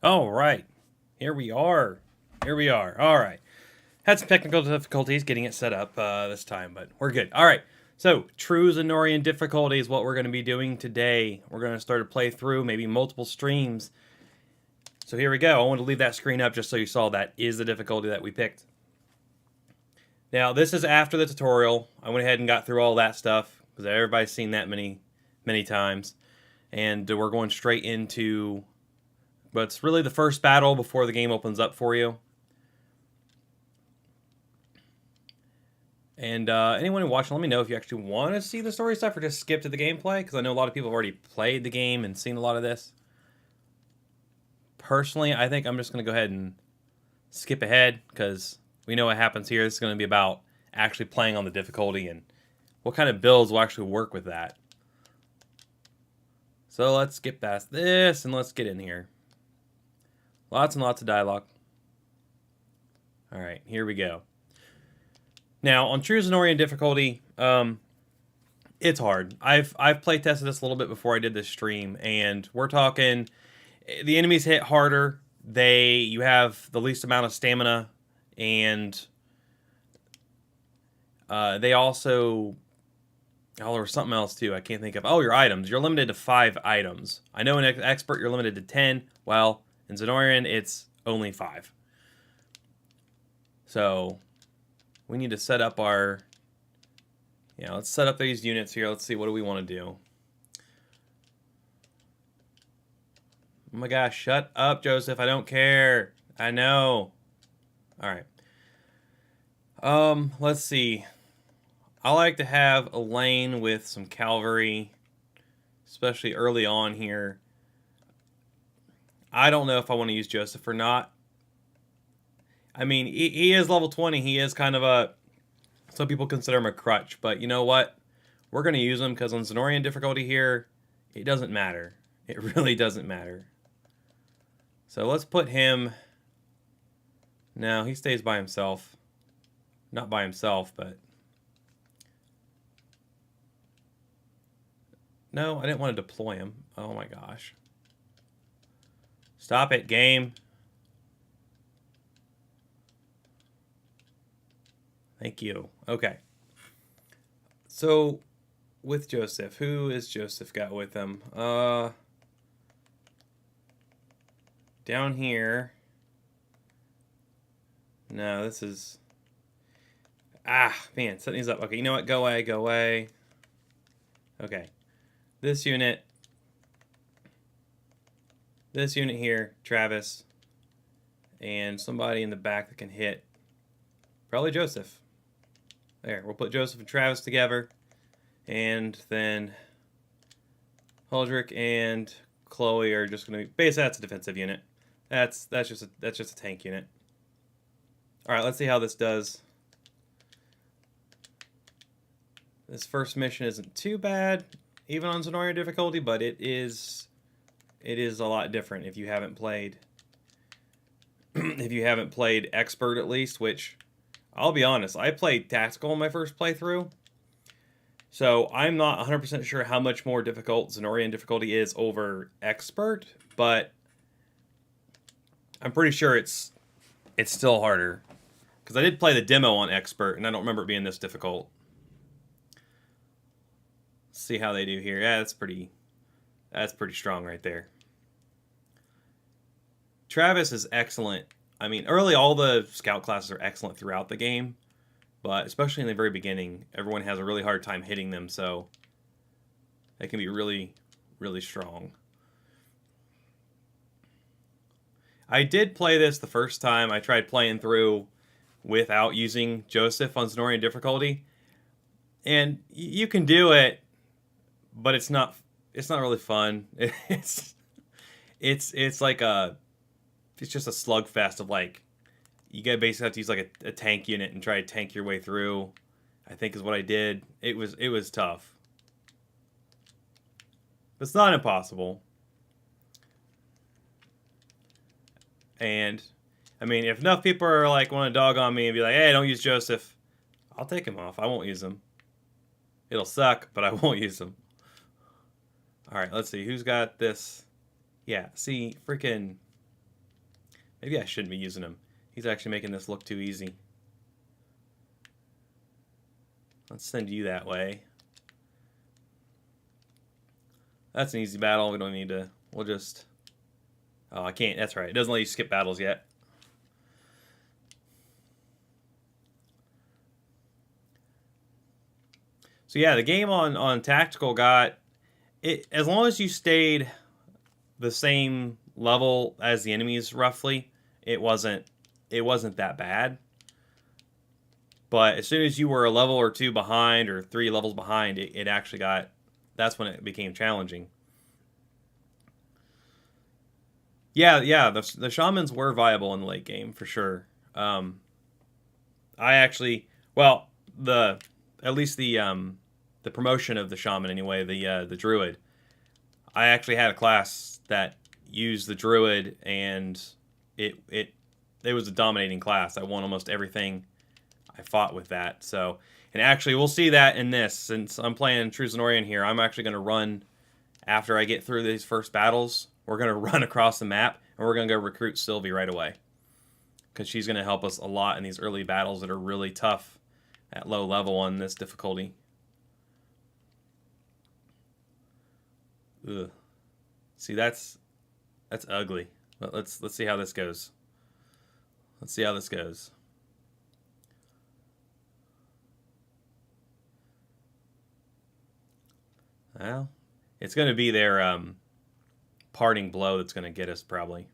All right. Here we are. Here we are. All right. Had some technical difficulties getting it set up this time, but we're good. All right. So, True Zenoiran difficulty is what we're going to be doing today. We're going to start a playthrough, maybe multiple streams. So here we go. I want to leave that screen up just so you saw that is the difficulty that we picked. Now, this is after the tutorial. I went ahead and got through all that stuff because everybody's seen that many times. And we're going straight into, but it's really the first battle before the game opens up for you. And anyone who watching, let me know if you actually want to see the story stuff or just skip to the gameplay, because I know a lot of people have already played the game and seen a lot of this. Personally, I think I'm just going to go ahead and skip ahead, because we know what happens here. This is going to be about actually playing on the difficulty and what kind of builds will actually work with that. So let's skip past this and let's get in here. Lots and lots of dialogue. All right, here we go. Now, on True Zenoiran difficulty, it's hard. I've play tested this a little bit before I did this stream, and we're talking the enemies hit harder. You have the least amount of stamina, and they also there was something else too. I can't think of. Oh, your items. You're limited to 5 items. I know in expert you're limited to 10. Well, in Zenoiran it's only 5. So we need to set up our, let's set up these units here. Let's see, what do we want to do? Oh my gosh, shut up, Joseph. I don't care. I know. All right. Let's see. I like to have a lane with some cavalry, especially early on here. I don't know if I want to use Joseph or not. I mean, he is level 20. He is kind of a, some people consider him a crutch, but you know what? We're going to use him because on Zenoiran difficulty here, it doesn't matter. It really doesn't matter. So let's put him... No, he stays by himself. Not by himself, but... No, I didn't want to deploy him. Oh my gosh. Stop it, game. Thank you. Okay. So, with Joseph, who is Joseph got with him? Down here. No, this is... Ah, man, set these up. Okay, you know what? Go away, go away. Okay. This unit here, Travis, and somebody in the back that can hit. Probably Joseph. There, we'll put Joseph and Travis together, and then Huldrick and Chloe are just going to be... Basically, that's a defensive unit. That's just a tank unit. All right, let's see how this does. This first mission isn't too bad, even on Zenoiran difficulty, but it is a lot different if you haven't played if you haven't played expert, at least, which I'll be honest, I played tactical in my first playthrough. So I'm not 100% sure how much more difficult Zenoiran difficulty is over expert, but I'm pretty sure it's still harder. Because I did play the demo on expert, and I don't remember it being this difficult. Let's see how they do here. Yeah, that's pretty strong right there. Travis is excellent. I mean, early all the scout classes are excellent throughout the game, but especially in the very beginning, everyone has a really hard time hitting them, so they can be really, really strong. I did play this the first time. I tried playing through without using Joseph on Zenoiran difficulty, and you can do it, but it's not really fun. It's like it's just a slugfest of, like, you gotta basically have to use like a tank unit and try to tank your way through, I think is what I did. It was tough. But it's not impossible. And I mean, if enough people are like want to dog on me and be like, hey, don't use Joseph, I'll take him off. I won't use him. It'll suck, but I won't use him. Alright, let's see. Who's got this? Yeah, see, freaking... Maybe I shouldn't be using him. He's actually making this look too easy. Let's send you that way. That's an easy battle. We don't need to... We'll just... Oh, I can't. That's right. It doesn't let you skip battles yet. So yeah, the game on Tactical got... it. As long as you stayed the same level as the enemies, roughly, it wasn't that bad. But as soon as you were a level or two behind, or 3 levels behind, it actually got... That's when it became challenging. Yeah, the shamans were viable in the late game, for sure. I actually... Well, at least the promotion of the shaman, anyway, the druid. I actually had a class that used the druid, and it was a dominating class. I won almost everything I fought with that. So, and actually, we'll see that in this. Since I'm playing True Zenoiran here, I'm actually going to run, after I get through these first battles, we're going to run across the map, and we're going to go recruit Sylvie right away. Because she's going to help us a lot in these early battles that are really tough at low level on this difficulty. Ugh. See, that's ugly. But let's see how this goes. Let's see how this goes. Well, it's going to be their parting blow that's going to get us, probably.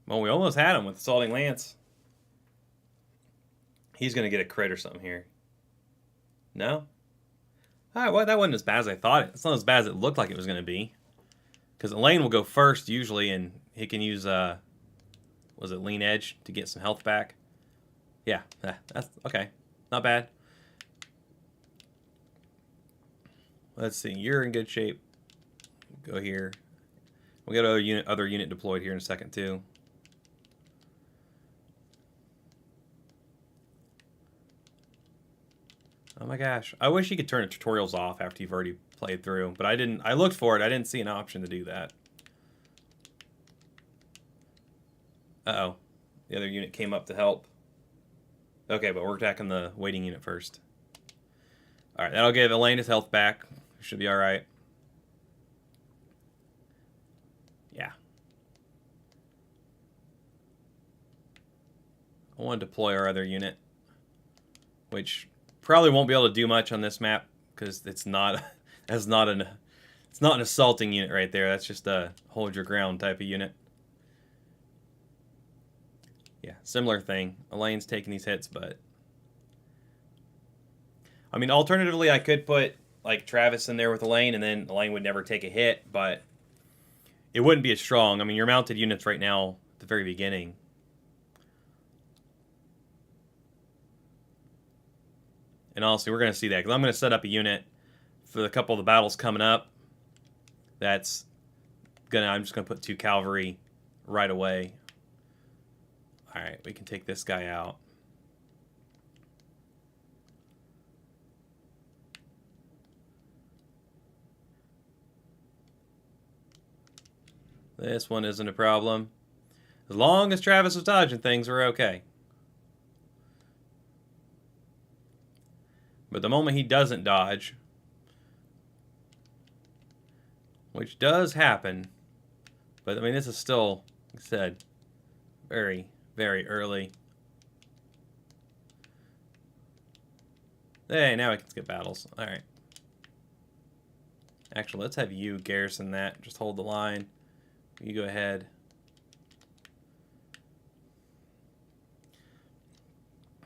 Well, we almost had him with Assaulting Lance. He's going to get a crit or something here. No? Alright, well, that wasn't as bad as I thought. It's not as bad as it looked like it was going to be. Because Elaine will go first, usually, and he can use, was it Lean Edge to get some health back? Yeah, that's okay. Not bad. Let's see, you're in good shape. Go here. We'll get other unit deployed here in a second, too. Oh my gosh. I wish you could turn the tutorials off after you've already played through, but I didn't. I looked for it. I didn't see an option to do that. Uh-oh. The other unit came up to help. Okay, but we're attacking the waiting unit first. Alright, that'll give Elaine his health back. Should be alright. Yeah. I want to deploy our other unit, which probably won't be able to do much on this map because it's not an assaulting unit right there. That's just a hold your ground type of unit. Yeah, similar thing. Elaine's taking these hits, but I mean, alternatively, I could put like Travis in there with Elaine, and then Elaine would never take a hit, but it wouldn't be as strong. I mean, your mounted units right now at the very beginning. And honestly, we're going to see that, because I'm going to set up a unit for a couple of the battles coming up. I'm just going to put 2 cavalry right away. Alright, we can take this guy out. This one isn't a problem. As long as Travis is dodging things, we're okay. But the moment he doesn't dodge, which does happen, but I mean, this is still, like I said, very, very early. Hey, now we can skip battles. Alright. Actually, let's have you garrison that. Just hold the line. You go ahead.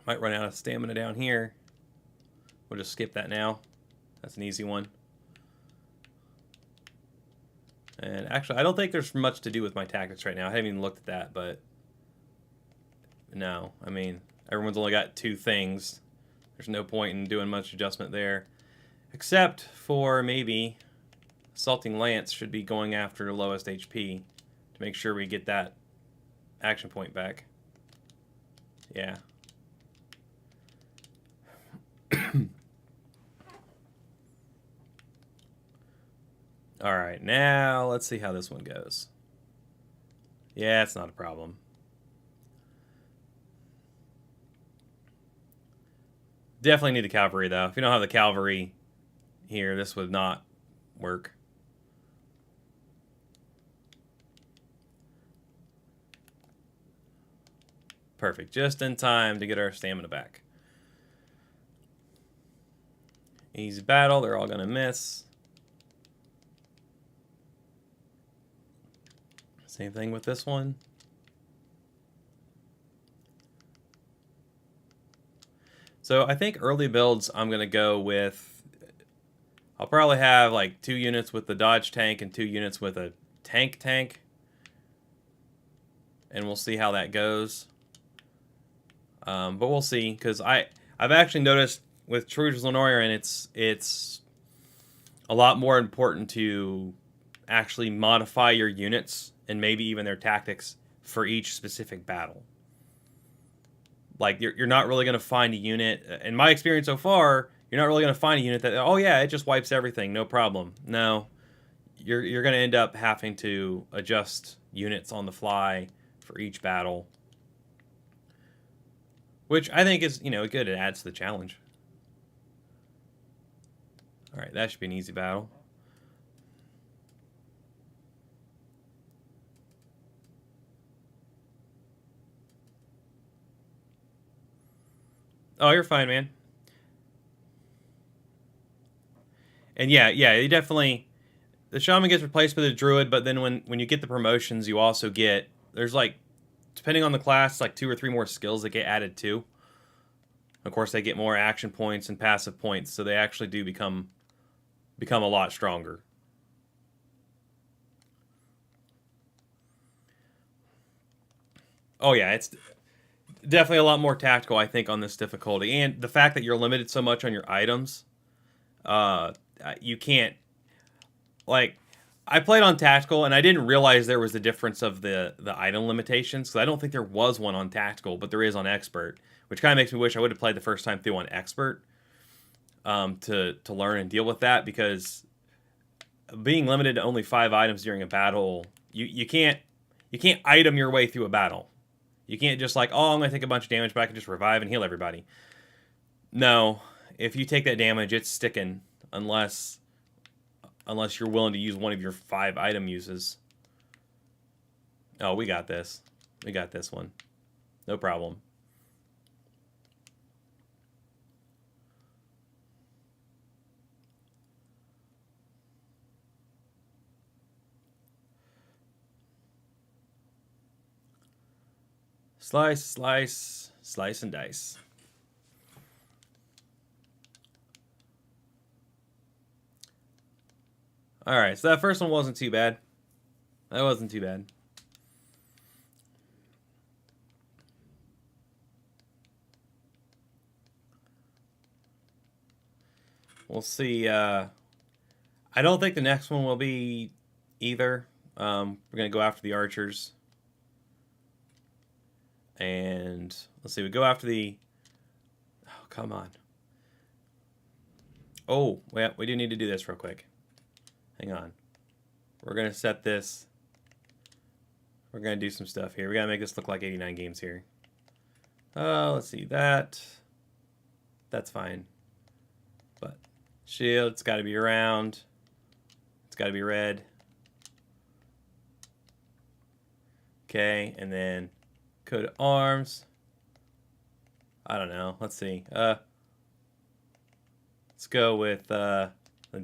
Might run out of stamina down here. We'll just skip that now. That's an easy one. And actually, I don't think there's much to do with my tactics right now. I haven't even looked at that, but no. I mean, everyone's only got 2 things. There's no point in doing much adjustment there. Except for maybe Assaulting Lance should be going after the lowest HP to make sure we get that action point back. Yeah. All right, now let's see how this one goes. Yeah, it's not a problem. Definitely need the cavalry, though. If you don't have the cavalry here, this would not work. Perfect. Just in time to get our stamina back. Easy battle. They're all going to miss. Same thing with this one. So I think early builds, I'm going to go with... I'll probably have like 2 units with the dodge tank and 2 units with a tank. And we'll see how that goes. But we'll see, because I've actually noticed with True Zenoiran, it's a lot more important to actually modify your units and maybe even their tactics for each specific battle. Like, you're not really going to find a unit, in my experience so far, you're not really going to find a unit that, oh yeah, it just wipes everything, no problem. No, you're going to end up having to adjust units on the fly for each battle. Which I think is, good. It adds to the challenge. All right, that should be an easy battle. Oh, you're fine, man. And yeah, you definitely... The shaman gets replaced with a druid, but then when you get the promotions, you also get... There's like, depending on the class, like 2 or 3 more skills that get added too. Of course, they get more action points and passive points, so they actually do become a lot stronger. Oh yeah, it's definitely a lot more tactical, I think, on this difficulty. And the fact that you're limited so much on your items, you can't... Like, I played on tactical, and I didn't realize there was a difference of the item limitations, because I don't think there was one on tactical, but there is on expert, which kind of makes me wish I would have played the first time through on expert to learn and deal with that, because being limited to only 5 items during a battle, you can't item your way through a battle. You can't just like, oh, I'm going to take a bunch of damage, but I can just revive and heal everybody. No, if you take that damage, it's sticking, unless you're willing to use one of your 5 item uses. Oh, we got this. We got this one. No problem. Slice, slice, slice and dice. Alright, so that first one wasn't too bad. That wasn't too bad. We'll see. I don't think the next one will be either. We're going to go after the archers. And let's see, we go after the... Oh, come on. Oh, well, we do need to do this real quick. Hang on. We're going to set this. We're going to do some stuff here. We got to make this look like 89 games here. Let's see, that's fine. But shield, it's got to be around. It's got to be red. Okay, and then coat of arms. I don't know. Let's see. Let's go with the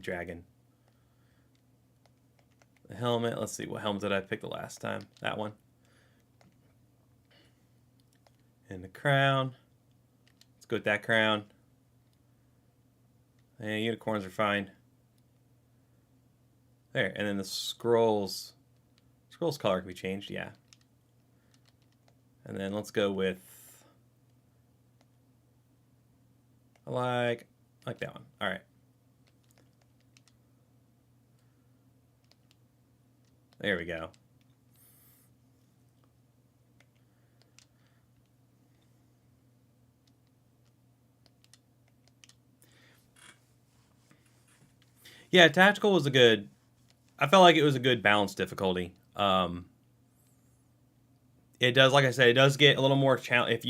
dragon. The helmet. Let's see. What helmet did I pick the last time? That one. And the crown. Let's go with that crown. And unicorns are fine. There. And then the scrolls. Scrolls color can be changed. Yeah. And then let's go with... I like that one. All right. There we go. Yeah, tactical was a good... I felt like it was a good balanced difficulty. It does, like I said, it does get a little more challenge.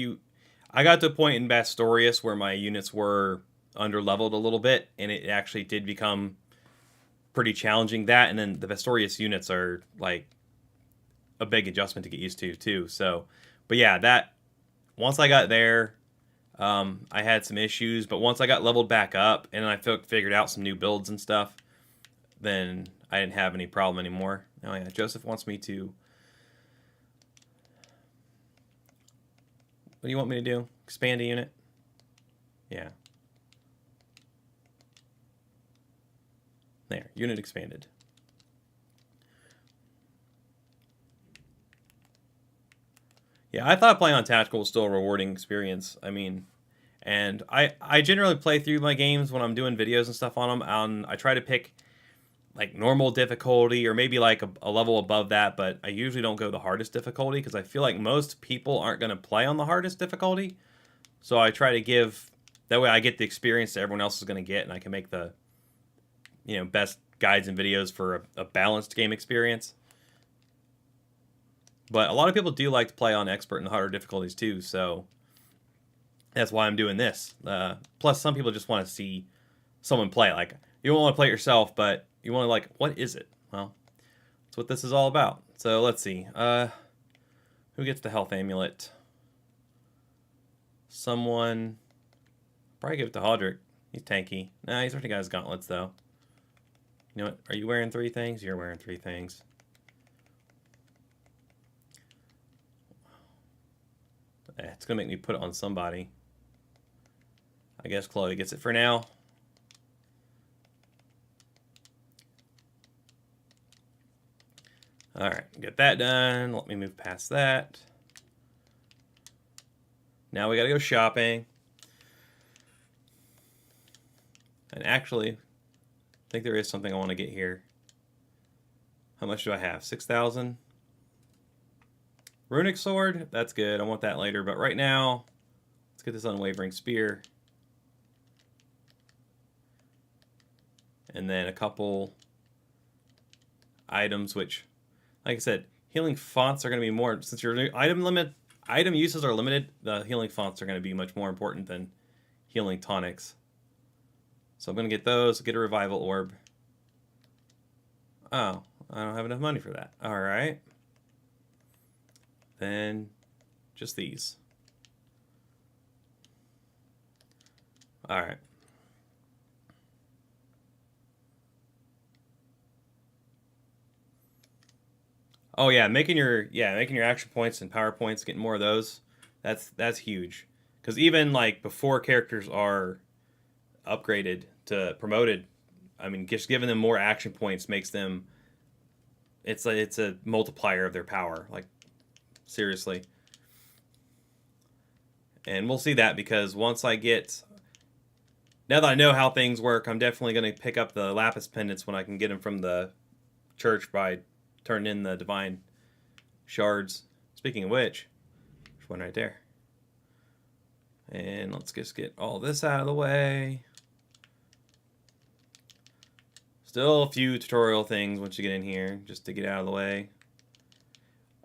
I got to a point in Bastorius where my units were under leveled a little bit, and it actually did become pretty challenging. That, and then the Bastorius units are like a big adjustment to get used to too. So, but yeah, that once I got there, I had some issues, but once I got leveled back up and I figured out some new builds and stuff, then I didn't have any problem anymore. Oh yeah, Joseph wants me to. What do you want me to do? Expand a unit? Yeah. There, unit expanded. Yeah, I thought playing on tactical was still a rewarding experience. I mean, and I generally play through my games when I'm doing videos and stuff on them. I try to pick like normal difficulty or maybe like a level above that, but I usually don't go the hardest difficulty because I feel like most people aren't going to play on the hardest difficulty. So I try to give, that way I get the experience that everyone else is going to get, and I can make the, best guides and videos for a balanced game experience. But a lot of people do like to play on expert and harder difficulties too, so that's why I'm doing this. Plus, some people just want to see someone play it. Like, you don't want to play it yourself, but you want to, like, what is it? Well, that's what this is all about. So let's see. Who gets the health amulet? Someone. Probably give it to Hodrick. He's tanky. Nah, he's already got his gauntlets, though. You know what? Are you wearing 3 things? You're wearing 3 things. It's going to make me put it on somebody. I guess Chloe gets it for now. Alright, get that done. Let me move past that. Now we gotta go shopping. And actually, I think there is something I want to get here. How much do I have? 6,000? Runic sword? That's good. I want that later. But right now, let's get this unwavering spear. And then a couple items, which, like I said, healing fonts are going to be more, since your item uses are limited, the healing fonts are going to be much more important than healing tonics. So I'm going to get those, get a revival orb. Oh, I don't have enough money for that. All right. Then just these. All right. Oh yeah, making your action points and power points, getting more of those. That's huge. Because even like before characters are upgraded to promoted, I mean, just giving them more action points makes them. It's a multiplier of their power. Like, seriously. And we'll see that because once I get. Now that I know how things work, I'm definitely going to pick up the lapis pendants when I can get them from the church by turning in the divine shards. Speaking of which, there's one right there. And let's just get all this out of the way. Still a few tutorial things once you get in here, just to get out of the way.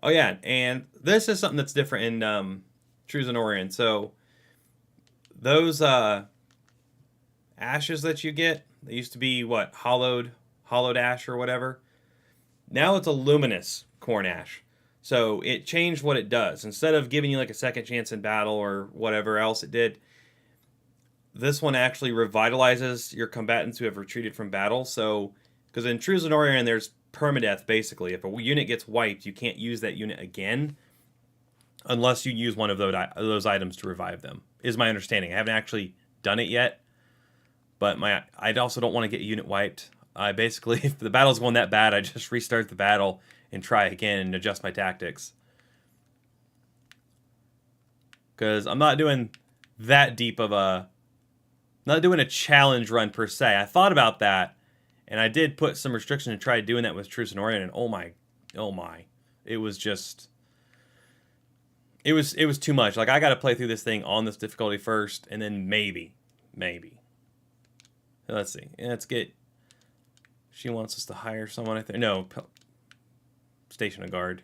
Oh yeah, and this is something that's different in True Zenoiran. So those ashes that you get, they used to be what, hollowed ash or whatever. Now it's a luminous corn ash. So it changed what it does. Instead of giving you like a second chance in battle or whatever else it did, this one actually revitalizes your combatants who have retreated from battle. So, because in True Zenoiran, there's permadeath basically. If a unit gets wiped, you can't use that unit again unless you use one of those items to revive them, is my understanding. I haven't actually done it yet, but I also don't want to get a unit wiped. I basically, if the battle's going that bad, I just restart the battle and try again and adjust my tactics. Because I'm not doing that deep of a... Not doing a challenge run per se. I thought about that, and I did put some restriction and try doing that with True Zenoiran, and oh my. It was just... It was too much. Like, I got to play through this thing on this difficulty first, and then maybe. Let's see. Let's get She wants us to hire someone, I think. No, station a guard.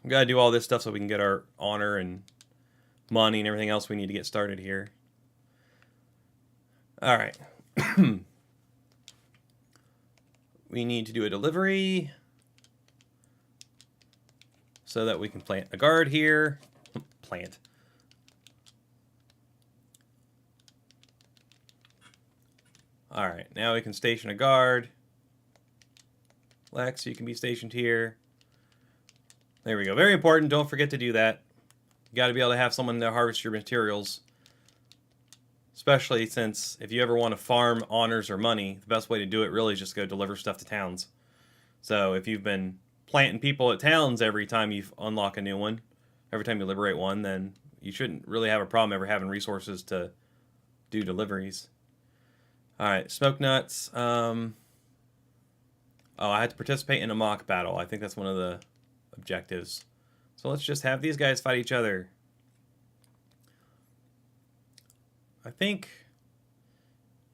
We gotta do all this stuff so we can get our honor and money and everything else we need to get started here. All right. We need to do a delivery so that we can plant a guard here. Plant. All right, now we can station a guard. Lex, you can be stationed here. There we go. Very important. Don't forget to do that. You got to be able to have someone to harvest your materials. Especially since if you ever want to farm honors or money, the best way to do it really is just go deliver stuff to towns. So if you've been planting people at towns every time you unlock a new one, every time you liberate one, then you shouldn't really have a problem ever having resources to do deliveries. All right, smoke nuts. Oh, I had to participate in a mock battle. I think that's one of the objectives. So let's just have these guys fight each other. I think,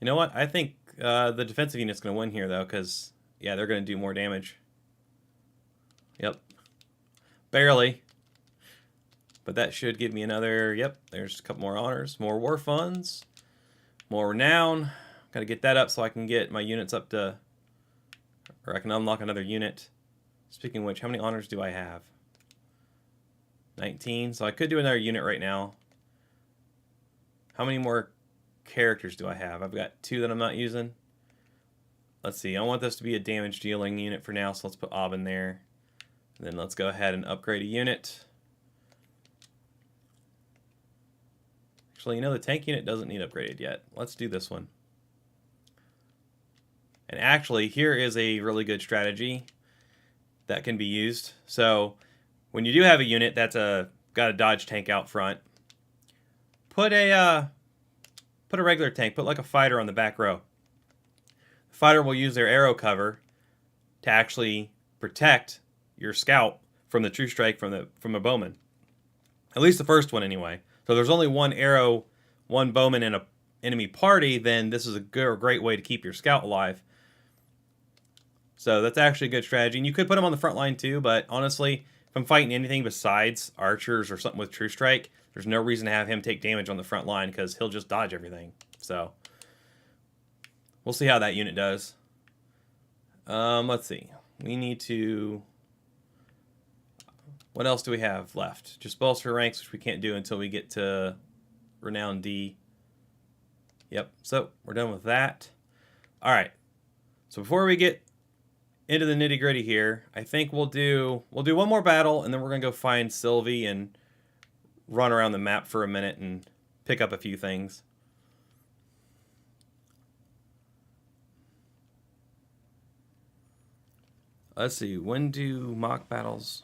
you know what? I think the defensive unit's going to win here, though, because, yeah, they're going to do more damage. Yep. Barely. But that should give me another, yep, there's a couple more honors, more war funds, more renown. Got to get that up so I can get my units up to, or I can unlock another unit. Speaking of which, how many honors do I have? 19, so I could do another unit right now. How many more characters do I have? I've got 2 that I'm not using. Let's see, I want this to be a damage dealing unit for now, so let's put Ob in there. And then let's go ahead and upgrade a unit. Actually, you know, the tank unit doesn't need upgraded yet. Let's do this one. And actually, here is a really good strategy that can be used. So, when you do have a unit that's got a dodge tank out front, put a regular tank, put like a fighter on the back row. The fighter will use their arrow cover to actually protect your scout from the true strike from a bowman. At least the first one anyway. So there's only one arrow, one bowman in a enemy party, then this is a great way to keep your scout alive. So that's actually a good strategy. And you could put him on the front line too, but honestly, if I'm fighting anything besides archers or something with true strike, there's no reason to have him take damage on the front line because he'll just dodge everything. So we'll see how that unit does. Let's see. We need to... What else do we have left? Just bolster ranks, which we can't do until we get to Renown D. Yep, so we're done with that. All right. So before we get into the nitty-gritty here, I think we'll do one more battle, and then we're going to go find Sylvie and run around the map for a minute and pick up a few things. Let's see, when do mock battles...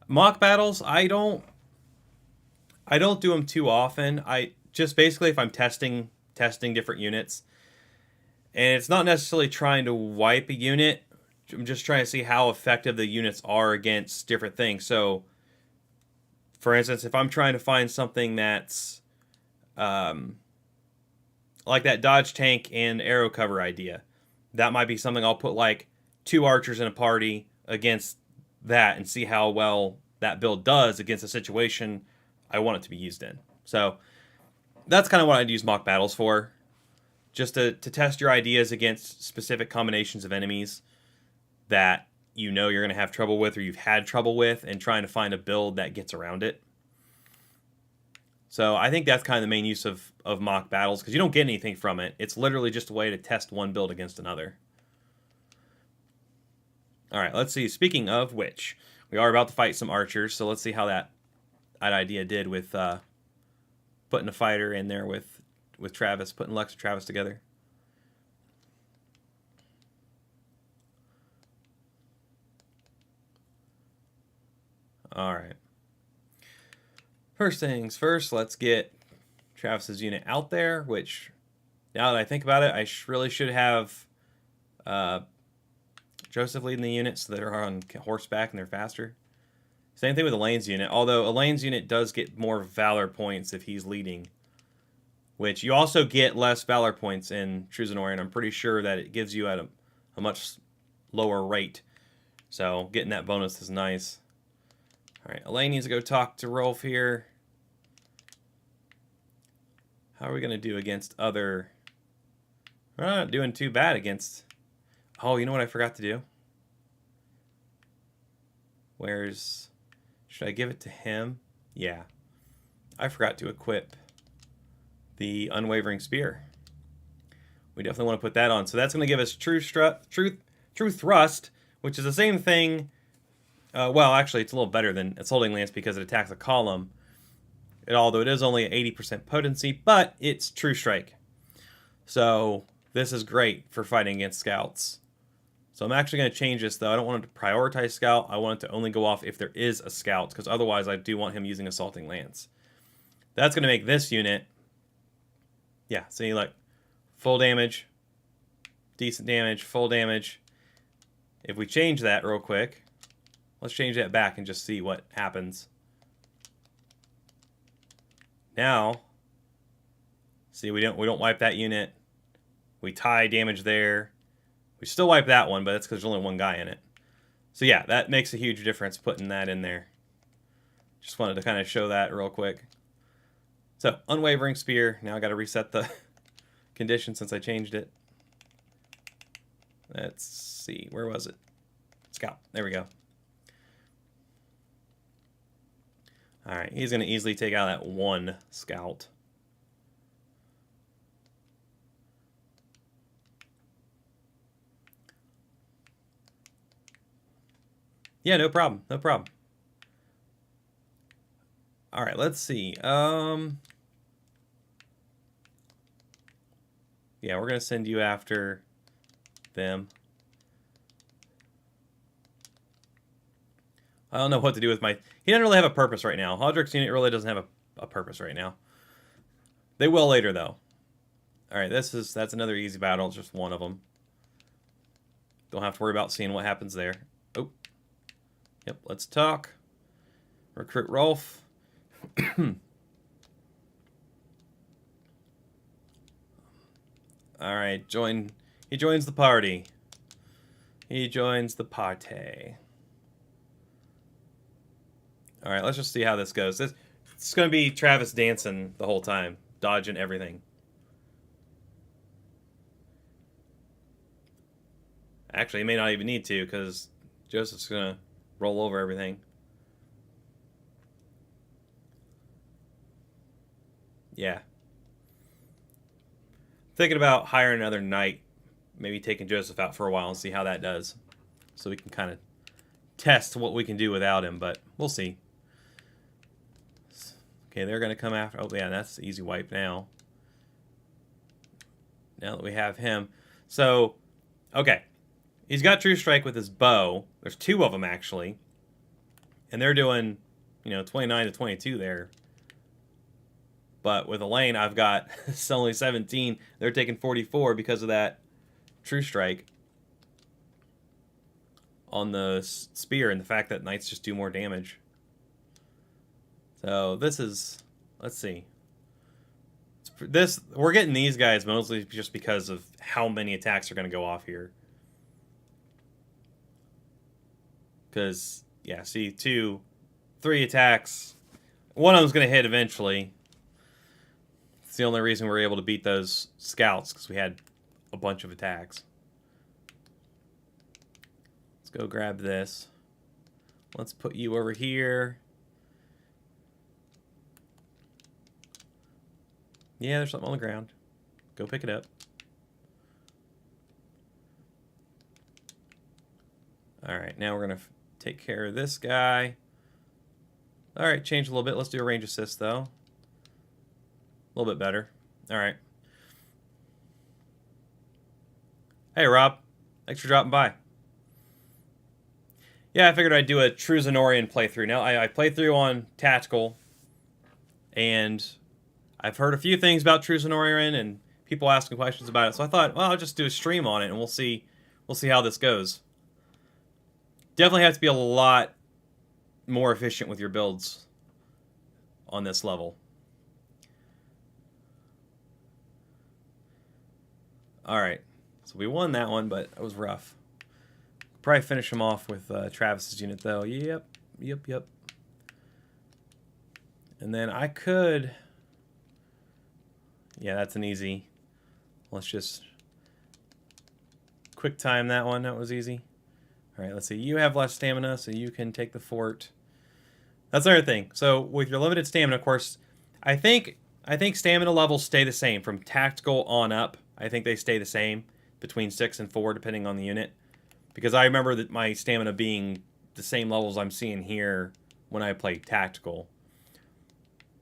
Mock battles, I don't do them too often. I just basically if I'm testing different units, and it's not necessarily trying to wipe a unit. I'm just trying to see how effective the units are against different things. So, for instance, if I'm trying to find something that's like that dodge tank and arrow cover idea, that might be something I'll put like 2 archers in a party against that and see how well that build does against a situation I want it to be used in. So that's kind of what I'd use mock battles for, just to test your ideas against specific combinations of enemies that you know you're going to have trouble with or you've had trouble with, and trying to find a build that gets around it. So I think that's kind of the main use of mock battles, because you don't get anything from it. It's literally just a way to test one build against another. All right, let's see. Speaking of which, we are about to fight some archers, so let's see how that idea did with putting a fighter in there with Travis, putting Lex and Travis together. All right. First things first, let's get Travis's unit out there, which, now that I think about it, I really should have Joseph leading the unit so they're on horseback and they're faster. Same thing with Elaine's unit, although Elaine's unit does get more Valor points if he's leading. Which you also get less Valor points in True Zenoiran. I'm pretty sure that it gives you at a much lower rate. So getting that bonus is nice. Alright, Elaine needs to go talk to Rolf here. How are we going to do against other... We're not doing too bad against... Oh, you know what I forgot to do? Where's... Should I give it to him? Yeah. I forgot to equip the Unwavering Spear. We definitely want to put that on. So that's going to give us True Thrust, which is the same thing. Well, actually, it's a little better than Assaulting Lance because it attacks a column. Although it is only 80% potency, but it's True Strike. So this is great for fighting against scouts. So I'm actually going to change this, though. I don't want it to prioritize scout. I want it to only go off if there is a scout, because otherwise I do want him using Assaulting Lance. That's going to make this unit... Yeah, see, like, full damage, decent damage, full damage. If we change that real quick, let's change that back and just see what happens. Now, see, we don't wipe that unit. We tie damage there. We still wipe that one, but that's because there's only one guy in it. So yeah, that makes a huge difference putting that in there. Just wanted to kind of show that real quick. So, Unwavering Spear. Now I got to reset the condition since I changed it. Let's see. Where was it? Scout. There we go. Alright, he's going to easily take out that one scout. Yeah, no problem. No problem. Alright, let's see. Yeah, we're going to send you after them. I don't know what to do with my... He doesn't really have a purpose right now. Hodrick's unit really doesn't have a purpose right now. They will later, though. Alright, that's another easy battle. Just one of them. Don't have to worry about seeing what happens there. Oh. Yep, let's talk. Recruit Rolf. Alright, he joins the party. He joins the party. Alright, let's just see how this goes. It's going to be Travis dancing the whole time, dodging everything. Actually, he may not even need to, because Joseph's going to roll over everything. Yeah. Thinking about hiring another knight, maybe taking Joseph out for a while and see how that does. So we can kind of test what we can do without him, but we'll see. Okay, they're going to come after... Oh, yeah, that's the easy wipe now. Now that we have him. So, okay. He's got True Strike with his bow. There's two of them, actually. And they're doing, 29 to 22 there. But with Elaine, I've got it's only 17. They're taking 44 because of that True Strike on the spear and the fact that knights just do more damage. So this is, let's see. We're getting these guys mostly just because of how many attacks are going to go off here. Because, yeah, see, 2, 3 attacks. One of them's going to hit eventually. It's the only reason we were able to beat those scouts, because we had a bunch of attacks. Let's go grab this. Let's put you over here. Yeah, there's something on the ground. Go pick it up. Alright, now we're going to take care of this guy. Alright, change a little bit. Let's do a range assist, though. A little bit better. Alright. Hey, Rob. Thanks for dropping by. Yeah, I figured I'd do a True Zenoiran playthrough. Now, I played through on Tactical, and I've heard a few things about True Zenoiran, and people asking questions about it. So I thought, well, I'll just do a stream on it, and we'll see how this goes. Definitely has to be a lot more efficient with your builds on this level. Alright, so we won that one, but it was rough. Probably finish him off with Travis's unit, though. Yep. And then I could... Yeah, that's an easy... Let's just... quick time that one. That was easy. Alright, let's see. You have less stamina, so you can take the fort. That's another thing. So, with your limited stamina, of course, I think stamina levels stay the same from tactical on up. I think they stay the same between 6 and 4, depending on the unit. Because I remember that my stamina being the same levels I'm seeing here when I play tactical.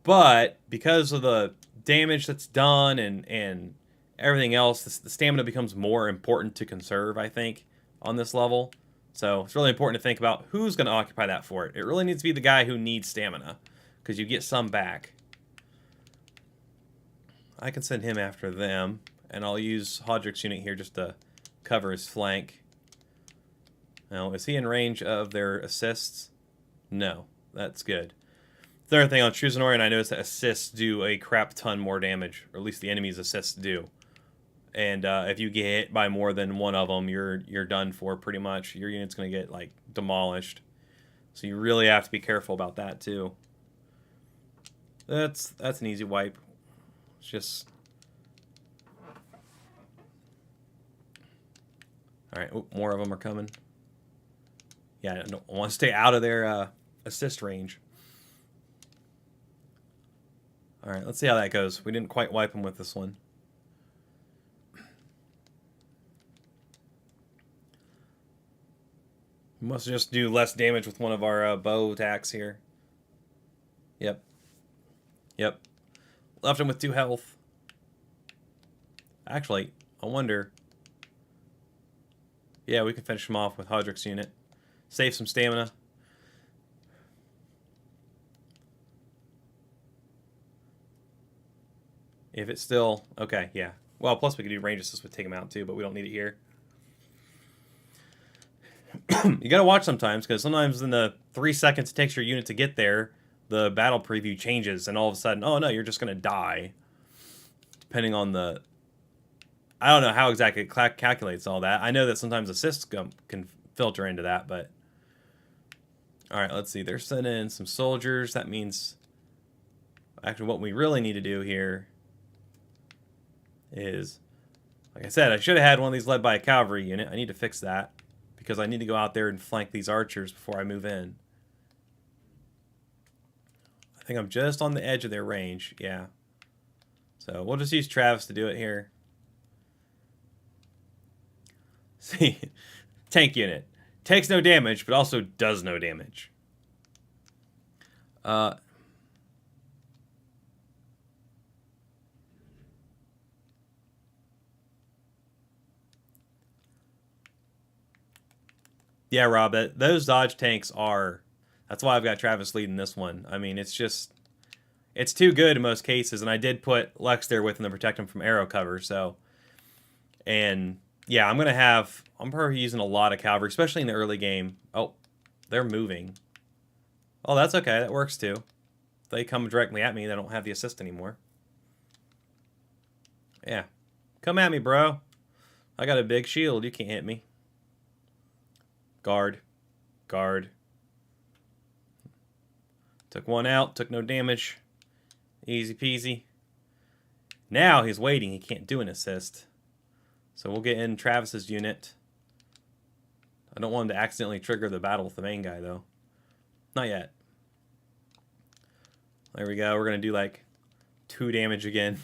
But because of the damage that's done and everything else, the stamina becomes more important to conserve, I think, on this level. So it's really important to think about who's going to occupy that fort. It really needs to be the guy who needs stamina, because you get some back. I can send him after them, and I'll use Hodrick's unit here just to cover his flank. Now, is he in range of their assists? No, that's good. The other thing on True Zenoiran, I noticed that assists do a crap ton more damage, or at least the enemy's assists do. And if you get hit by more than one of them, you're done for pretty much. Your unit's going to get like demolished. So you really have to be careful about that too. That's an easy wipe. It's just... Alright, more of them are coming. Yeah, I want to stay out of their assist range. Alright, let's see how that goes. We didn't quite wipe them with this one. We must just do less damage with one of our bow attacks here. Yep. Left him with 2 health. Actually, I wonder... Yeah, we can finish him off with Hodrick's unit. Save some stamina. If it's still... Okay, yeah. Well, plus we could do range assist with take him out too, but we don't need it here. You gotta watch sometimes, because sometimes in the 3 seconds it takes your unit to get there, the battle preview changes, and all of a sudden, oh no, you're just gonna die. Depending on the... I don't know how exactly it calculates all that. I know that sometimes assists can filter into that, but... Alright, let's see. They're sending in some soldiers. That means... Actually, what we really need to do here is... Like I said, I should have had one of these led by a cavalry unit. I need to fix that, because I need to go out there and flank these archers before I move in. I think I'm just on the edge of their range. Yeah. So we'll just use Travis to do it here. See, tank unit. Takes no damage, but also does no damage. Yeah, Rob, those dodge tanks are... That's why I've got Travis leading this one. I mean, it's just... It's too good in most cases, and I did put Lex there with him to protect him from arrow cover, so... And, yeah, I'm probably using a lot of cavalry, especially in the early game. Oh, they're moving. Oh, that's okay. That works, too. If they come directly at me, they don't have the assist anymore. Yeah. Come at me, bro. I got a big shield. You can't hit me. Guard. Took one out, took no damage. Easy peasy. Now he's waiting, he can't do an assist. So we'll get in Travis's unit. I don't want him to accidentally trigger the battle with the main guy, though. Not yet. There we go, we're going to do like 2 damage again.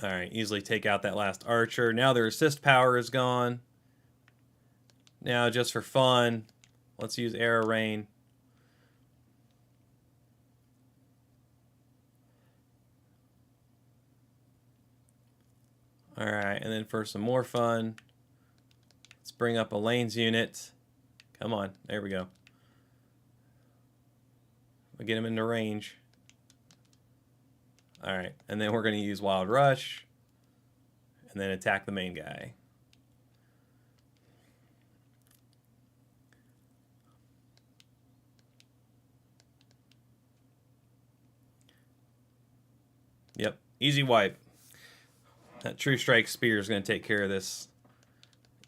Alright, easily take out that last archer. Now their assist power is gone. Now, just for fun, let's use arrow rain. Alright, and then for some more fun, let's bring up Elaine's unit. Come on, there we go. We'll get him into range. Alright, and then we're going to use Wild Rush, and then attack the main guy. Yep, easy wipe. That True Strike Spear is going to take care of this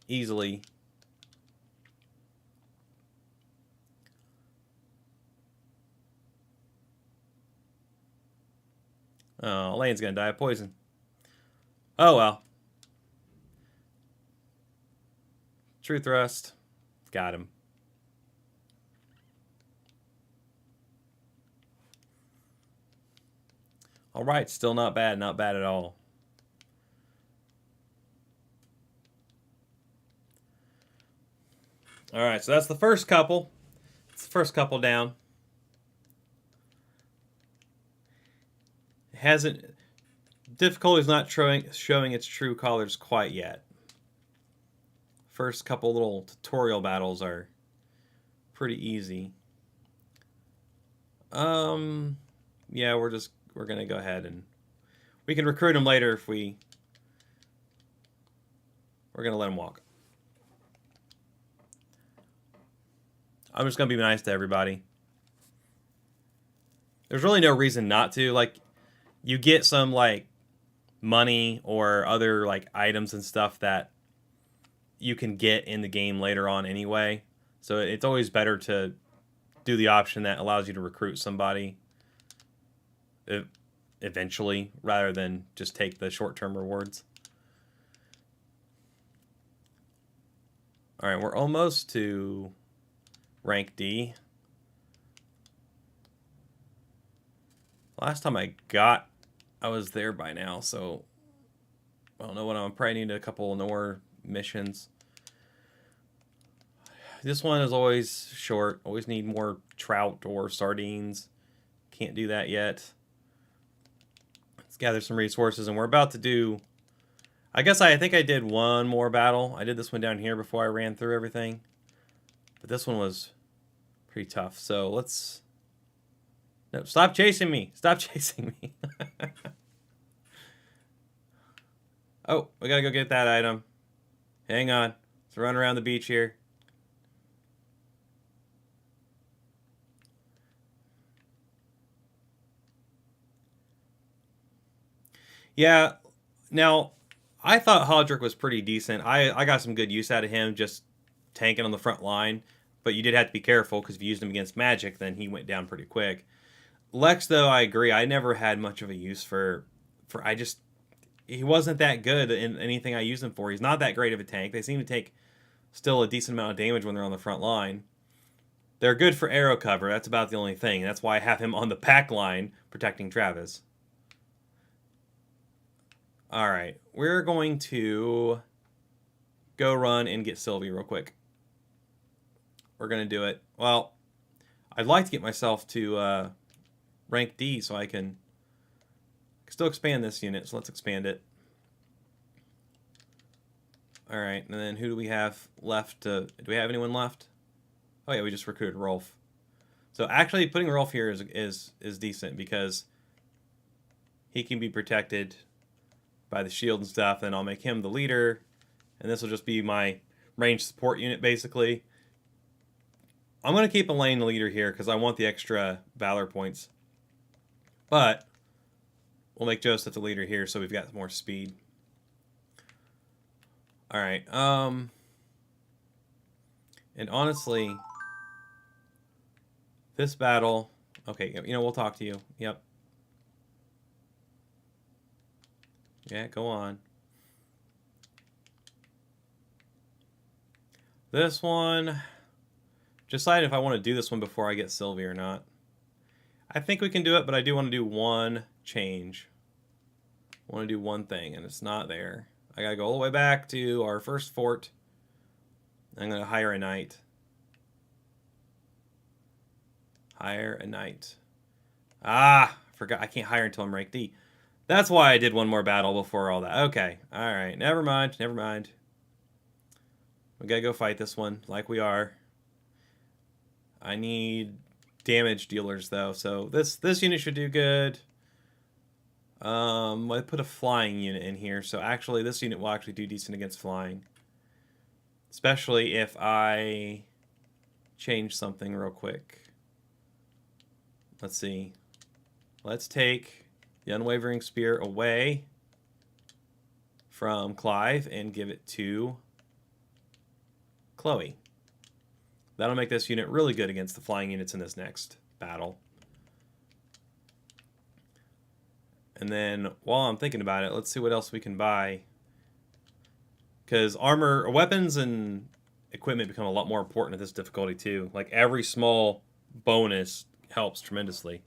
easily. Oh, Lane's going to die of poison. Oh, well. True Thrust. Got him. All right, still not bad. Not bad at all. All right, so that's the first couple. It's the first couple down. It hasn't... Difficulty's not showing its true colors quite yet. First couple little tutorial battles are pretty easy. Yeah, we're gonna go ahead and we can recruit him later if we're gonna let him walk. I'm just gonna be nice to everybody. There's really no reason not to. Like, you get some like money or other like items and stuff that you can get in the game later on anyway. So it's always better to do the option that allows you to recruit somebody eventually rather than just take the short-term rewards. All right, we're almost to rank D. Last time I was there by now, so I don't know what I'm probably need a couple more missions. This one is always short. Always need more trout or sardines. Can't do that yet. Let's gather some resources, and we're about to do... I think I did one more battle. I did this one down here before I ran through everything. But this one was pretty tough. So let's... No, stop chasing me. Stop chasing me. Oh, we gotta go get that item. Hang on. Let's run around the beach here. Yeah, now, I thought Hodrick was pretty decent. I got some good use out of him just tanking on the front line, but you did have to be careful because if you used him against magic, then he went down pretty quick. Lex, though, I agree. I never had much of a use for he wasn't that good in anything I used him for. He's not that great of a tank. They seem to take still a decent amount of damage when they're on the front line. They're good for arrow cover. That's about the only thing. That's why I have him on the pack line protecting Travis. All right, we're going to go run and get Sylvie real quick. We're going to do it. Well, I'd like to get myself to rank D so I can still expand this unit, so let's expand it. All right, and then who do we have left? Do we have anyone left? Oh yeah, we just recruited Rolf. So actually putting Rolf here is decent because he can be protected by the shield and stuff, and I'll make him the leader, and this will just be my range support unit basically. I'm going to keep Elaine the leader here because I want the extra Valor points. But we'll make Joseph the leader here so we've got more speed. Alright, and honestly, this battle... Okay, we'll talk to you. Yep. Yeah, go on. This one... Decide if I want to do this one before I get Sylvie or not. I think we can do it, but I do want to do one change. I want to do one thing, and it's not there. I gotta go all the way back to our first fort. I'm gonna hire a knight. Hire a knight. Ah, forgot. I can't hire until I'm rank D. That's why I did one more battle before all that. Okay, all right. Never mind. Never mind. We gotta go fight this one like we are. I need damage dealers though, so this unit should do good. I put a flying unit in here, so actually this unit will actually do decent against flying. Especially if I change something real quick. Let's see. Let's take the Unwavering Spear away from Clive and give it to Chloe. That'll make this unit really good against the flying units in this next battle. And then while I'm thinking about it, let's see what else we can buy. Because armor, weapons, and equipment become a lot more important at this difficulty too. Like every small bonus helps tremendously.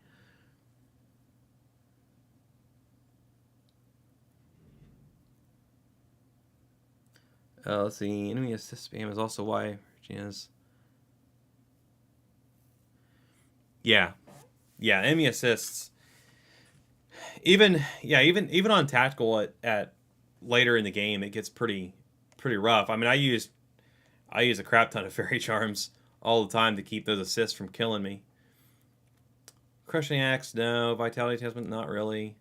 Let's see. Enemy assist spam is also why Regina's. Yeah, enemy assists. Even on tactical at later in the game, it gets pretty rough. I mean, I use a crap ton of fairy charms all the time to keep those assists from killing me. Crushing axe, no. Vitality attachment, not really.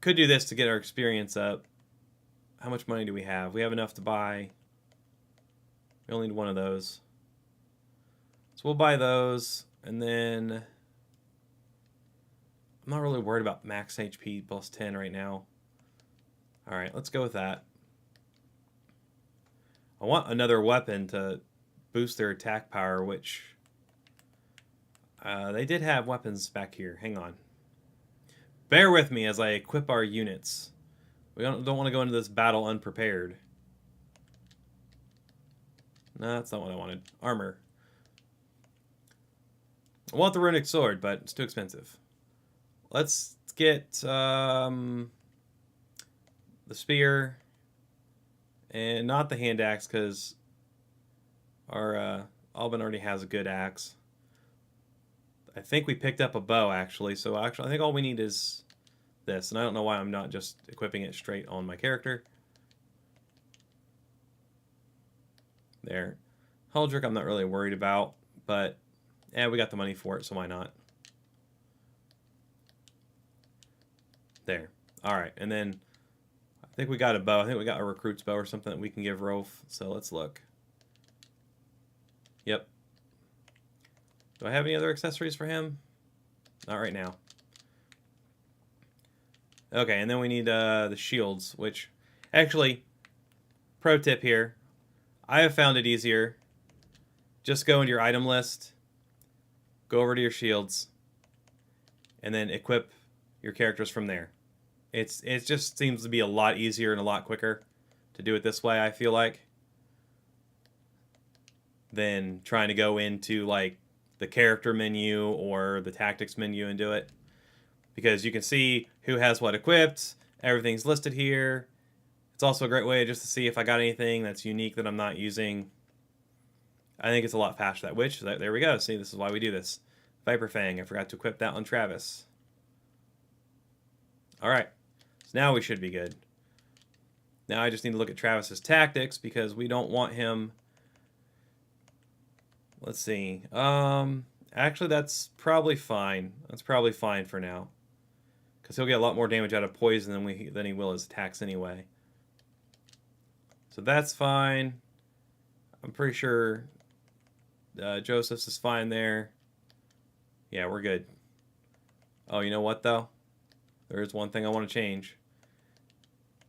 Could do this to get our experience up. How much money do we have? We have enough to buy. We only need one of those. So we'll buy those, and then I'm not really worried about max HP plus 10 right now. Alright, let's go with that. I want another weapon to boost their attack power, which they did have weapons back here. Hang on. Bear with me as I equip our units. We don't want to go into this battle unprepared. No, that's not what I wanted. Armor. I want the runic sword, but it's too expensive. Let's get the spear and not the hand axe, because our Alban already has a good axe. I think we picked up a bow actually, so I think all we need is this, and I don't know why I'm not just equipping it straight on my character. There. Huldrick I'm not really worried about, but yeah, we got the money for it, so why not? There. Alright, and then I think we got a bow. I think we got a recruit's bow or something that we can give Rolf, so let's look. Yep. Do I have any other accessories for him? Not right now. Okay, and then we need the shields, which actually, pro tip here, I have found it easier. Just go into your item list, go over to your shields, and then equip your characters from there. It just seems to be a lot easier and a lot quicker to do it this way, I feel like, than trying to go into like the character menu or the tactics menu and do it. Because you can see who has what equipped, everything's listed here. It's also a great way just to see if I got anything that's unique that I'm not using. I think it's a lot faster that way. There we go. See, this is why we do this. Viper Fang, I forgot to equip that on Travis. Alright, so now we should be good. Now I just need to look at Travis's tactics because we don't want him... Let's see. Actually, that's probably fine. That's probably fine for now. Because he'll get a lot more damage out of poison than he will his attacks anyway. So that's fine. I'm pretty sure Joseph's is fine there. Yeah, we're good. Oh, you know what, though? There is one thing I want to change.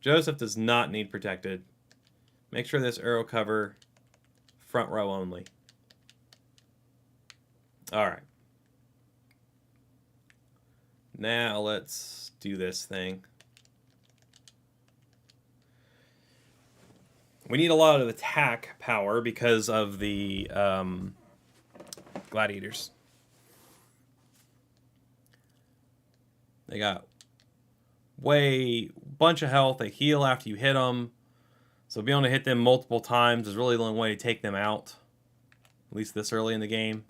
Joseph does not need protected. Make sure this arrow cover front row only. Alright. Now let's do this thing. We need a lot of attack power because of the gladiators. They got bunch of health. They heal after you hit them. So being able to hit them multiple times is really the only way to take them out. At least this early in the game.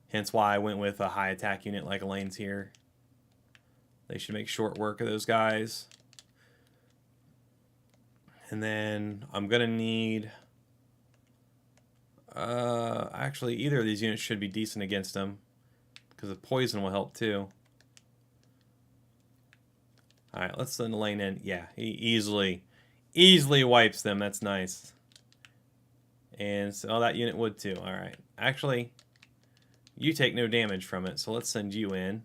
Hence why I went with a high attack unit like Elaine's here. They should make short work of those guys. And then I'm going to need... actually, either of these units should be decent against them. Because the poison will help too. Alright, let's send Elaine in. Yeah, he easily wipes them. That's nice. And so that unit would too. Alright. Actually, you take no damage from it. So let's send you in.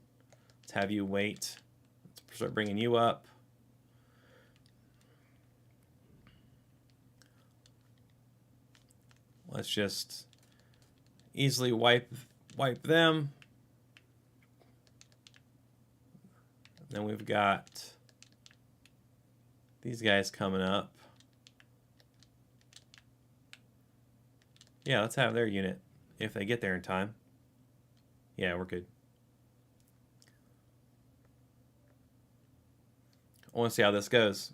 Let's have you wait start bringing you up. Let's just easily wipe them. Then we've got these guys coming up. Yeah, let's have their unit if they get there in time. Yeah, we're good. I want to see how this goes.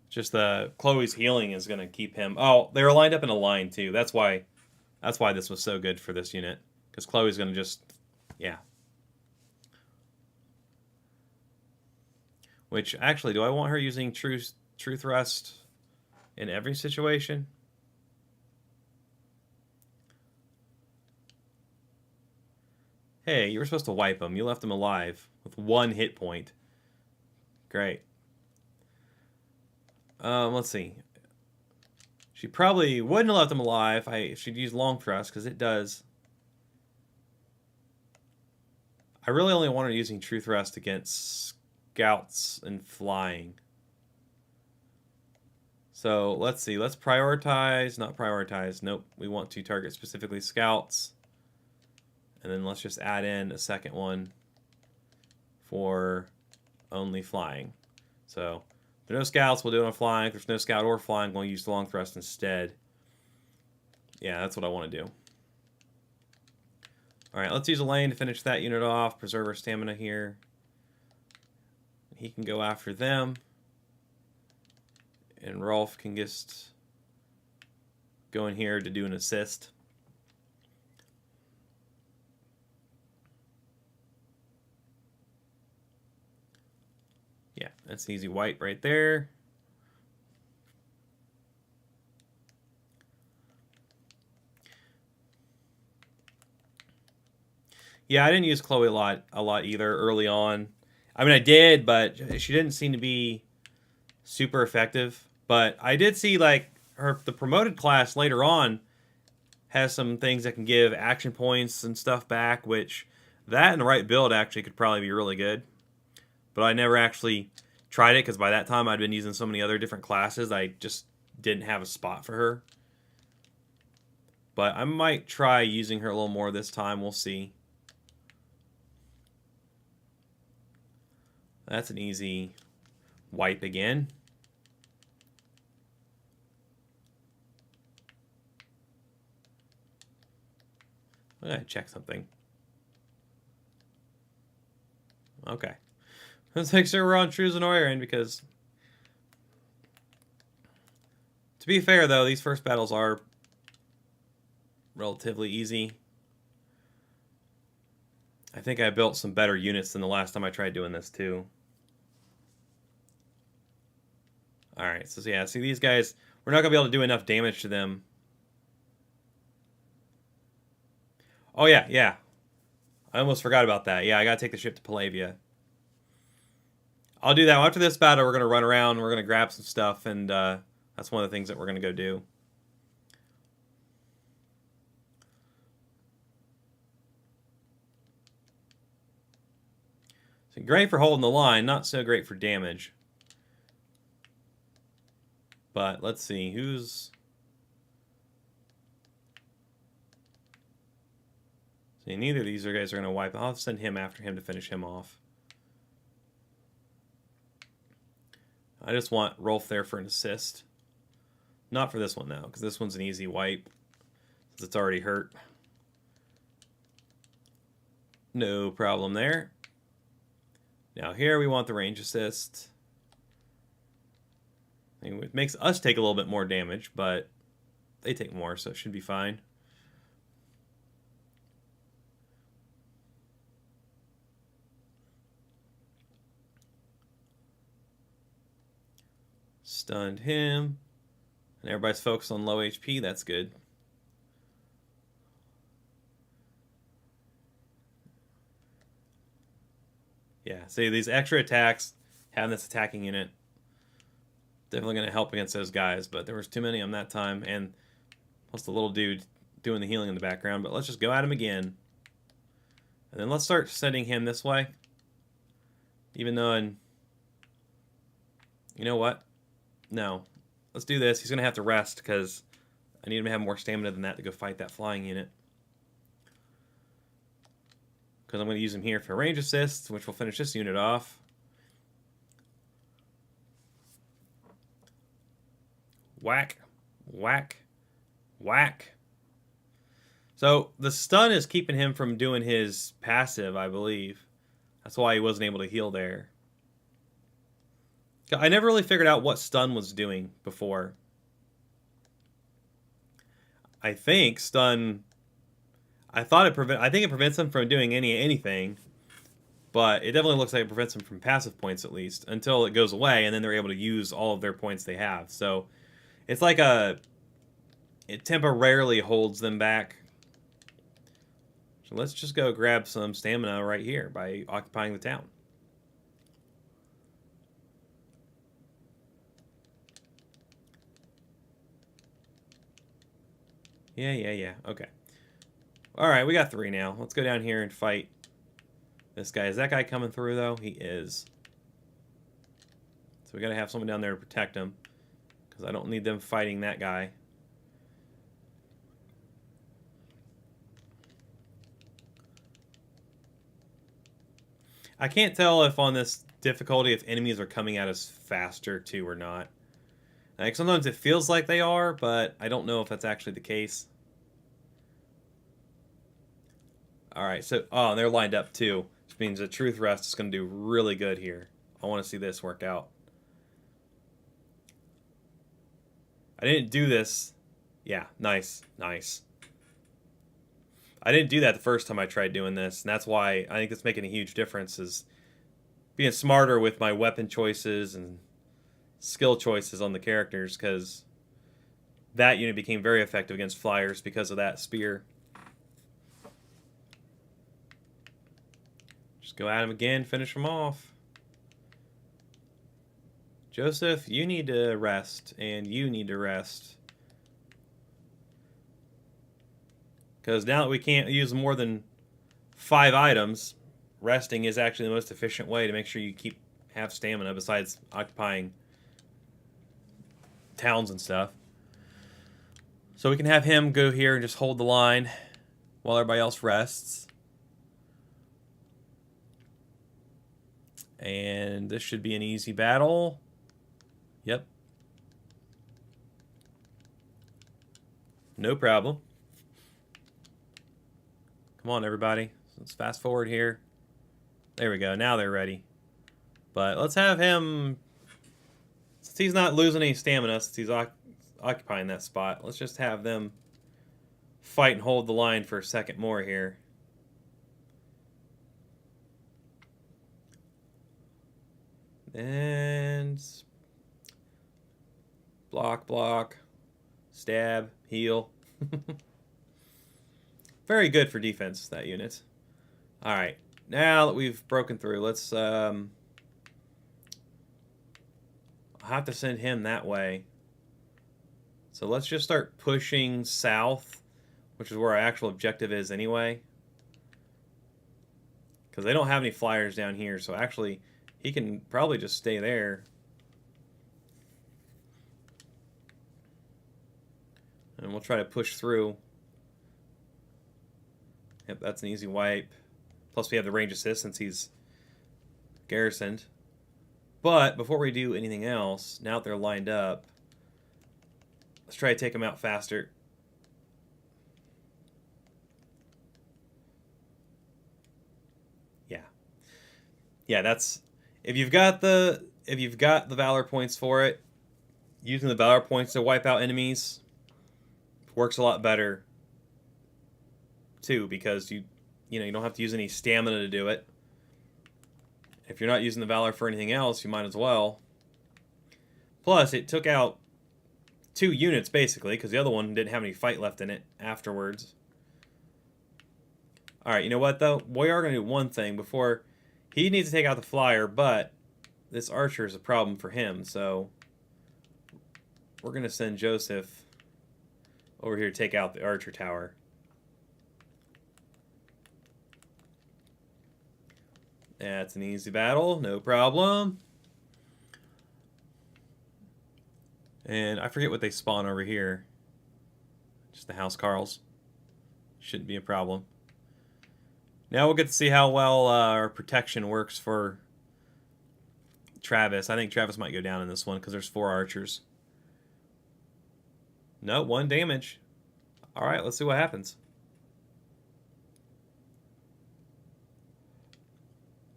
Just Chloe's healing is going to keep him. Oh, they were lined up in a line too. That's why this was so good for this unit, because Chloe's going to just, yeah. Which actually, do I want her using true thrust in every situation? Hey, you were supposed to wipe him. You left him alive with 1 hit point. Great. Let's see. She probably wouldn't have left him alive if she'd used long thrust, because it does. I really only want her using true thrust against scouts and flying. So let's see. Let's prioritize. Not prioritize. Nope. We want to target specifically scouts. And then let's just add in a second one for only flying. So if there are no scouts, we'll do it on flying. If there's no scout or flying, we'll use the long thrust instead. Yeah, that's what I want to do. All right, let's use a lane to finish that unit off. Preserve our stamina here. He can go after them. And Rolf can just go in here to do an assist. Yeah, that's easy white right there. Yeah, I didn't use Chloe a lot either early on. I mean, I did, but she didn't seem to be super effective. But I did see, like, the promoted class later on has some things that can give action points and stuff back, which that and the right build actually could probably be really good. But I never actually tried it, because by that time I'd been using so many other different classes, I just didn't have a spot for her. But I might try using her a little more this time. We'll see. That's an easy wipe again. I gotta check something. Okay. Let's make sure we're on True Zenoiran, because to be fair though, these first battles are relatively easy. I think I built some better units than the last time I tried doing this too. Alright, so yeah, see these guys, we're not going to be able to do enough damage to them. Oh yeah, yeah. I almost forgot about that. Yeah, I got to take the ship to Palavia. I'll do that. After this battle, we're going to run around, we're going to grab some stuff, and that's one of the things that we're going to go do. So great for holding the line, not so great for damage. But let's see, who's... See, neither of these guys are going to wipe. I'll send him after him to finish him off. I just want Rolf there for an assist. Not for this one, though, because this one's an easy wipe, since it's already hurt. No problem there. Now here we want the range assist. I mean, it makes us take a little bit more damage, but they take more, so it should be fine. Stunned him. And everybody's focused on low HP. That's good. Yeah, see, these extra attacks, having this attacking unit, definitely going to help against those guys, but there was too many of them that time, and plus the little dude doing the healing in the background. But let's just go at him again. And then let's start sending him this way. Even though, you know what? No. Let's do this. He's going to have to rest because I need him to have more stamina than that to go fight that flying unit. Because I'm going to use him here for range assists, which will finish this unit off. Whack, whack, whack. So the stun is keeping him from doing his passive, I believe. That's why he wasn't able to heal there. I never really figured out what stun was doing before. I think stun... I think it prevents them from doing anything, but it definitely looks like it prevents them from passive points at least until it goes away, and then they're able to use all of their points they have. So it's like it temporarily holds them back. So let's just go grab some stamina right here by occupying the town. Yeah. Okay. Alright, we got 3 now. Let's go down here and fight this guy. Is that guy coming through, though? He is. So we gotta have someone down there to protect him. Because I don't need them fighting that guy. I can't tell if on this difficulty if enemies are coming at us faster, too, or not. Like, sometimes it feels like they are, but I don't know if that's actually the case. Alright, so... Oh, they're lined up, too. Which means the Truth Rest is going to do really good here. I want to see this work out. I didn't do this. Yeah, nice. Nice. I didn't do that the first time I tried doing this, and that's why I think it's making a huge difference, is being smarter with my weapon choices and skill choices on the characters, because that unit became very effective against flyers because of that spear. Just go at him again, finish him off. Joseph, you need to rest, and you need to rest. Because now that we can't use more than 5 items, resting is actually the most efficient way to make sure you have stamina besides occupying towns and stuff. So we can have him go here and just hold the line while everybody else rests. And this should be an easy battle. Yep. No problem. Come on, everybody. Let's fast forward here. There we go. Now they're ready. But let's have him... Since he's not losing any stamina, since he's occupying that spot, let's just have them fight and hold the line for a second more here. And... block, stab, heal. Very good for defense, that unit. Alright, now that we've broken through, let's... I'll have to send him that way. So let's just start pushing south, which is where our actual objective is anyway. Because they don't have any flyers down here, so actually he can probably just stay there. And we'll try to push through. Yep, that's an easy wipe. Plus we have the range assist since he's garrisoned. But before we do anything else, now that they're lined up, let's try to take them out faster. Yeah, that's... If you've got the valor points for it, using the valor points to wipe out enemies works a lot better too, because you don't have to use any stamina to do it. If you're not using the valor for anything else, you might as well. Plus, it took out 2 units basically, because the other one didn't have any fight left in it afterwards. Alright, you know what though? We are going to do one thing before... He needs to take out the flyer, but this archer is a problem for him, so we're going to send Joseph over here to take out the archer tower. That's an easy battle, no problem. And I forget what they spawn over here. Just the house Carls. Shouldn't be a problem. Now we'll get to see how well our protection works for Travis. I think Travis might go down in this one because there's 4 archers. No, 1 damage. Alright, let's see what happens.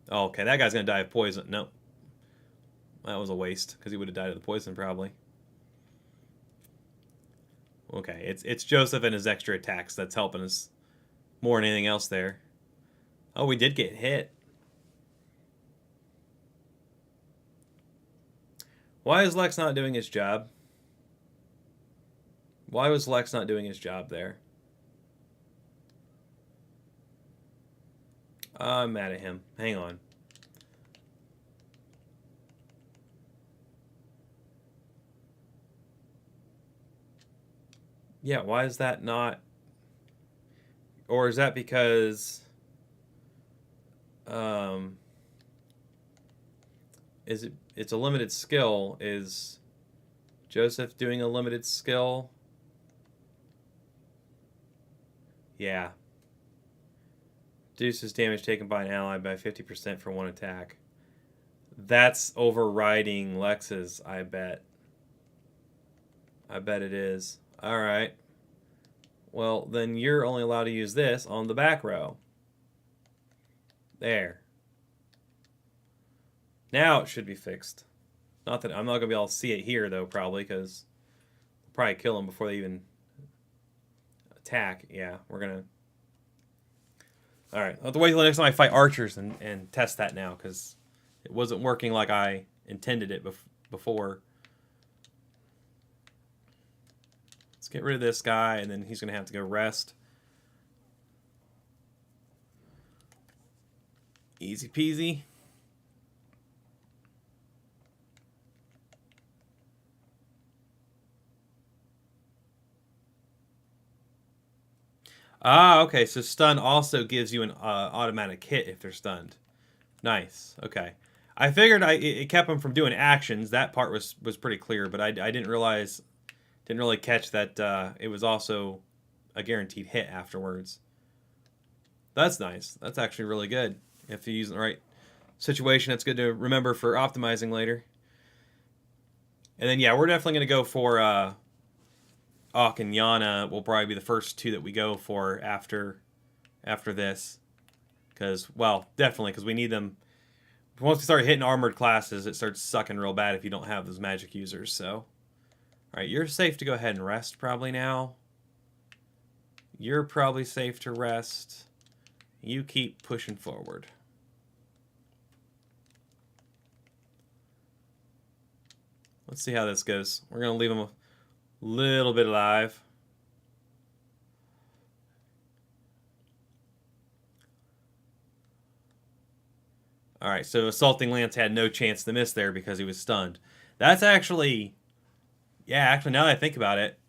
Oh, okay, that guy's going to die of poison. No. That was a waste because he would have died of the poison probably. Okay, it's Joseph and his extra attacks that's helping us more than anything else there. Oh, we did get hit. Why is Lex not doing his job? Why was Lex not doing his job there? I'm mad at him. Hang on. Yeah, why is that not... Or is that because... It's a limited skill. Is Joseph doing a limited skill? Yeah. Reduces damage taken by an ally by 50% for 1 attack. That's overriding Lex's, I bet. I bet it is. Alright. Well, then you're only allowed to use this on the back row. There. Now it should be fixed. Not that I'm not going to be able to see it here, though, probably, because I'll probably kill them before they even attack. Yeah, we're going to... Alright, I'll have to wait till the next time I fight archers and test that now, because it wasn't working like I intended it before. Let's get rid of this guy, and then he's going to have to go rest. Easy peasy. Ah, okay, so stun also gives you an automatic hit if they're stunned. Nice, okay. I figured it kept them from doing actions. That part was pretty clear, but I didn't realize, didn't really catch that it was also a guaranteed hit afterwards. That's nice. That's actually really good. If you use it in the right situation, that's good to remember for optimizing later. And then, yeah, we're definitely going to go for... Ak and Yana will probably be the first 2 that we go for after this. Because, well, definitely, because we need them. Once we start hitting armored classes, it starts sucking real bad if you don't have those magic users, so. Alright, you're safe to go ahead and rest probably now. You're probably safe to rest. You keep pushing forward. Let's see how this goes. We're going to leave them a little bit alive. Alright, so Assaulting Lance had no chance to miss there because he was stunned. That's actually... Yeah, actually, now that I think about it,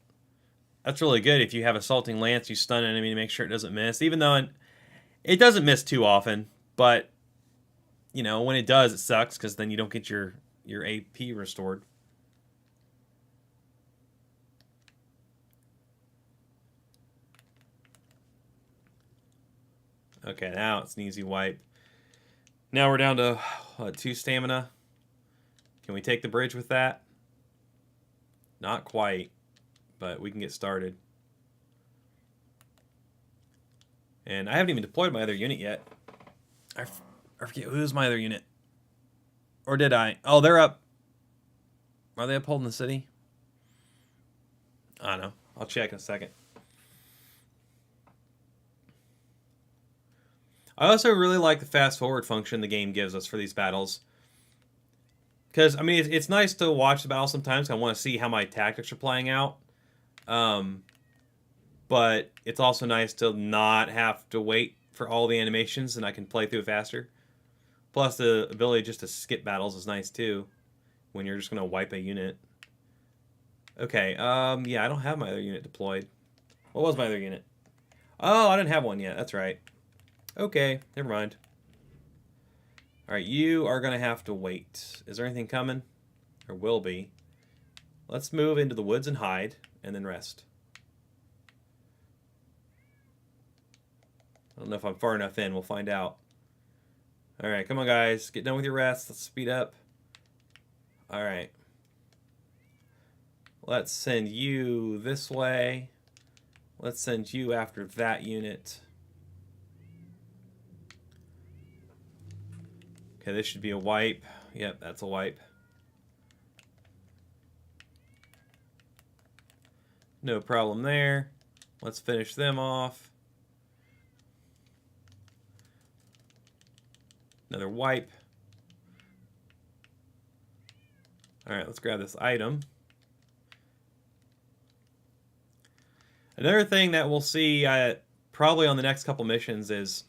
that's really good. If you have Assaulting Lance, you stun an enemy to make sure it doesn't miss. Even though it doesn't miss too often, but, you know, when it does, it sucks because then you don't get your AP restored. Okay, now it's an easy wipe. Now we're down to 2 stamina. Can we take the bridge with that? Not quite, but we can get started. And I haven't even deployed my other unit yet. I forget, who's my other unit? Or did I? Oh, they're up. Are they up holding the city? I don't know. I'll check in a second. I also really like the fast forward function the game gives us for these battles. Because, I mean, it's nice to watch the battle sometimes. I want to see how my tactics are playing out. But it's also nice to not have to wait for all the animations and I can play through it faster. Plus, the ability just to skip battles is nice, too. When you're just going to wipe a unit. Okay, yeah, I don't have my other unit deployed. What was my other unit? Oh, I didn't have one yet. That's right. Okay, never mind. All right, you are going to have to wait. Is there anything coming? There will be. Let's move into the woods and hide, and then rest. I don't know if I'm far enough in. We'll find out. All right, come on, guys. Get done with your rest. Let's speed up. All right. Let's send you this way. Let's send you after that unit. Okay, this should be a wipe. Yep, that's a wipe. No problem there. Let's finish them off. Another wipe. All right, let's grab this item. Another thing that we'll see probably on the next couple missions is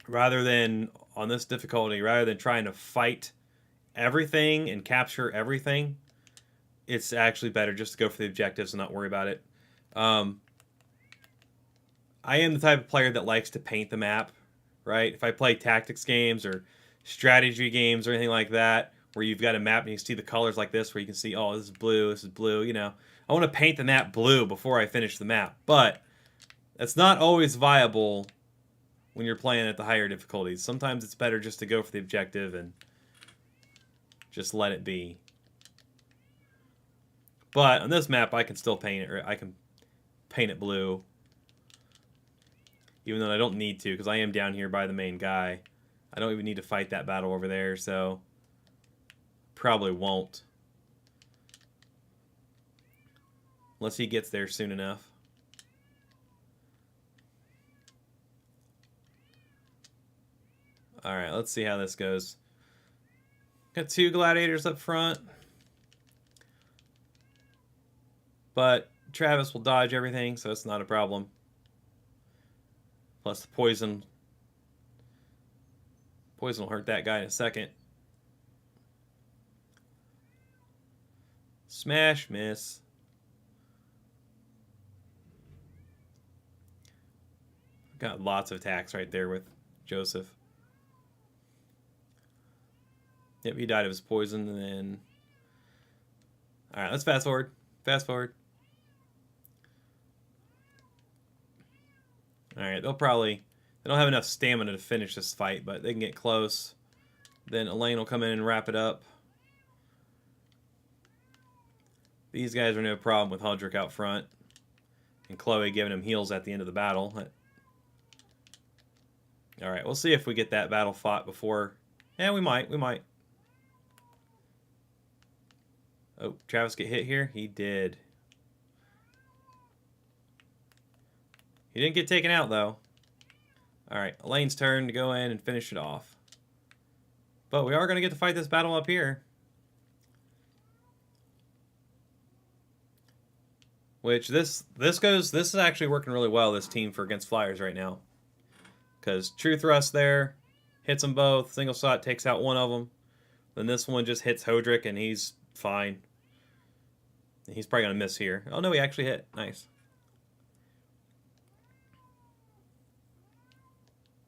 rather than on this difficulty, rather than trying to fight everything and capture everything, it's actually better just to go for the objectives and not worry about it. I am the type of player that likes to paint the map, right? If I play tactics games or strategy games or anything like that, where you've got a map and you see the colors like this, where you can see, oh, this is blue, you know. I want to paint the map blue before I finish the map, but that's not always viable when you're playing at the higher difficulties. Sometimes it's better just to go for the objective and just let it be. But on this map, I can still paint it, or I can paint it blue, even though I don't need to, because I am down here by the main guy. I don't even need to fight that battle over there, so probably won't. Unless he gets there soon enough. Alright, let's see how this goes. Got 2 gladiators up front. But Travis will dodge everything, so it's not a problem. Plus the poison. Poison will hurt that guy in a second. Smash, miss. Got lots of attacks right there with Joseph. Yep, he died of his poison, and then... Alright, let's fast forward. Fast forward. Alright, they'll probably... They don't have enough stamina to finish this fight, but they can get close. Then Elaine will come in and wrap it up. These guys are no problem with Huldrick out front. And Chloe giving him heals at the end of the battle. Alright, we'll see if we get that battle fought before... Yeah, we might. Oh, Travis get hit here? He did. He didn't get taken out, though. Alright, Elaine's turn to go in and finish it off. But we are going to get to fight this battle up here. Which, this is actually working really well, this team, for against flyers right now. Because True Thrust there, hits them both, single shot takes out one of them. Then this one just hits Hodrick and he's fine. He's probably going to miss here. Oh no, he actually hit. Nice.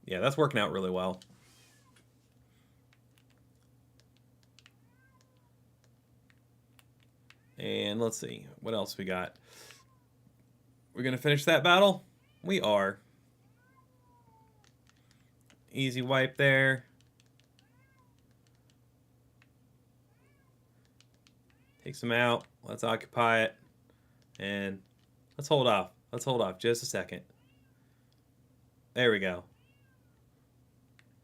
Yeah, that's working out really well. And let's see, what else we got? We're going to finish that battle? We are. Easy wipe there. Takes him out. Let's occupy it. And let's hold off. Let's hold off just a second. There we go.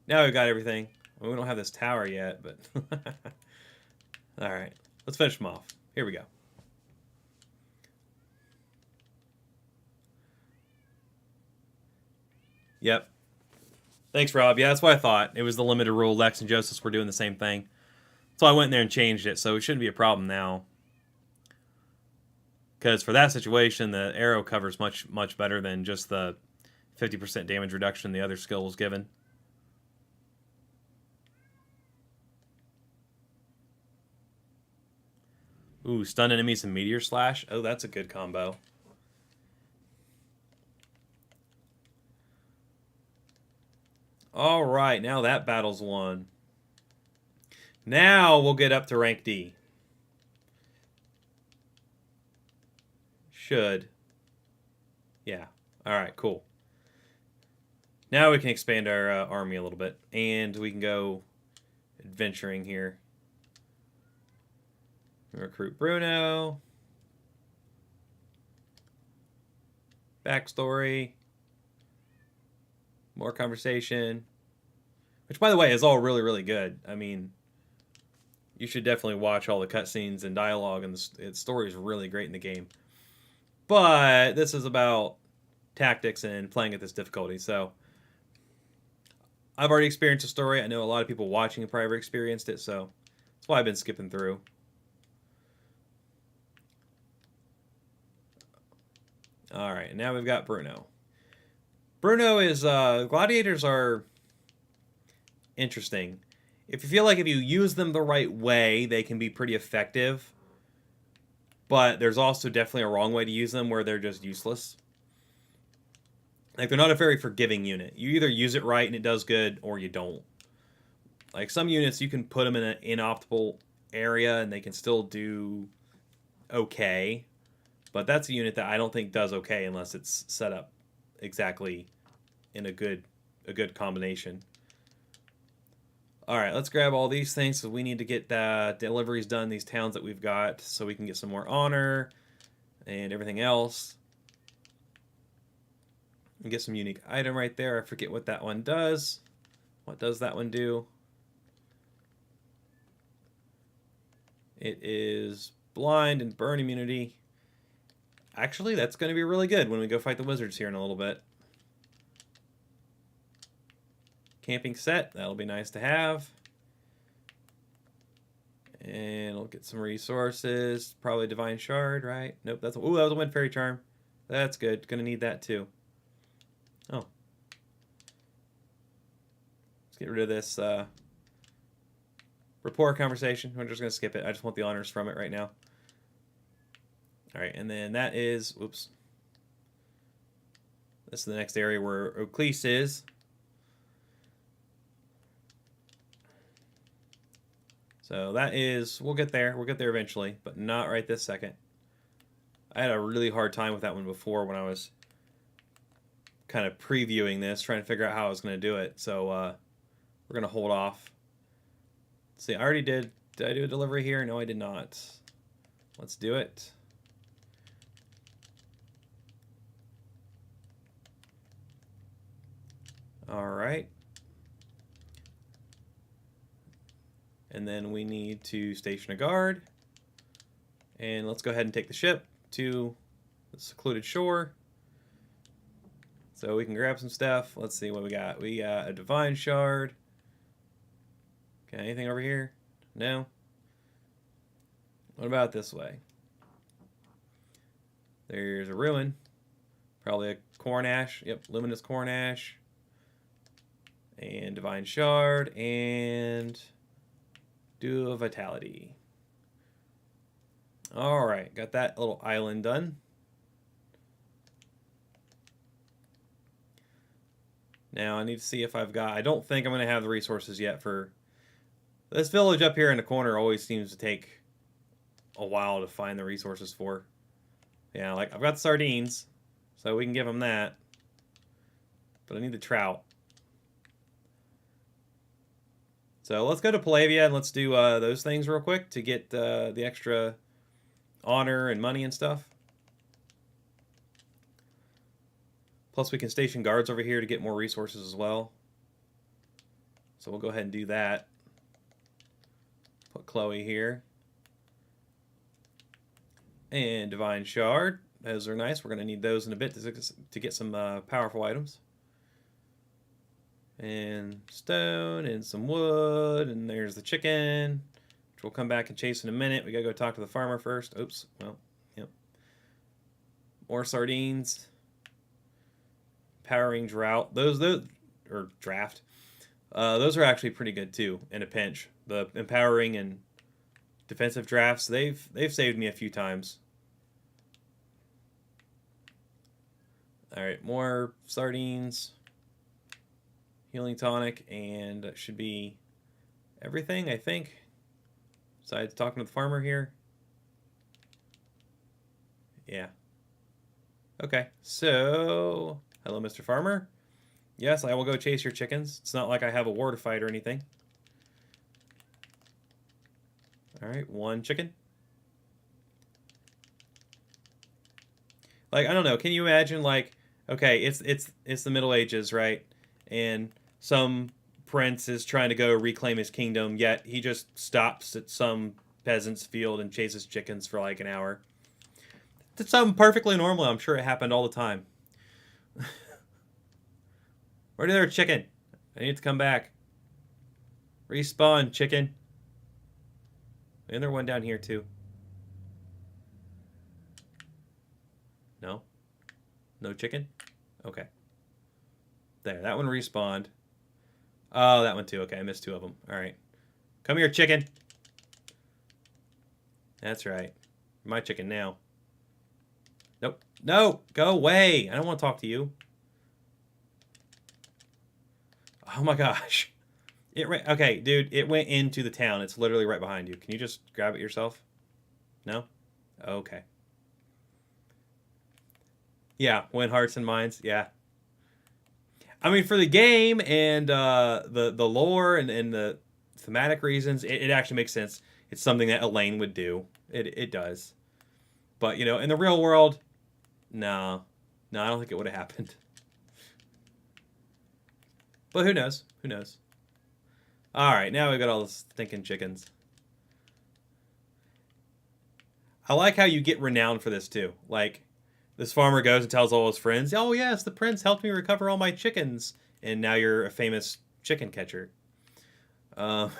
Now we've got everything. Well, we don't have this tower yet, but... Alright. Let's finish them off. Here we go. Yep. Thanks, Rob. Yeah, that's what I thought. It was the limited rule. Lex and Joseph were doing the same thing. So I went in there and changed it, so it shouldn't be a problem now. Because for that situation, the arrow covers much better than just the 50% damage reduction the other skill was given. Ooh, stun enemies and meteor slash. Oh, that's a good combo. All right, now that battle's won. Now we'll get up to rank D. Should. Yeah. All right, cool. Now we can expand our army a little bit, and we can go adventuring here. Recruit Bruno. Backstory. More conversation. Which, by the way, is all really, really good. I mean, you should definitely watch all the cutscenes and dialogue, and the story is really great in the game. But this is about tactics and playing at this difficulty, so I've already experienced the story. I know a lot of people watching have probably experienced it, so that's why I've been skipping through. All right, and now we've got Bruno. Bruno is gladiators are interesting. If you feel like if you use them the right way, they can be pretty effective. But there's also definitely a wrong way to use them where they're just useless. Like, they're not a very forgiving unit. You either use it right and it does good, or you don't. Like, some units, you can put them in an inoptimal area and they can still do okay. But that's a unit that I don't think does okay unless it's set up exactly in a good combination. All right, let's grab all these things. So we need to get the deliveries done, these towns that we've got, so we can get some more honor and everything else. And get some unique item right there. I forget what that one does. What does that one do? It is blind and burn immunity. Actually, that's going to be really good when we go fight the wizards here in a little bit. Camping set, that'll be nice to have. And we'll get some resources. Probably Divine Shard, right? Nope, that's... Ooh, that was a Wind Fairy Charm. That's good. Gonna need that too. Oh. Let's get rid of this rapport conversation. We're just gonna skip it. I just want the honors from it right now. Alright, and then that is... Whoops. This is the next area where Oclese is. So that is, we'll get there. We'll get there eventually, but not right this second. I had a really hard time with that one before when I was kind of previewing this, trying to figure out how I was going to do it. So we're going to hold off. Let's see, I already did. Did I do a delivery here? No, I did not. Let's do it. All right. And then we need to station a guard. And let's go ahead and take the ship to the secluded shore. So we can grab some stuff. Let's see what we got. We got a Divine Shard. Okay, anything over here? No? What about this way? There's a ruin. Probably a corn ash. Yep, luminous corn ash. And Divine Shard. And Dew of Vitality. Alright, got that little island done. Now I need to see if I've got... I don't think I'm going to have the resources yet for... This village up here in the corner always seems to take a while to find the resources for. Yeah, like, I've got the sardines, so we can give them that. But I need the trout. So let's go to Palavia and let's do those things real quick to get the extra honor and money and stuff. Plus we can station guards over here to get more resources as well. So we'll go ahead and do that. Put Chloe here. And Divine Shard. Those are nice. We're going to need those in a bit to get some powerful items. And stone and some wood. And there's the chicken, which we'll come back and chase in a minute. We got to go talk to the farmer first. Oops. Well, yep. More sardines. Powering drought. Those or draft. Those are actually pretty good too in a pinch. The empowering and defensive drafts, they've saved me a few times. All right, more sardines. Healing tonic, and that should be everything, I think. Besides talking to the farmer here. Yeah. Okay, so hello, Mr. Farmer. Yes, I will go chase your chickens. It's not like I have a war to fight or anything. All right, one chicken. Like, I don't know. Can you imagine, like, okay, it's the Middle Ages, right? And some prince is trying to go reclaim his kingdom, yet he just stops at some peasant's field and chases chickens for like an hour. It's something perfectly normal. I'm sure it happened all the time. Where's their chicken? I need to come back. Respawn, chicken. And there's one down here, too. No? No chicken? Okay. There, that one respawned. Oh, that one too. Okay, I missed two of them. All right. Come here, chicken. That's right. My chicken now. Nope. No! Go away! I don't want to talk to you. Oh my gosh. Okay, dude, it went into the town. It's literally right behind you. Can you just grab it yourself? No? Okay. Yeah, win hearts and minds. Yeah. I mean, for the game and the lore and the thematic reasons, it actually makes sense. It's something that Elaine would do. It does. But, you know, in the real world, no. No, I don't think it would have happened. But who knows? Who knows? Alright, now we've got all the stinking chickens. I like how you get renowned for this, too. Like, this farmer goes and tells all his friends, oh, yes, the prince helped me recover all my chickens. And now you're a famous chicken catcher. Alright,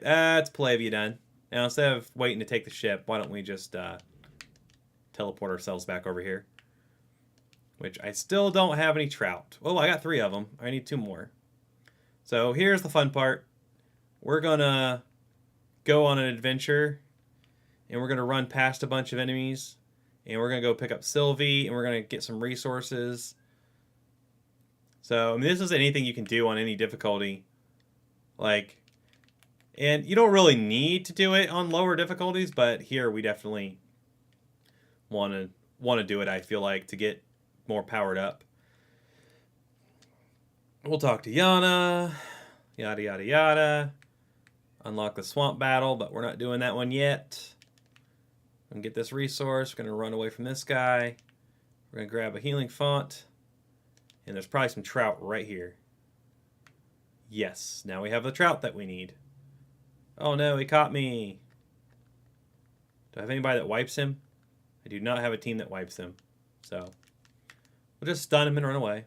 that's Palavia done. Now, instead of waiting to take the ship, why don't we just teleport ourselves back over here? Which I still don't have any trout. Oh, I got 3 of them. I need 2 more. So here's the fun part. We're going to go on an adventure. And we're going to run past a bunch of enemies. And we're going to go pick up Sylvie. And we're going to get some resources. So, I mean, this is anything you can do on any difficulty. Like, and you don't really need to do it on lower difficulties. But here we definitely want to do it, I feel like, to get more powered up. We'll talk to Yana. Yada, yada, yada. Unlock the swamp battle, but we're not doing that one yet. And get this resource. We're going to run away from this guy. We're going to grab a healing font. And there's probably some trout right here. Yes, now we have the trout that we need. Oh no, he caught me. Do I have anybody that wipes him? I do not have a team that wipes him. So, we'll just stun him and run away.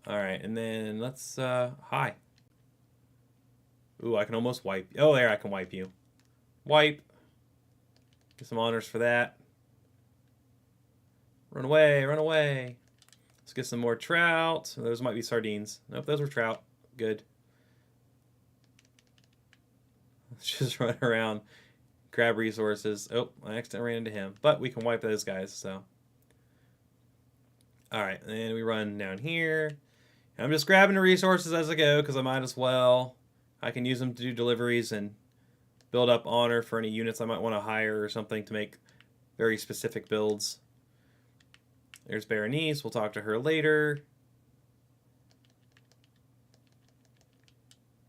Alright, and then let's, hi. Ooh, I can almost wipe. Oh, there, I can wipe you. Wipe. Get some honors for that. Run away, run away. Let's get some more trout. Those might be sardines. Nope, those were trout. Good. Let's just run around, grab resources. Oh, I accidentally ran into him. But we can wipe those guys, so. Alright, and then we run down here. I'm just grabbing the resources as I go, because I might as well. I can use them to do deliveries and build up honor for any units I might want to hire or something to make very specific builds. There's Berenice. We'll talk to her later.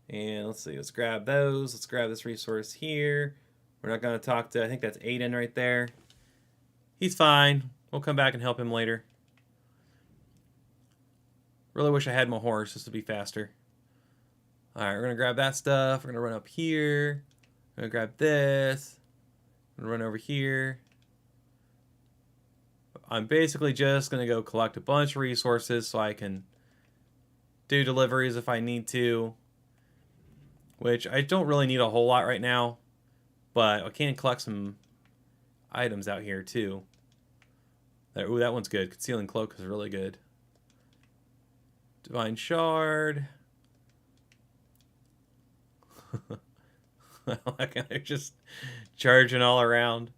And let's see. Let's grab those. Let's grab this resource here. We're not going to talk to, I think that's Aiden right there. He's fine. We'll come back and help him later. Really wish I had my horse just to be faster. Alright, we're going to grab that stuff. We're going to run up here. We're going to grab this. I'm going to run over here. I'm basically just going to go collect a bunch of resources so I can do deliveries if I need to. Which I don't really need a whole lot right now. But I can collect some items out here too. Ooh, that one's good. Concealing Cloak is really good. Divine Shard. They're just charging all around.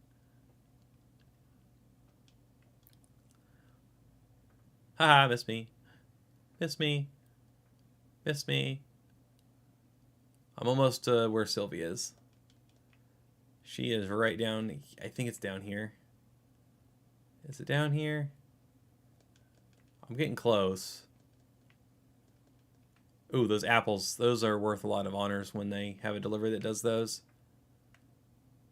Haha, miss me. Miss me. Miss me. I'm almost where Sylvie is. She is right down. I think it's down here. Is it down here? I'm getting close. Ooh, those apples. Those are worth a lot of honors when they have a delivery that does those.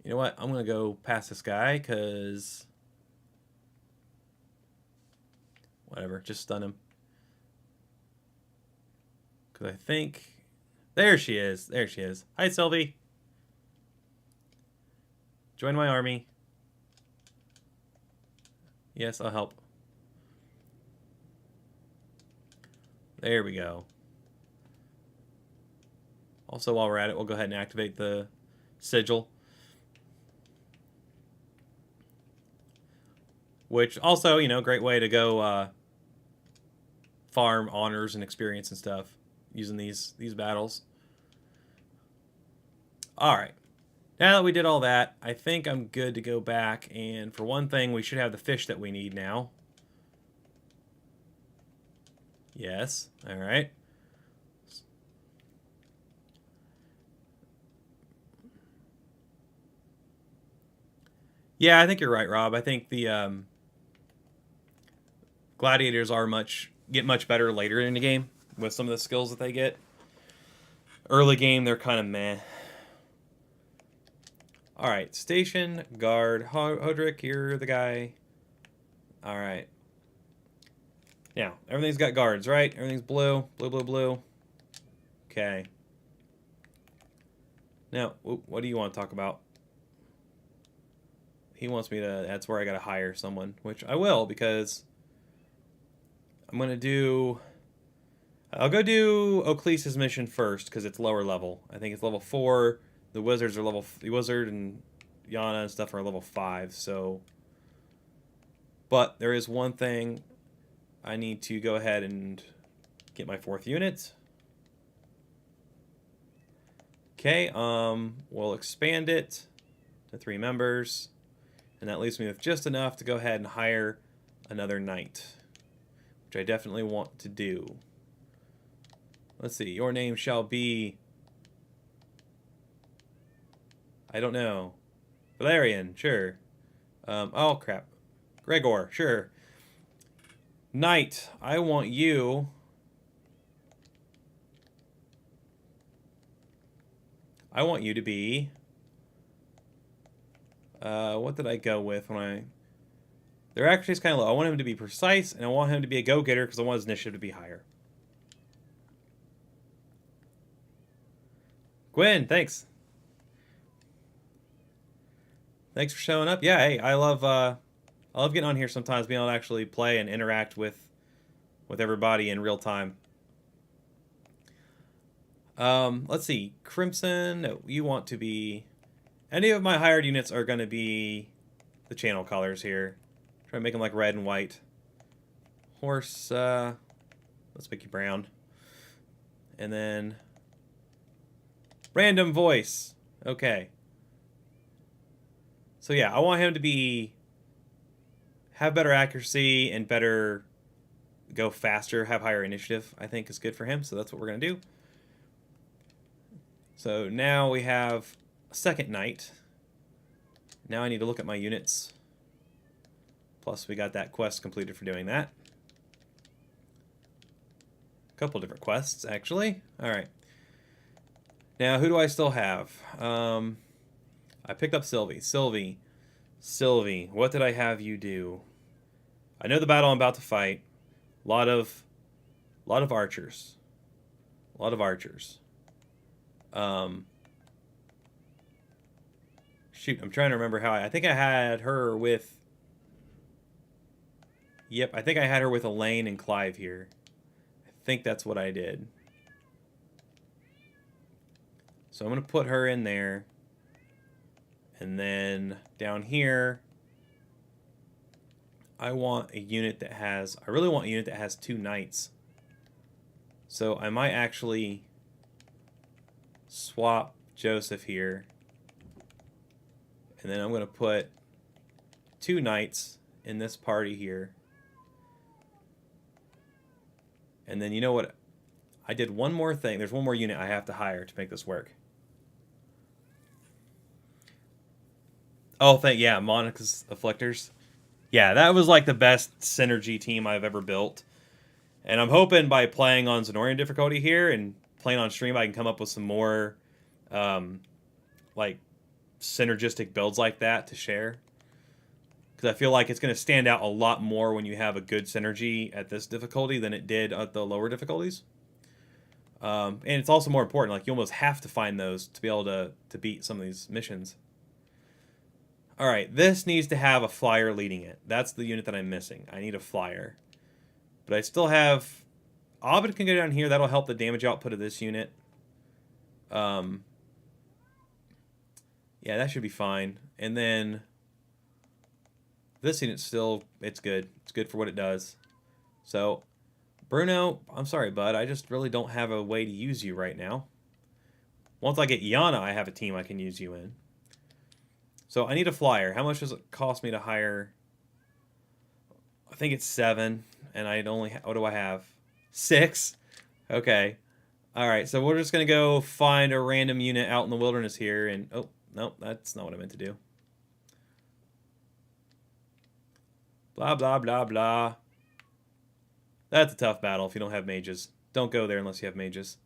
You know what? I'm going to go past this guy because... Whatever. Just stun him. Because I think... There she is. There she is. Hi, Sylvie. Join my army. Yes, I'll help. There we go. Also, while we're at it, we'll go ahead and activate the sigil. Which also, you know, great way to go farm honors and experience and stuff using these battles. Alright. Now that we did all that, I think I'm good to go back. And for one thing, we should have the fish that we need now. Yes. Alright. Yeah, I think you're right, Rob. I think the gladiators are get much better later in the game with some of the skills that they get. Early game, they're kind of meh. Alright, station, guard, Hodrick, you're the guy. Alright. Now, everything's got guards, right? Everything's blue, blue, blue, blue. Okay. Now, what do you want to talk about? He wants me to, that's where I gotta hire someone, which I will, because I'm gonna do, I'll go do Oclese's mission first, because it's lower level. I think it's level 4. The wizards are the wizard and Yana and stuff are level 5, so. But there is one thing I need to go ahead and get my 4th unit. Okay, we'll expand it to 3 members. And that leaves me with just enough to go ahead and hire another knight, which I definitely want to do. Let's see, your name shall be... I don't know. Valerian, sure. Oh, crap. Gregor, sure. Knight, I want you... I want you to be... what did I go with when I... They're actually kind of low. I want him to be precise, and I want him to be a go-getter because I want his initiative to be higher. Gwen, thanks. Thanks for showing up. Yeah, hey, I love getting on here sometimes, being able to actually play and interact with everybody in real time. Let's see. Crimson, no, you want to be... Any of my hired units are going to be the channel colors here. Try to make them like red and white. Horse, let's make you brown. And then... Random voice. Okay. So yeah, I want him to have better accuracy and better go faster, have higher initiative, I think is good for him. So that's what we're going to do. So now we have a second knight. Now I need to look at my units. Plus we got that quest completed for doing that. A couple different quests, actually. Alright. Now, who do I still have? I picked up Sylvie. Sylvie, what did I have you do? I know the battle I'm about to fight. A lot of archers. A lot of archers. Shoot, I'm trying to remember how I think I had her with... Yep, I think I had her with Elaine and Clive here. I think that's what I did. So I'm going to put her in there. And then down here, I want a unit that has... I really want a unit that has 2 knights. So I might actually swap Joseph here. And then I'm going to put 2 knights in this party here. And then you know what? I did one more thing. There's one more unit I have to hire to make this work. Oh, yeah, Monica's Afflictors. Yeah, that was like the best synergy team I've ever built. And I'm hoping by playing on Zenoiran difficulty here and playing on stream, I can come up with some more like synergistic builds like that to share. Because I feel like it's going to stand out a lot more when you have a good synergy at this difficulty than it did at the lower difficulties. And it's also more important. Like, you almost have to find those to be able to beat some of these missions. All right, this needs to have a flyer leading it. That's the unit that I'm missing. I need a flyer. But I still have... Ovid can go down here. That'll help the damage output of this unit. Yeah, that should be fine. And then... this unit's still... it's good. It's good for what it does. So, Bruno, I'm sorry, bud. I just really don't have a way to use you right now. Once I get Yana, I have a team I can use you in. So I need a flyer. How much does it cost me to hire? I think it's 7, and I'd only... what do I have? 6? Okay. Alright, so we're just going to go find a random unit out in the wilderness here, and... oh, no, that's not what I meant to do. Blah, blah, blah, blah. That's a tough battle if you don't have mages. Don't go there unless you have mages.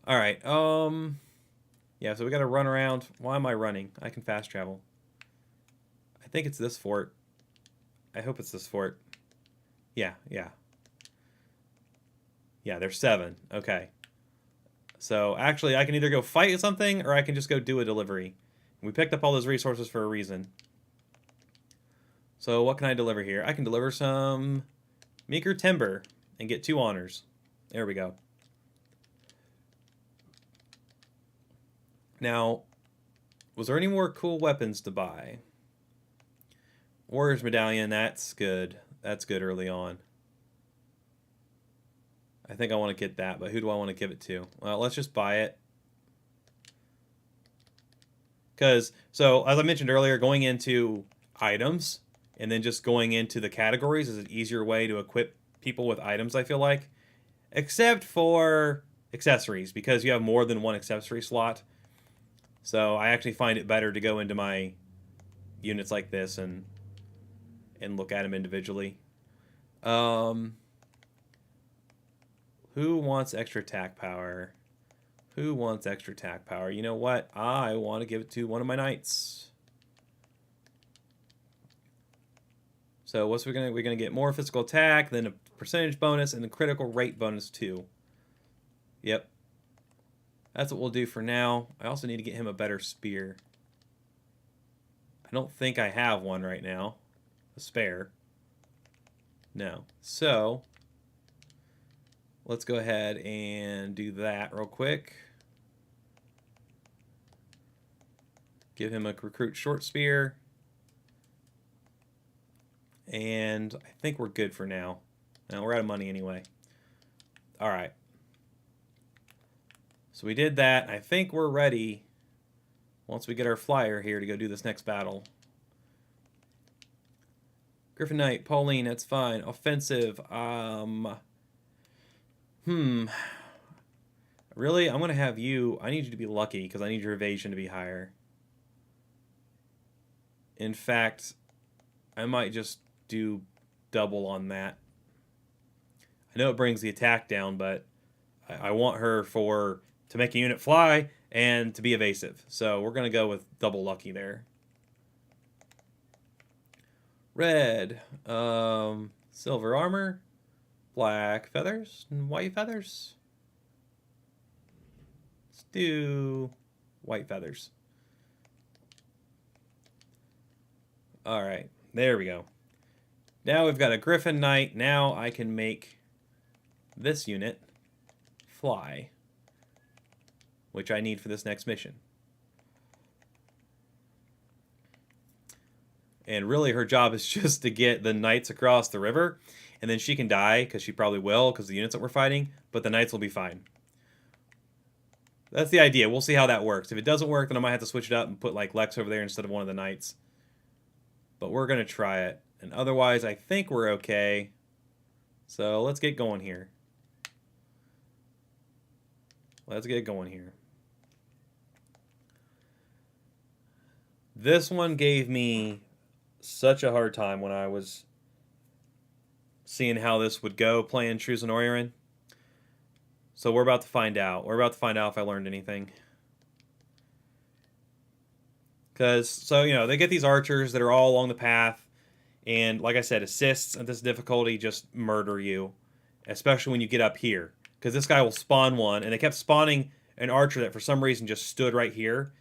Alright, yeah, so we got to run around. Why am I running? I can fast travel. I think it's this fort. I hope it's this fort. Yeah. Yeah, there's 7. Okay. So, actually, I can either go fight something, or I can just go do a delivery. We picked up all those resources for a reason. So, what can I deliver here? I can deliver some meager timber and get 2 honors. There we go. Now, was there any more cool weapons to buy? Warrior's Medallion, that's good. That's good early on. I think I want to get that, but who do I want to give it to? Well, let's just buy it. Because, so, as I mentioned earlier, going into items and then just going into the categories is an easier way to equip people with items, I feel like. Except for accessories, because you have more than one accessory slot. So I actually find it better to go into my units like this and look at them individually. Who wants extra attack power? Who wants extra attack power? You know what? I want to give it to one of my knights. So what's we're gonna get more physical attack, then a percentage bonus, and a critical rate bonus too. Yep. That's what we'll do for now. I also need to get him a better spear. I don't think I have one right now. A spare. No. So, let's go ahead and do that real quick. Give him a recruit short spear. And I think we're good for now. Now, we're out of money anyway. Alright. So we did that. I think we're ready once we get our flyer here to go do this next battle. Griffin Knight, Pauline, that's fine. Offensive. Really? I'm going to have you... I need you to be lucky because I need your evasion to be higher. In fact, I might just do double on that. I know it brings the attack down, but I want her to make a unit fly and to be evasive. So we're going to go with double lucky there. Red, silver armor, black feathers, and white feathers. Let's do white feathers. Alright, there we go. Now we've got a Griffin Knight. Now I can make this unit fly, which I need for this next mission. And really her job is just to get the knights across the river, and then she can die, because she probably will, because the units that we're fighting, but the knights will be fine. That's the idea. We'll see how that works. If it doesn't work, then I might have to switch it up and put like Lex over there instead of one of the knights. But we're going to try it. And otherwise, I think we're okay. So let's get going here. Let's get going here. This one gave me such a hard time when I was seeing how this would go playing True Zenoiran. So we're about to find out. We're about to find out if I learned anything. Because, so, you know, they get these archers that are all along the path. And, like I said, assists at this difficulty just murder you. Especially when you get up here. Because this guy will spawn one. And they kept spawning an archer that for some reason just stood right here.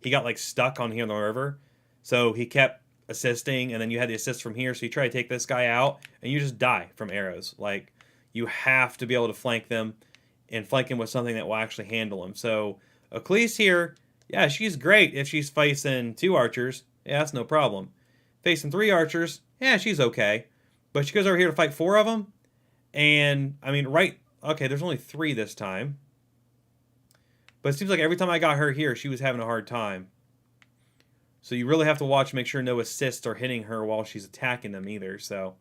He got, like, stuck on here in the river. So he kept assisting. And then you had the assist from here. So you try to take this guy out. And you just die from arrows. Like, you have to be able to flank them. And flank him with something that will actually handle him. So, Eccles here, yeah, she's great if she's facing 2 archers. Yeah, that's no problem. Facing 3 archers, yeah, she's okay. But she goes over here to fight 4 of them. And, I mean, okay, there's only 3 this time. But it seems like every time I got her here, she was having a hard time. So you really have to watch, make sure no assists are hitting her while she's attacking them either. So,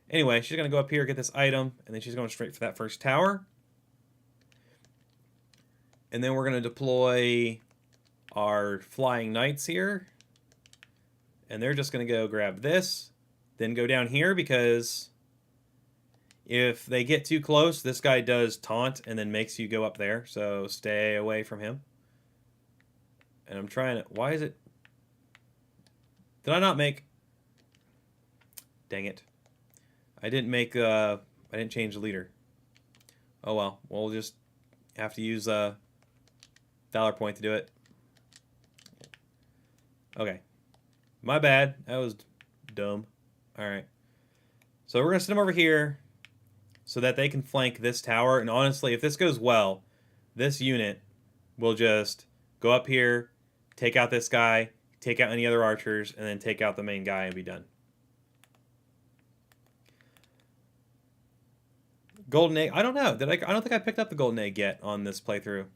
anyway, she's going to go up here, get this item, and then she's going straight for that first tower. And then we're going to deploy our flying knights here. And they're just going to go grab this. Then go down here because if they get too close, this guy does taunt and then makes you go up there. So stay away from him. And I'm trying to... Why is it... Did I not make... Dang it. I didn't make... I didn't change the leader. Oh well. We'll just have to use... Valor point to do it. Okay. My bad. That was dumb. Alright. So we're going to send them over here so that they can flank this tower. And honestly, if this goes well, this unit will just go up here, take out this guy, take out any other archers, and then take out the main guy and be done. Golden egg. I don't know. I don't think I picked up the golden egg yet on this playthrough.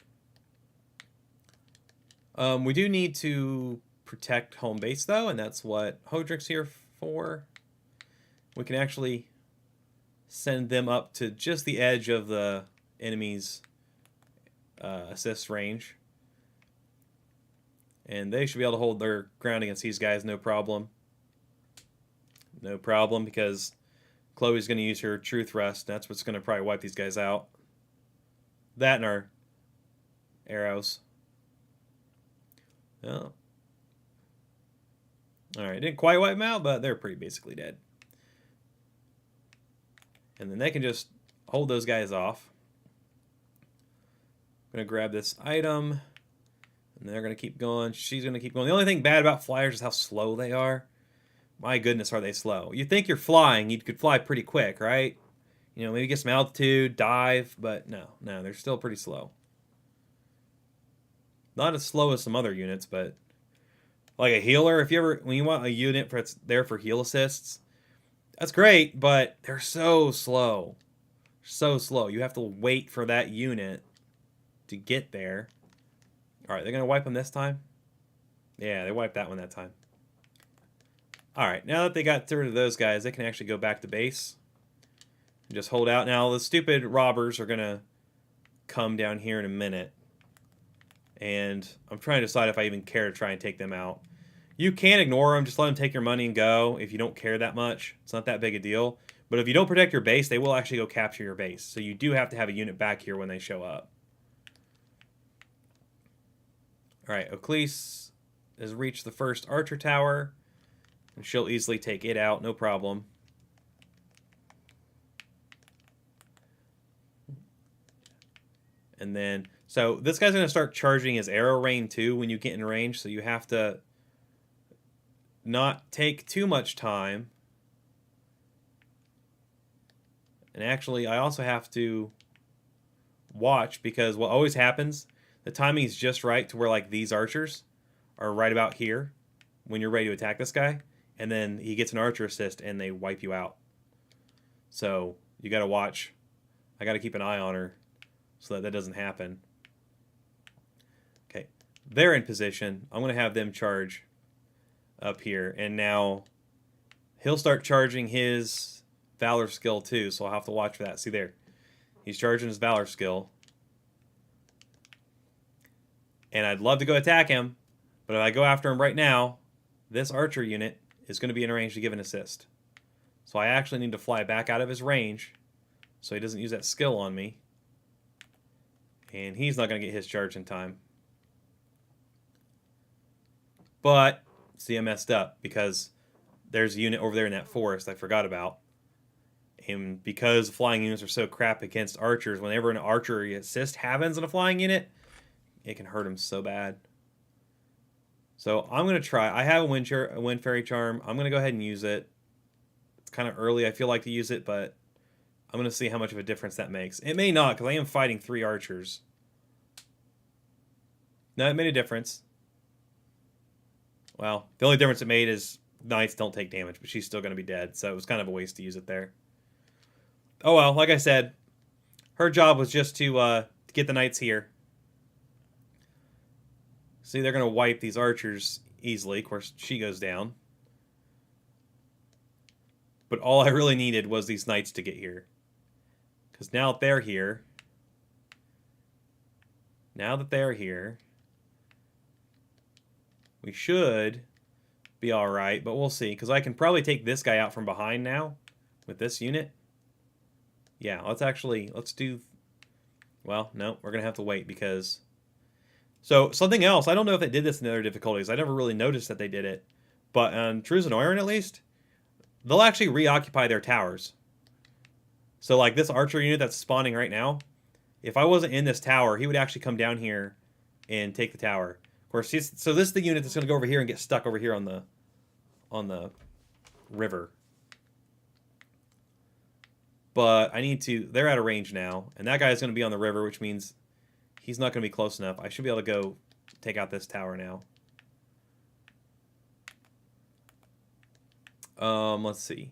We do need to protect home base, though, and that's what Hodrick's here for. We can actually send them up to just the edge of the enemy's assist range. And they should be able to hold their ground against these guys, no problem. No problem, because Chloe's going to use her True Thrust. That's what's going to probably wipe these guys out. That and our arrows. Oh. Alright, didn't quite wipe them out, but they're pretty basically dead. And then they can just hold those guys off. I'm going to grab this item. And they're going to keep going. She's going to keep going. The only thing bad about flyers is how slow they are. My goodness, are they slow. You think you're flying, you could fly pretty quick, right? You know, maybe get some altitude, dive, but no, they're still pretty slow. Not as slow as some other units, but like a healer, when you want a unit that's there for heal assists, that's great, but they're so slow. So slow. You have to wait for that unit to get there. Alright, they're going to wipe them this time? Yeah, they wiped that one that time. Alright, now that they got rid of those guys, they can actually go back to base. And just hold out. Now, the stupid robbers are going to come down here in a minute. And I'm trying to decide if I even care to try and take them out. You can ignore them. Just let them take your money and go if you don't care that much. It's not that big a deal. But if you don't protect your base, they will actually go capture your base. So you do have to have a unit back here when they show up. Alright, Eccles has reached the first archer tower. And she'll easily take it out, no problem. And then... So this guy's going to start charging his arrow rain too when you get in range. So you have to not take too much time. And actually, I also have to watch because what always happens, the timing is just right to where like these archers are right about here when you're ready to attack this guy. And then he gets an archer assist and they wipe you out. So you got to watch. I got to keep an eye on her so that that doesn't happen. Okay, they're in position. I'm going to have them charge up here. And now he'll start charging his Valor skill too, so I'll have to watch for that. See there. He's charging his Valor skill. And I'd love to go attack him, but if I go after him right now, this archer unit is going to be in range to give an assist. So I actually need to fly back out of his range so he doesn't use that skill on me. And he's not going to get his charge in time. But, see, I messed up because there's a unit over there in that forest I forgot about. And because flying units are so crap against archers, whenever an archery assist happens in a flying unit, it can hurt him so bad. So I'm going to try. I have a wind fairy charm. I'm going to go ahead and use it. It's kind of early, I feel like, to use it, but I'm going to see how much of a difference that makes. It may not, because I am fighting 3 archers. No, it made a difference. Well, the only difference it made is knights don't take damage, but she's still going to be dead, so it was kind of a waste to use it there. Oh well, like I said, her job was just to get the knights here. See, they're going to wipe these archers easily. Of course, she goes down. But all I really needed was these knights to get here. Because now that they're here... we should be alright, but we'll see. Because I can probably take this guy out from behind now with this unit. Yeah, let's do... Well, no, we're going to have to wait because... So, something else. I don't know if they did this in other difficulties. I never really noticed that they did it. But on True Zenoiran, at least, they'll actually reoccupy their towers. So, like this archer unit that's spawning right now, if I wasn't in this tower, he would actually come down here and take the tower. Of course, so this is the unit that's going to go over here and get stuck over here on the river. But I need to... They're out of range now, and that guy's going to be on the river, which means... he's not going to be close enough. I should be able to go take out this tower now. Let's see.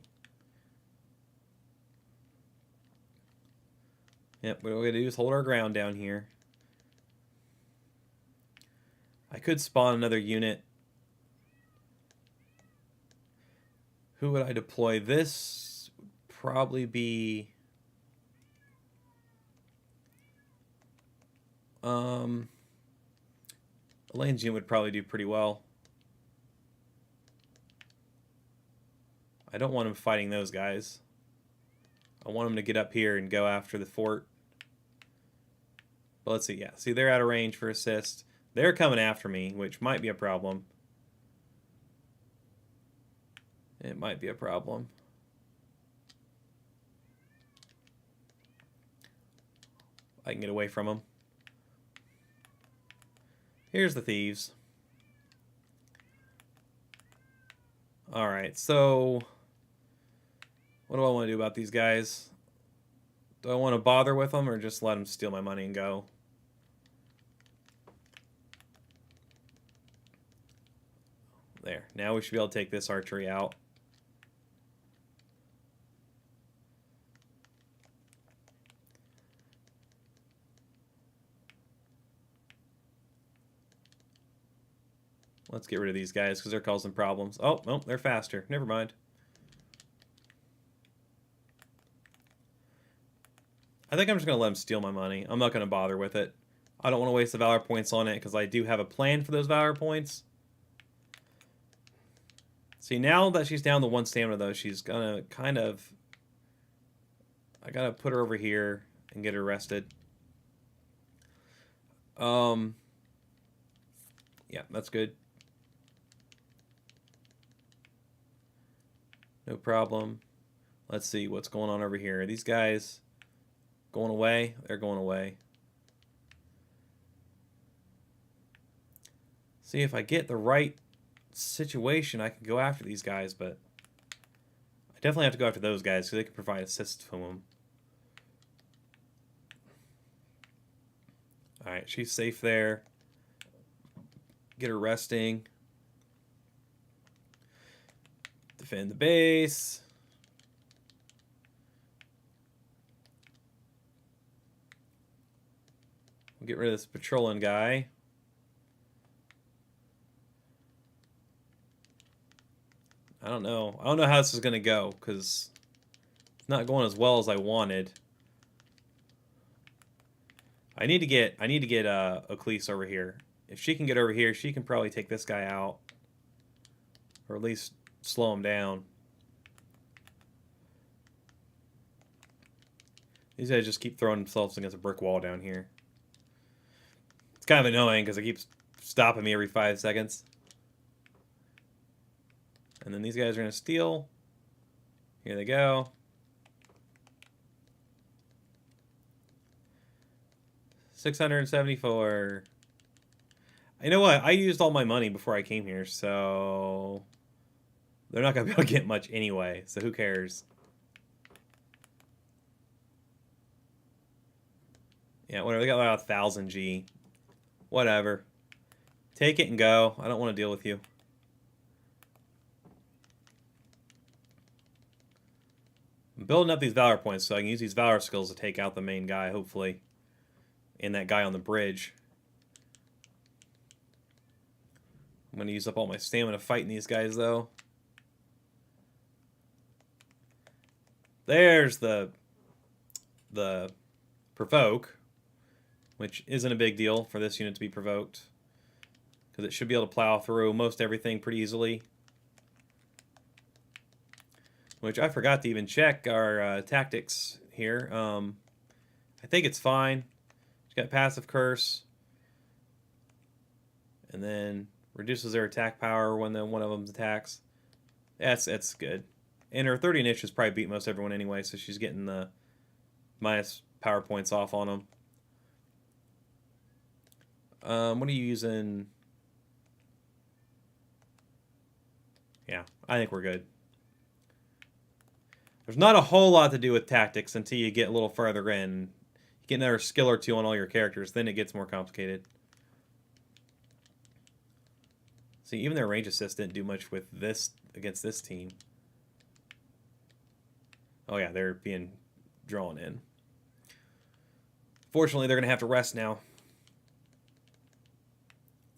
Yep, what we're going to do is hold our ground down here. I could spawn another unit. Who would I deploy? This would probably be... Elaine's unit would probably do pretty well. I don't want him fighting those guys. I want him to get up here and go after the fort. But let's see, yeah. See, they're out of range for assist. They're coming after me, which might be a problem. It might be a problem. I can get away from them. Here's the thieves. Alright, so... what do I want to do about these guys? Do I want to bother with them or just let them steal my money and go? There. Now we should be able to take this archery out. Let's get rid of these guys because they're causing problems. Oh, no, they're faster. Never mind. I think I'm just going to let them steal my money. I'm not going to bother with it. I don't want to waste the Valor points on it because I do have a plan for those Valor points. See, now that she's down to 1 stamina, though, she's going to kind of... I got to put her over here and get her arrested. Yeah, that's good. No problem. Let's see what's going on over here. Are these guys going away? They're going away. See, if I get the right situation, I can go after these guys, but I definitely have to go after those guys because they can provide assists from them. Alright, she's safe there. Get her resting. Defend the base. We'll get rid of this patrolling guy. I don't know. I don't know how this is going to go because it's not going as well as I wanted. I need to get Oclese over here. if she can get over here, she can probably take this guy out. Or at least slow him down. These guys just keep throwing themselves against a brick wall down here. It's kind of annoying because it keeps stopping me every 5 seconds. And then these guys are going to steal. Here they go. $674. You know what? I used all my money before I came here, so they're not going to be able to get much anyway, so who cares? Yeah, whatever. They got about 1,000 G. Whatever. Take it and go. I don't want to deal with you. I'm building up these Valor points so I can use these Valor skills to take out the main guy, hopefully. And that guy on the bridge. I'm going to use up all my stamina fighting these guys, though. There's the provoke, which isn't a big deal for this unit to be provoked, because it should be able to plow through most everything pretty easily. Which I forgot to even check our tactics here. I think it's fine. It's got passive curse, and then reduces their attack power when one of them attacks. That's good. And her 30 initiatives probably beat most everyone anyway, so she's getting the minus power points off on them. What are you using? Yeah, I think we're good. There's not a whole lot to do with tactics until you get a little further in. You get another skill or two on all your characters, then it gets more complicated. See, even their range assist didn't do much with this against this team. Oh yeah, they're being drawn in. Fortunately, they're going to have to rest now.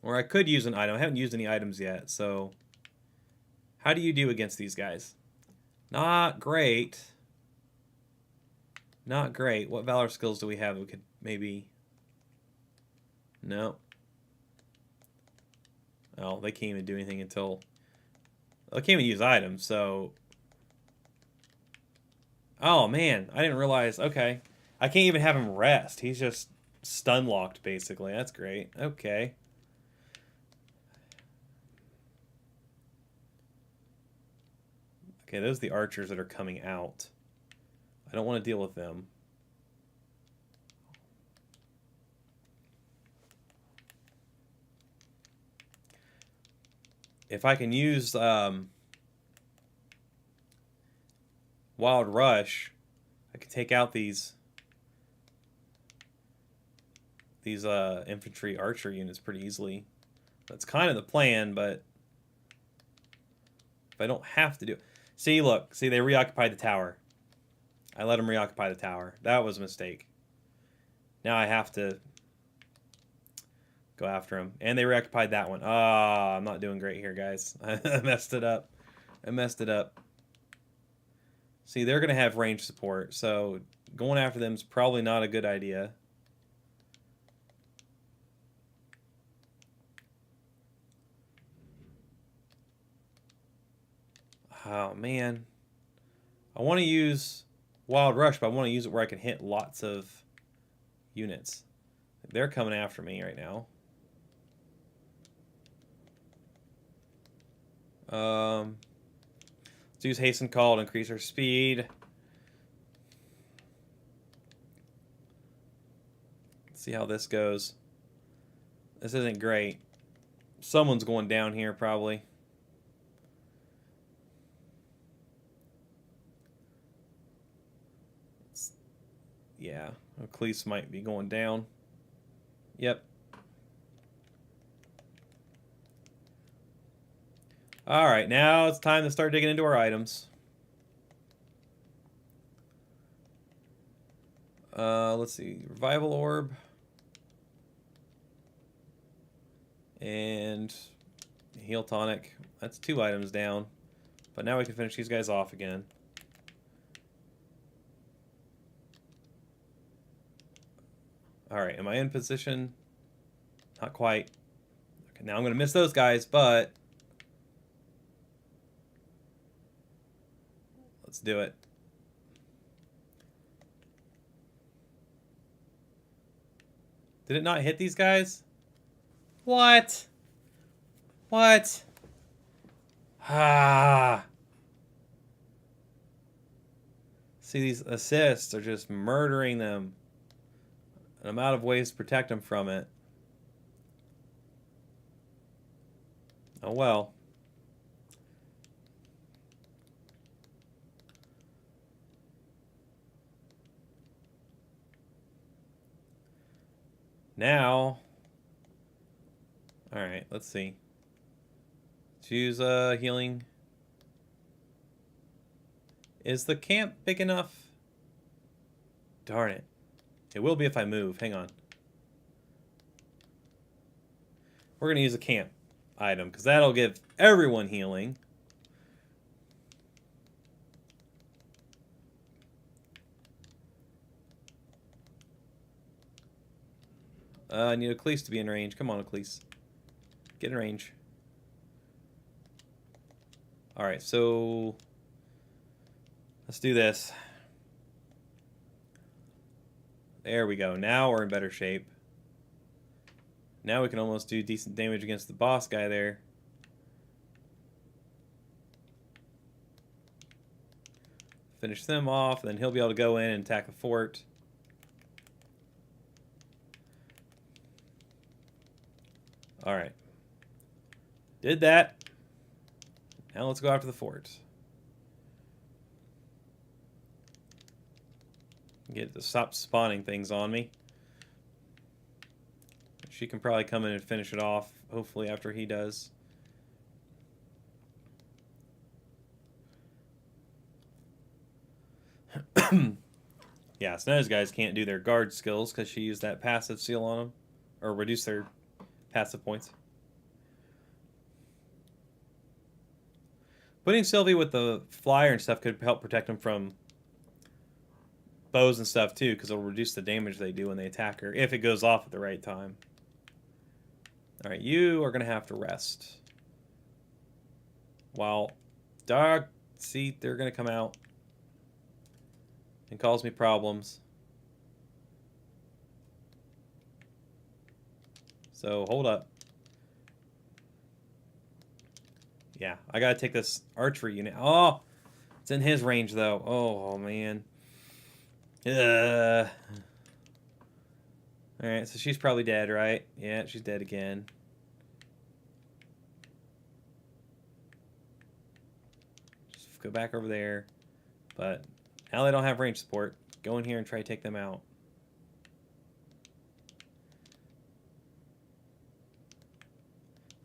Or I could use an item. I haven't used any items yet, so... How do you do against these guys? Not great. Not great. What Valor skills do we have that we could maybe... No. Oh, they can't even do anything until... They can't even use items, so... Oh, man. I didn't realize... Okay. I can't even have him rest. He's just stun locked, basically. That's great. Okay. Okay, those are the archers that are coming out. I don't want to deal with them. If I can use Wild Rush, I can take out these infantry archer units pretty easily. That's kind of the plan, but if I don't have to do it. See, look. See, they reoccupied the tower. I let them reoccupy the tower. That was a mistake. Now I have to go after them. And they reoccupied that one. Ah, I'm not doing great here, guys. I messed it up. I messed it up. See, they're going to have range support, so going after them is probably not a good idea. Oh, man. I want to use Wild Rush, but I want to use it where I can hit lots of units. They're coming after me right now. Let's use Hasten Call to increase our speed. Let's see how this goes. This isn't great. Someone's going down here, probably. Yeah, Cleese might be going down. Yep. Alright, now it's time to start digging into our items. Let's see. Revival Orb. And Heal Tonic. That's 2 items down. But now we can finish these guys off again. Alright, am I in position? Not quite. Okay, now I'm going to miss those guys, but let's do it. Did it not hit these guys? What? What? Ah. See, these assists are just murdering them. And I'm out of ways to protect them from it. Oh well. Now, alright, let's see. Choose healing. Is the camp big enough? Darn it. It will be if I move. Hang on. We're going to use a camp item, because that'll give everyone healing. I need Eccles to be in range. Come on, Eccles. Get in range. Alright, so let's do this. There we go. Now we're in better shape. Now we can almost do decent damage against the boss guy there. Finish them off, then he'll be able to go in and attack the fort. Alright. Did that. Now let's go after the fort. Get it to stop spawning things on me. She can probably come in and finish it off, hopefully after he does. Yeah, so those guys can't do their guard skills because she used that passive seal on them. Or reduce their passive points. Putting Sylvie with the flyer and stuff could help protect them from bows and stuff too, because it'll reduce the damage they do when they attack her, if it goes off at the right time. Alright, you are going to have to rest. While dog, see, they're going to come out and cause me problems. So, hold up. Yeah, I got to take this archery unit. Oh, it's in his range, though. Oh, man. Alright, so she's probably dead, right? Yeah, she's dead again. Just go back over there. But now they don't have range support. Go in here and try to take them out.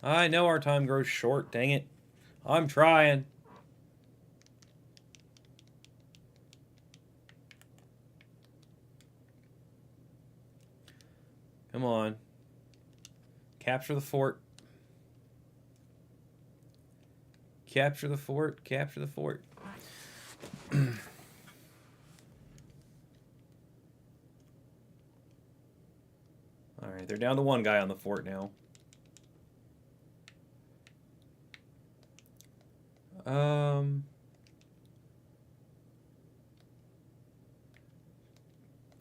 I know our time grows short, dang it. I'm trying. Come on. Capture the fort. Capture the fort. Capture the fort. Alright, they're down to one guy on the fort now.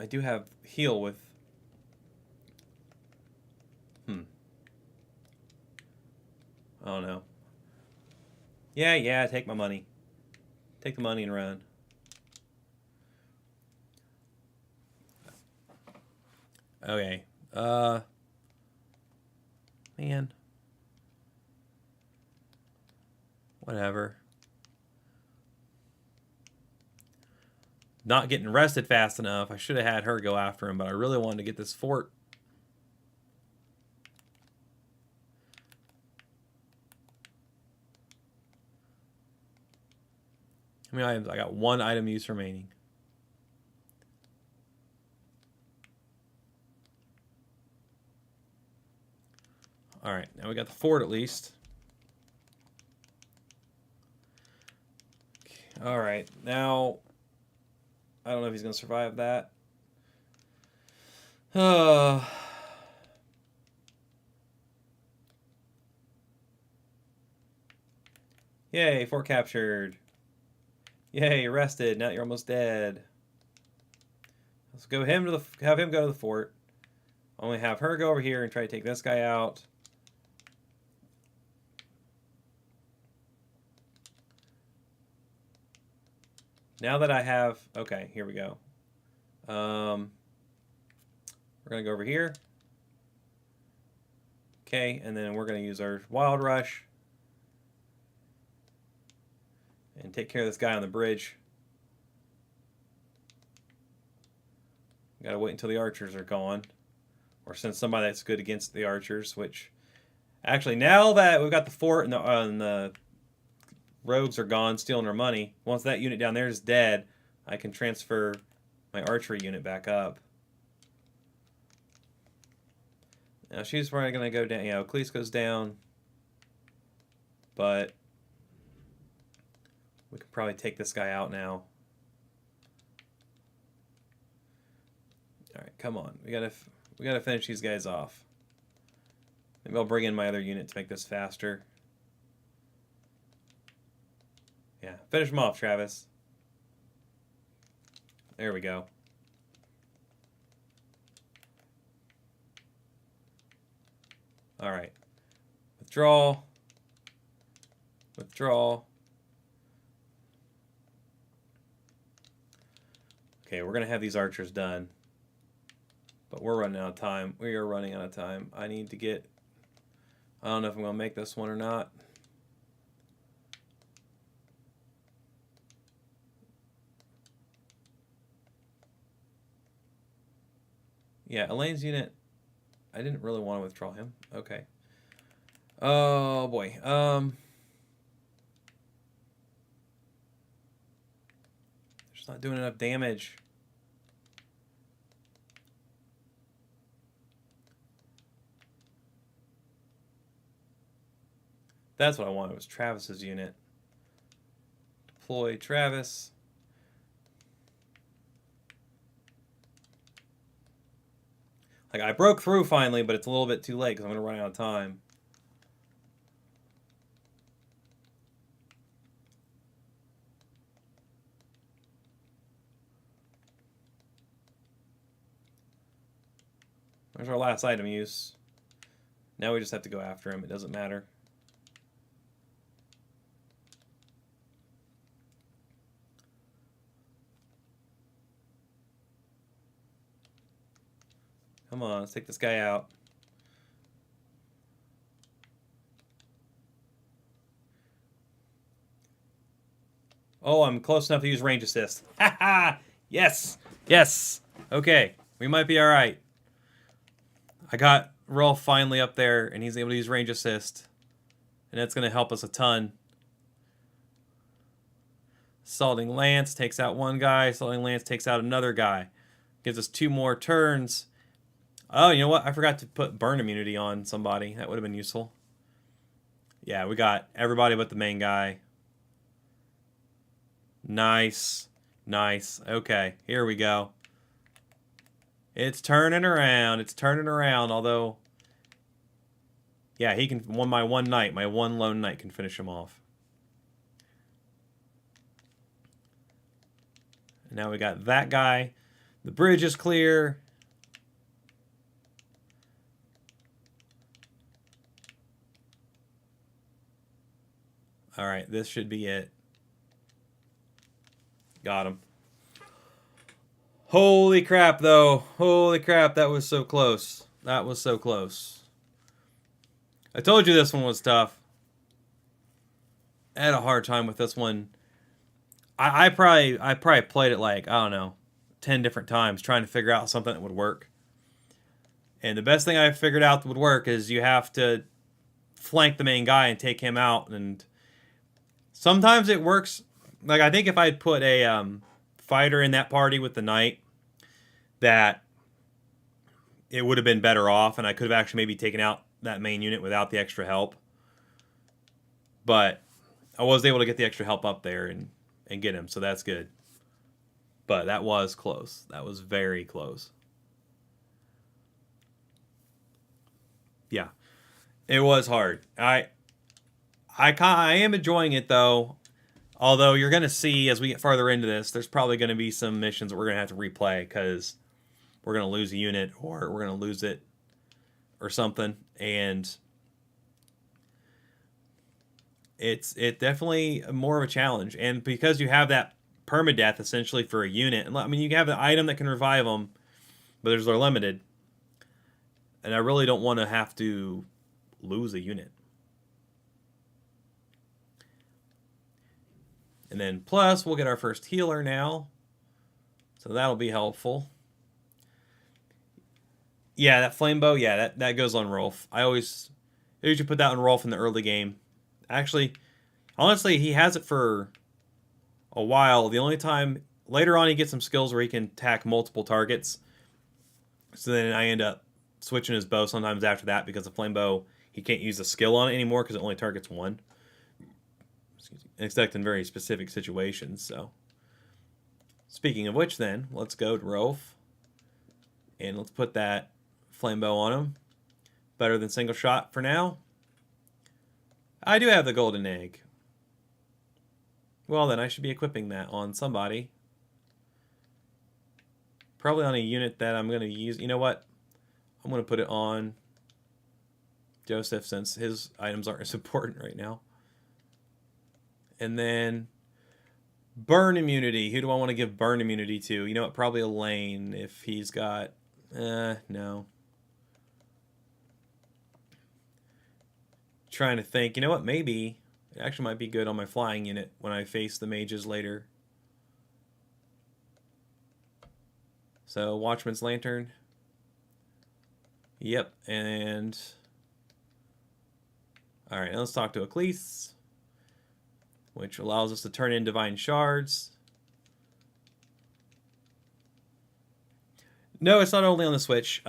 I do have heal with... I don't know. Yeah, take my money. Take the money and run. Okay. Man. Whatever. Not getting rested fast enough. I should have had her go after him, but I really wanted to get this fort. How many items? I got one item use remaining. Alright, now we got the fort at least. Alright, now... I don't know if he's going to survive that. Yay, fort captured. Yay, arrested. Now you're almost dead. Let's go him to have him go to the fort. Only have her go over here and try to take this guy out. Now that I have, okay, here we go. We're gonna go over here. Okay, and then we're gonna use our wild rush and take care of this guy on the bridge. Gotta wait until the archers are gone, or send somebody that's good against the archers. Which, actually, now that we've got the fort and the rogues are gone, stealing our money. Once that unit down there is dead, I can transfer my archery unit back up. Now she's probably going to go down. Yeah, Cleese goes down. But we can probably take this guy out now. All right, come on. We gotta finish these guys off. Maybe I'll bring in my other unit to make this faster. Yeah, finish them off, Travis. There we go. All right. Withdraw. Withdraw. Okay, we're going to have these archers done. But we're running out of time. We are running out of time. I need to get... I don't know if I'm going to make this one or not. Yeah, Elaine's unit... I didn't really want to withdraw him. Okay. Oh, boy. Just not doing enough damage. That's what I wanted, was Travis's unit. Deploy Travis. Like, I broke through finally, but it's a little bit too late because I'm going to run out of time. There's our last item use. Now we just have to go after him. It doesn't matter. Come on, let's take this guy out. Oh, I'm close enough to use range assist. Ha ha! Yes! Yes! Okay, we might be alright. I got Rolf finally up there, and he's able to use range assist. And that's going to help us a ton. Assaulting Lance takes out one guy. Assaulting Lance takes out another guy. Gives us 2 more turns. Oh, you know what? I forgot to put burn immunity on somebody. That would have been useful. Yeah, we got everybody but the main guy. Nice. Nice. Okay, here we go. It's turning around. It's turning around, although... Yeah, he can... My one knight, my one lone knight can finish him off. And now we got that guy. The bridge is clear. Alright, this should be it. Got him. Holy crap, though. Holy crap, that was so close. That was so close. I told you this one was tough. I had a hard time with this one. I probably played it like, I don't know, 10 different times trying to figure out something that would work. And the best thing I figured out that would work is you have to flank the main guy and take him out. And sometimes it works. Like, I think if I had put a fighter in that party with the knight, that it would have been better off, and I could have actually maybe taken out that main unit without the extra help. But I was able to get the extra help up there and get him, so that's good. But that was close. That was very close. Yeah. It was hard. I I am enjoying it though. Although you're gonna see as we get farther into this, there's probably gonna be some missions that we're gonna have to replay because we're gonna lose a unit or we're gonna lose it or something, and it's definitely more of a challenge. And because you have that permadeath essentially for a unit, and I mean you have the item that can revive them, but they're limited, and I really don't want to have to lose a unit. And then plus we'll get our first healer now, so that'll be helpful. Yeah, that flame bow, yeah, that goes on Rolf. I usually put that on Rolf in the early game. Actually, honestly, he has it for a while. The only time later on he gets some skills where he can attack multiple targets. So then I end up switching his bow sometimes after that because the flame bow, he can't use the skill on it anymore because it only targets one. Except in very specific situations. So, speaking of which, then let's go to Rolf and let's put that flame bow on him. Better than single shot for now. I do have the golden egg. Well, then I should be equipping that on somebody. Probably on a unit that I'm going to use. You know what? I'm going to put it on Joseph since his items aren't as important right now. And then burn immunity. Who do I want to give burn immunity to? You know what? Probably Elaine if he's got... no. Trying to think. You know what? Maybe it actually might be good on my flying unit when I face the mages later. So, Watchman's Lantern. Yep, and... Alright, let's talk to Eccles, which allows us to turn in Divine Shards. No, it's not only on the Switch.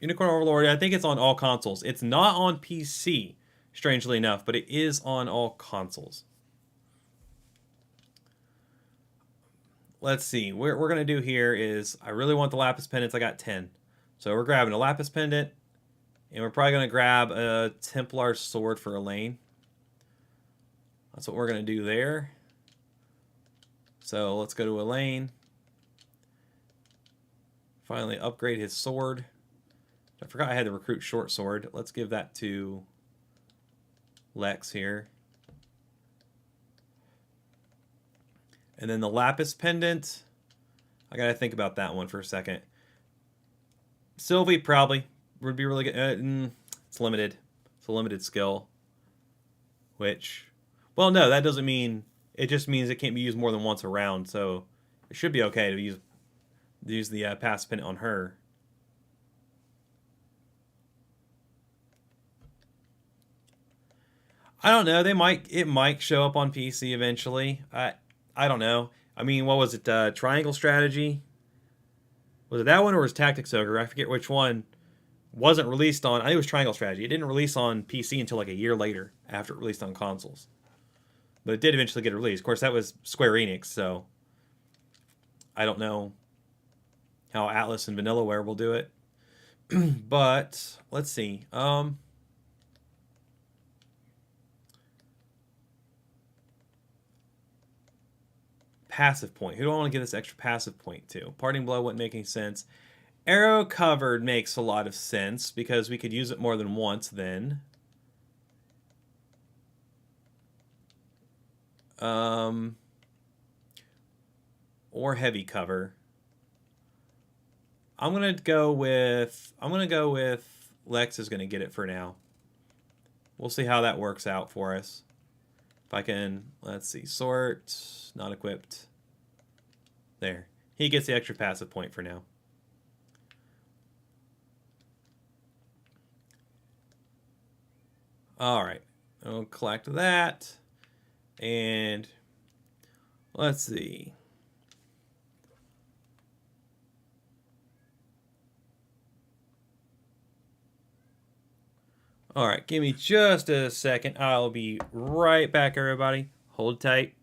Unicorn Overlord, I think it's on all consoles. It's not on PC, strangely enough, but it is on all consoles. Let's see. What we're going to do here is, I really want the Lapis Pendants. I got 10. So we're grabbing a Lapis Pendant, and we're probably going to grab a Templar Sword for Elaine. That's what we're going to do there. So let's go to Elaine. Finally upgrade his sword. I forgot I had to recruit short sword. Let's give that to Lex here. And then the Lapis Pendant. I gotta think about that one for a second. Sylvie probably would be really good. It's limited. It's a limited skill. Which, well, no, that doesn't mean. It just means it can't be used more than once a round. So it should be okay to use the pass pendant on her. I don't know. It might show up on PC eventually. I don't know. I mean, what was it? Triangle Strategy? Was it that one or was Tactics Ogre? I forget which one. Wasn't released on. I think it was Triangle Strategy. It didn't release on PC until like a year later after it released on consoles. But it did eventually get released. Of course, that was Square Enix, so I don't know how Atlas and Vanillaware will do it. But let's see. Passive point. Who do I want to give this extra passive point to? Parting Blow wouldn't make any sense. Arrow Covered makes a lot of sense because we could use it more than once then. Or Heavy Cover. I'm gonna go with Lex is gonna get it for now. We'll see how that works out for us. If I can, let's see, sort, not equipped. There. He gets the extra passive point for now. Alright. I'll collect that. And let's see. Alright, give me just a second. I'll be right back, everybody. Hold tight.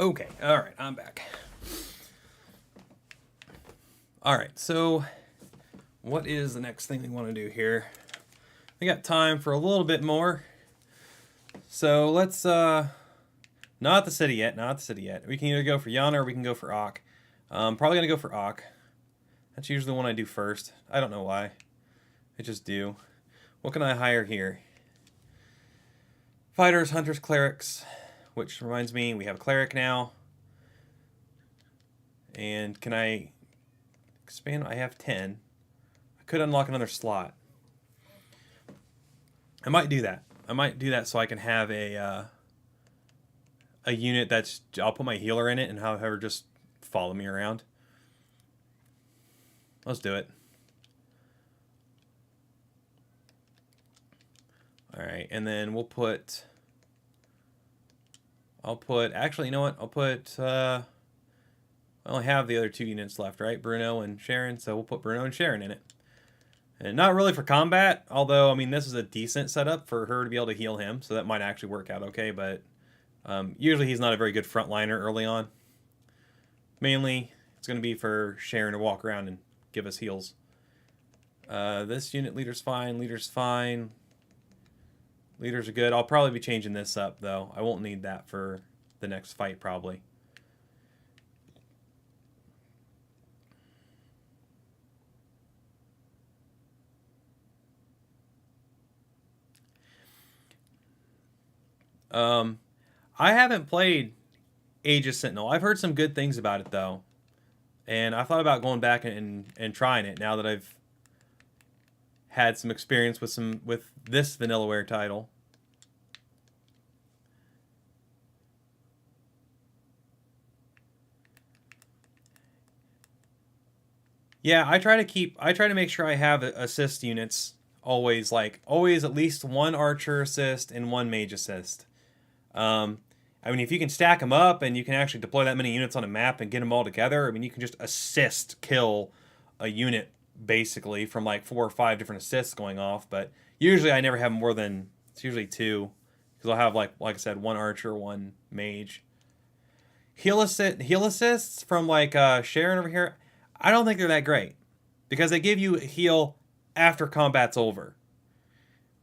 Okay, all right, I'm back. All right, so what is the next thing we want to do here? We got time for a little bit more. So let's, not the city yet, not the city yet. We can either go for Yana or we can go for Ak. Probably going to go for Ak. That's usually the one I do first. I don't know why. I just do. What can I hire here? Fighters, hunters, clerics. Which reminds me, we have a cleric now. And can I expand? I have 10. I could unlock another slot. I might do that. I might do that so I can have a unit that's... I'll put my healer in it and have her just follow me around. Let's do it. Alright, and then we'll put... I'll put... Actually, you know what? I'll put... I only have the other 2 units left, right? Bruno and Sharon, so we'll put Bruno and Sharon in it. And not really for combat, although, I mean, this is a decent setup for her to be able to heal him, so that might actually work out okay, but usually he's not a very good frontliner early on. Mainly, it's going to be for Sharon to walk around and give us heals. This unit leader's fine, leader's fine. Leaders are good. I'll probably be changing this up, though. I won't need that for the next fight, probably. I haven't played Age of Sentinel. I've heard some good things about it, though. And I thought about going back and trying it now that I've had some experience with this Vanillaware title. Yeah, I try to make sure I have assist units always, always at least 1 archer assist and 1 mage assist. I mean, if you can stack them up and you can actually deploy that many units on a map and get them all together, I mean, you can just assist kill a unit basically from like 4 or 5 different assists going off. But usually I never have more than, it's usually 2, because I'll have like I said, 1 archer, 1 mage. Heal assists from like Sharon over here, I don't think they're that great, because they give you a heal after combat's over,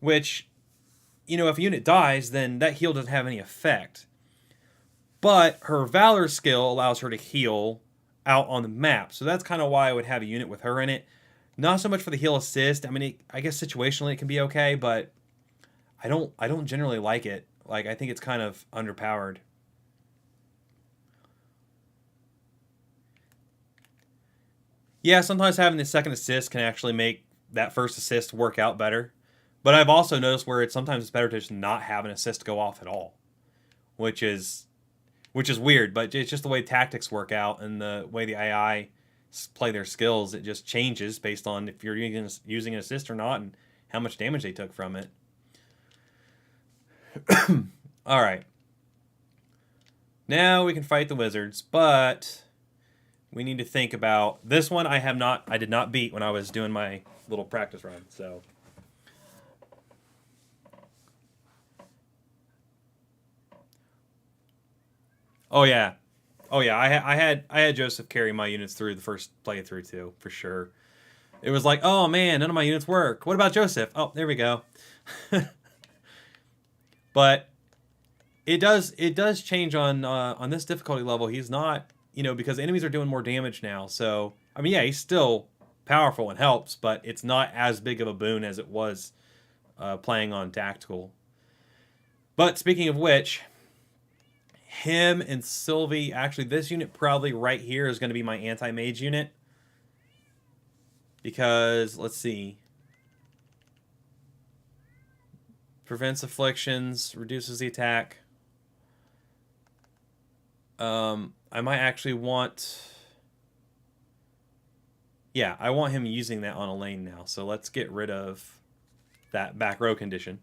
which, you know, if a unit dies, then that heal doesn't have any effect. But her Valor skill allows her to heal out on the map, so that's kind of why I would have a unit with her in it. Not so much for the heal assist. I mean, I guess situationally it can be okay, but I don't generally like it. Like, I think it's kind of underpowered. Yeah, sometimes having the second assist can actually make that first assist work out better. But I've also noticed where sometimes it's better to just not have an assist go off at all, which is weird. But it's just the way tactics work out and the way the AI play their skills. It just changes based on if you're using an assist or not and how much damage they took from it. All right. Now we can fight the wizards, but we need to think about this one. I did not beat when I was doing my little practice run. So. Oh yeah, I had Joseph carry my units through the first playthrough too, for sure. It was like, oh man, none of my units work. What about Joseph? Oh, there we go. But it does change on this difficulty level. He's not, you know, because enemies are doing more damage now. So I mean, yeah, he's still powerful and helps, but it's not as big of a boon as it was playing on tactical. But speaking of which, him and Sylvie, actually this unit probably right here is going to be my anti-mage unit. Because, let's see. Prevents afflictions, reduces the attack. I might actually want... Yeah, I want him using that on a lane now. So let's get rid of that back row condition.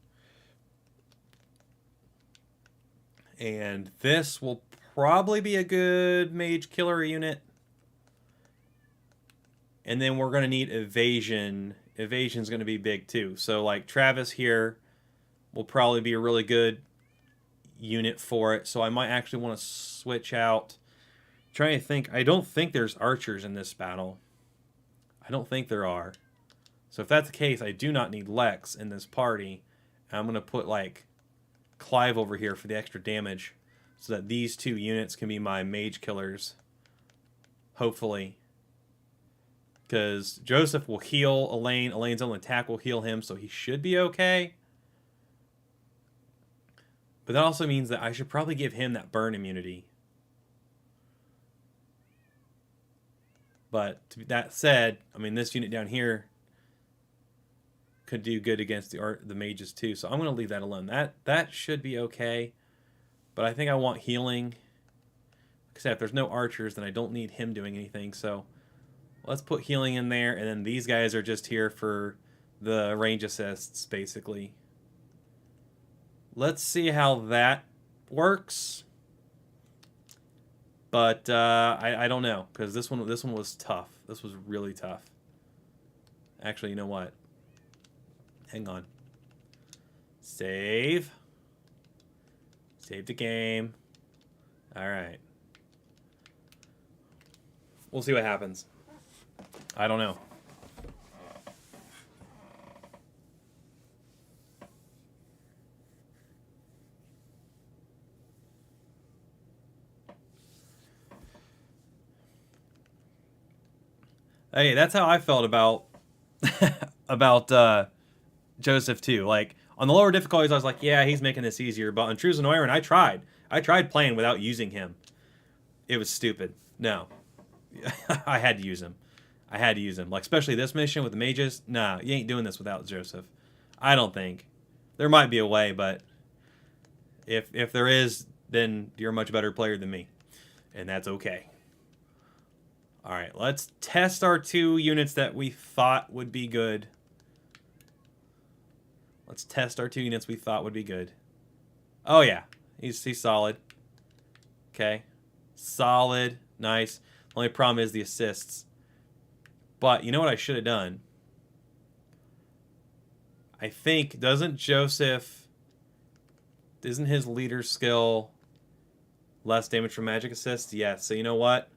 And this will probably be a good mage killer unit. And then we're going to need evasion. Evasion's going to be big too. So like Travis here will probably be a really good unit for it, so I might actually want to switch out. Trying to think. I don't think there's archers in this battle. I don't think there are. So if that's the case, I do not need Lex in this party. And I'm going to put, like, Clive over here for the extra damage so that these two units can be my mage killers. Hopefully. Because Joseph will heal Elaine. Elaine's own attack will heal him, so he should be okay. But that also means that I should probably give him that burn immunity. But that said, I mean, this unit down here could do good against the mages too. So I'm going to leave that alone. That should be okay. But I think I want healing. Like I said, if there's no archers, then I don't need him doing anything. So let's put healing in there. And then these guys are just here for the range assists, basically. Let's see how that works. But I don't know, because this one was tough. This was really tough. Actually, you know what? Hang on. Save. Save the game. All right. We'll see what happens. I don't know. Hey, that's how I felt about about Joseph too. Like on the lower difficulties, I was like, yeah, he's making this easier. But on True Zenoiran, I tried playing without using him. It was stupid. No, I had to use him. I had to use him. Like especially this mission with the mages. Nah, you ain't doing this without Joseph. I don't think. There might be a way, but if there is, then you're a much better player than me, and that's okay. All right, let's test our two units that we thought would be good. Let's test our two units we thought would be good. Oh, yeah. He's solid. Okay. Solid. Nice. The only problem is the assists. But you know what I should have done? I think, doesn't Joseph... Isn't his leader skill less damage from magic assists? Yes. So you know what?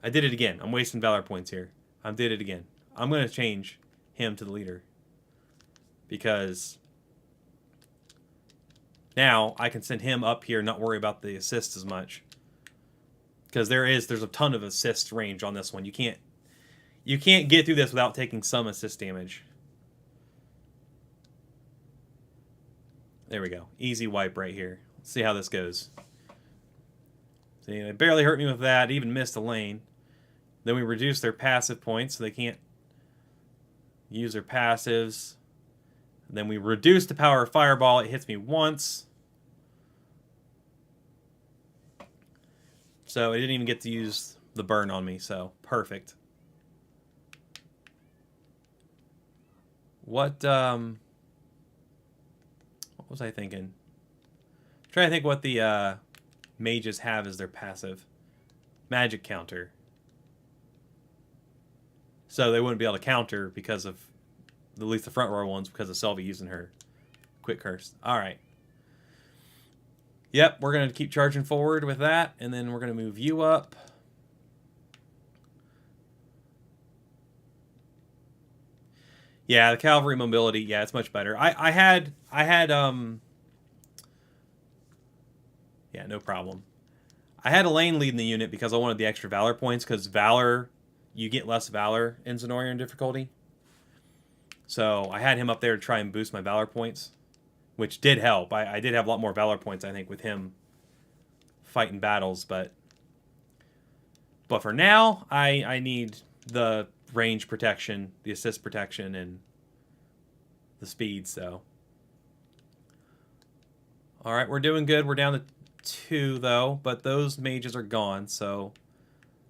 I did it again. I'm wasting valor points here. I did it again. I'm going to change him to the leader. Because now I can send him up here and not worry about the assists as much. Because there's a ton of assist range on this one. You can't get through this without taking some assist damage. There we go. Easy wipe right here. Let's see how this goes. See, they barely hurt me with that. Even missed a lane. Then we reduce their passive points so they can't use their passives. Then we reduce the power of Fireball. It hits me once. So it didn't even get to use the burn on me, so perfect. What was I thinking? I'm trying to think what the mages have as their passive. Magic counter. So they wouldn't be able to counter because of, at least the front row ones, because of Selby using her quick curse. All right. Yep, we're going to keep charging forward with that, and then we're going to move you up. Yeah, the cavalry mobility, yeah, it's much better. I had yeah, no problem. I had Elaine leading the unit because I wanted the extra valor points, because valor, you get less valor in Zenoiran difficulty. So I had him up there to try and boost my valor points, which did help. I did have a lot more valor points, I think, with him fighting battles, but for now, I need the range protection, the assist protection, and the speed, so. All right, we're doing good. We're down to 2, though, but those mages are gone, so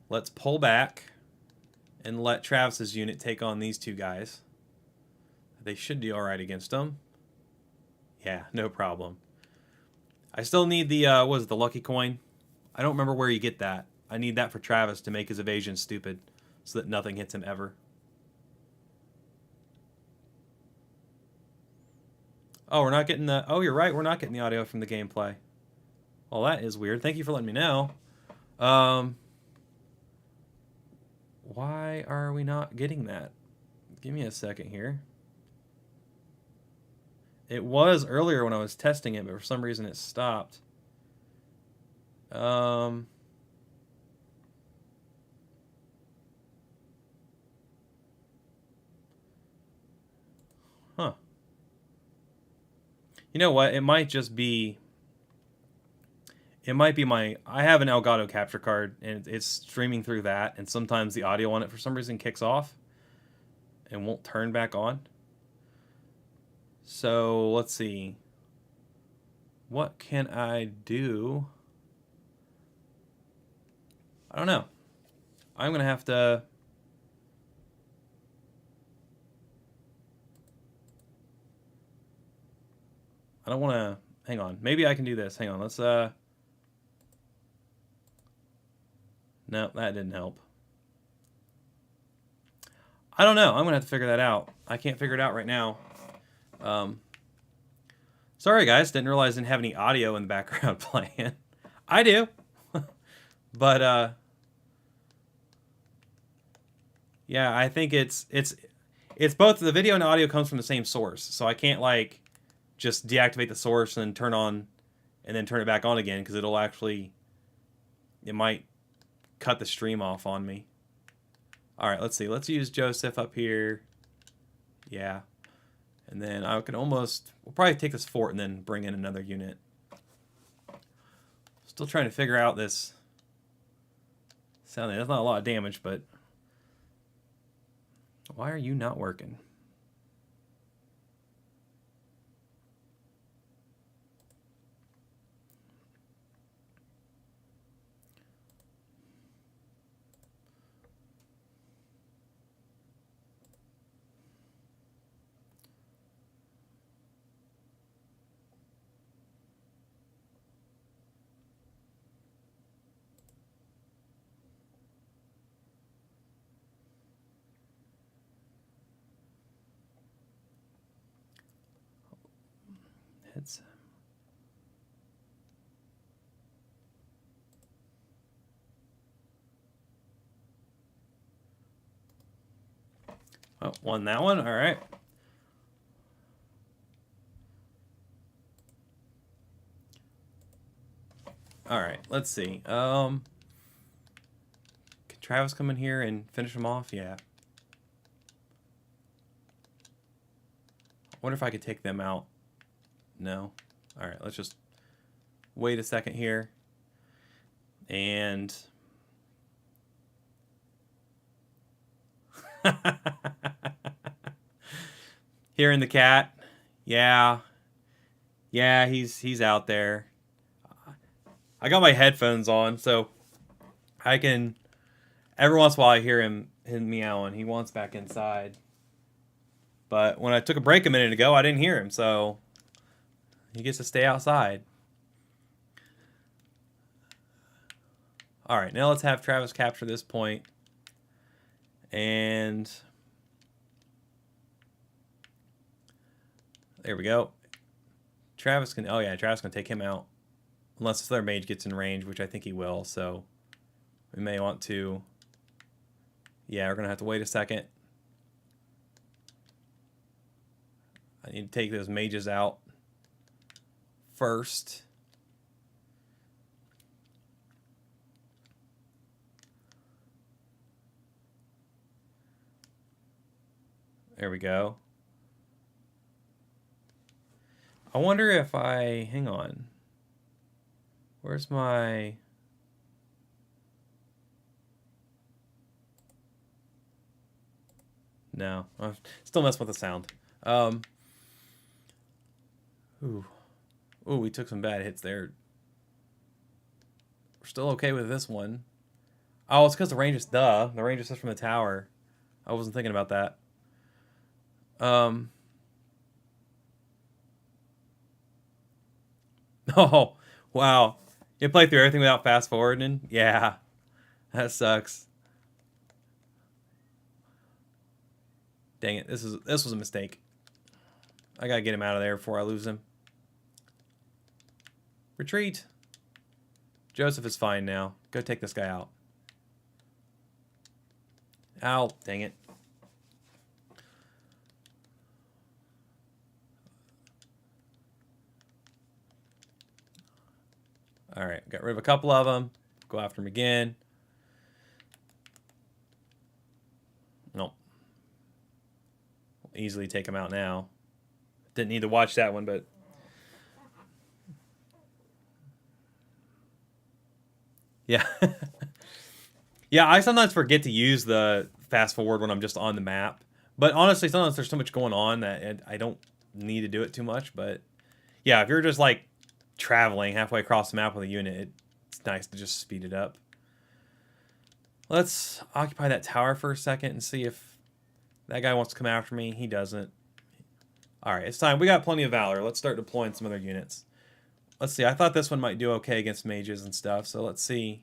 let's pull back and let Travis's unit take on these 2 guys. They should do all right against them. Yeah, no problem. I still need the, what is it, the lucky coin? I don't remember where you get that. I need that for Travis to make his evasion stupid so that nothing hits him ever. Oh, we're not getting the... Oh, you're right. We're not getting the audio from the gameplay. Well, that is weird. Thank you for letting me know. Why are we not getting that? Give me a second here. It was earlier when I was testing it, but for some reason it stopped. Huh. You know what? It might just be... It might be my... I have an Elgato capture card, and it's streaming through that, and sometimes the audio on it for some reason kicks off and won't turn back on. So, let's see. What can I do? I don't know. I'm going to have to... I don't want to... Hang on. Maybe I can do this. Hang on. Let's... No, that didn't help. I don't know. I'm going to have to figure that out. I can't figure it out right now. Sorry, guys. Didn't realize I didn't have any audio in the background playing. I do. But, yeah, I think it's both the video and audio comes from the same source. So I can't, like, just deactivate the source and then turn on and then turn it back on again, because it'll actually... It might cut the stream off on me. All right, let's see. Let's use Joseph up here. Yeah. And then I can almost... We'll probably take this fort and then bring in another unit. Still trying to figure out this sound. That's not a lot of damage, but... Why are you not working? It's... Oh, won that one. All right. All right. Let's see. Can Travis come in here and finish him off? Yeah. I wonder if I could take them out. No. All right. Let's just wait a second here. And... Hearing the cat. Yeah. Yeah, he's out there. I got my headphones on, so I can... Every once in a while I hear him meowing. He wants back inside. But when I took a break a minute ago, I didn't hear him, so... He gets to stay outside. Alright, now let's have Travis capture this point. And... There we go. Travis can... Oh yeah, Travis can take him out. Unless this other mage gets in range, which I think he will, so... We may want to... Yeah, we're going to have to wait a second. I need to take those mages out first. There we go. I wonder if I... Hang on. Where's my... No. I'm still messing with the sound. Ooh, we took some bad hits there. We're still okay with this one. Oh, it's because the range is... Duh. The range is just from the tower. I wasn't thinking about that. Oh, wow. You play through everything without fast forwarding? Yeah. That sucks. Dang it. This was a mistake. I gotta get him out of there before I lose him. Retreat. Joseph is fine now. Go take this guy out. Ow, dang it. Alright, got rid of a couple of them. Go after him again. Nope. Easily take him out now. Didn't need to watch that one, but... Yeah. Yeah, I sometimes forget to use the fast forward when I'm just on the map. But honestly, sometimes there's so much going on that I don't need to do it too much. But yeah, if you're just like traveling halfway across the map with a unit, it's nice to just speed it up. Let's occupy that tower for a second and see if that guy wants to come after me. He doesn't. Alright, it's time. We got plenty of valor. Let's start deploying some other units. Let's see. I thought this one might do okay against mages and stuff, so let's see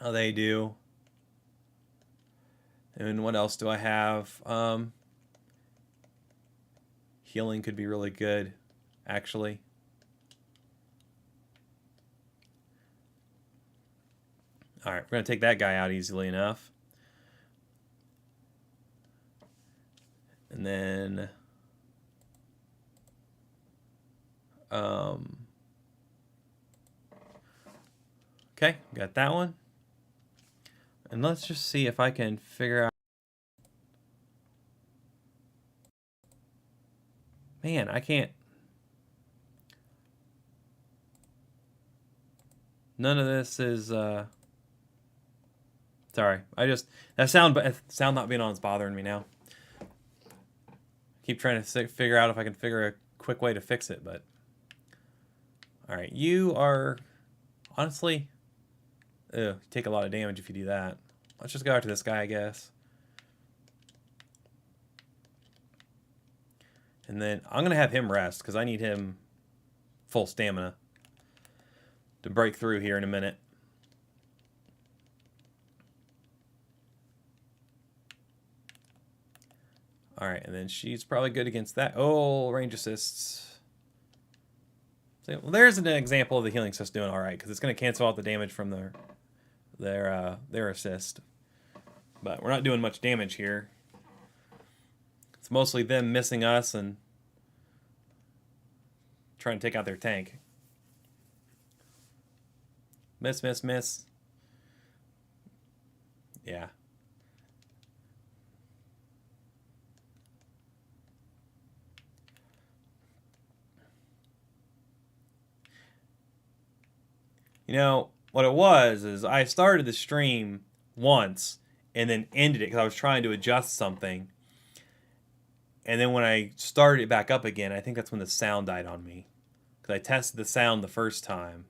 how they do. And what else do I have? Healing could be really good, actually. Alright, we're going to take that guy out easily enough. And then... okay, got that one. And let's just see if I can figure out... Man, I can't... None of this is... Sorry, I just... That sound not being on is bothering me now. Keep trying to figure out if I can figure a quick way to fix it, but... Alright, you are... Honestly... you take a lot of damage if you do that. Let's just go after this guy, I guess. And then I'm going to have him rest, because I need him full stamina to break through here in a minute. Alright, and then she's probably good against that. Oh, range assists. So, well, there's an example of the healing assist doing alright, because it's going to cancel out the damage from their assist. But we're not doing much damage here. It's mostly them missing us and trying to take out their tank. Miss, miss, miss. Yeah. You know, what it was is I started the stream once and then ended it because I was trying to adjust something. And then when I started it back up again, I think that's when the sound died on me. Because I tested the sound the first time.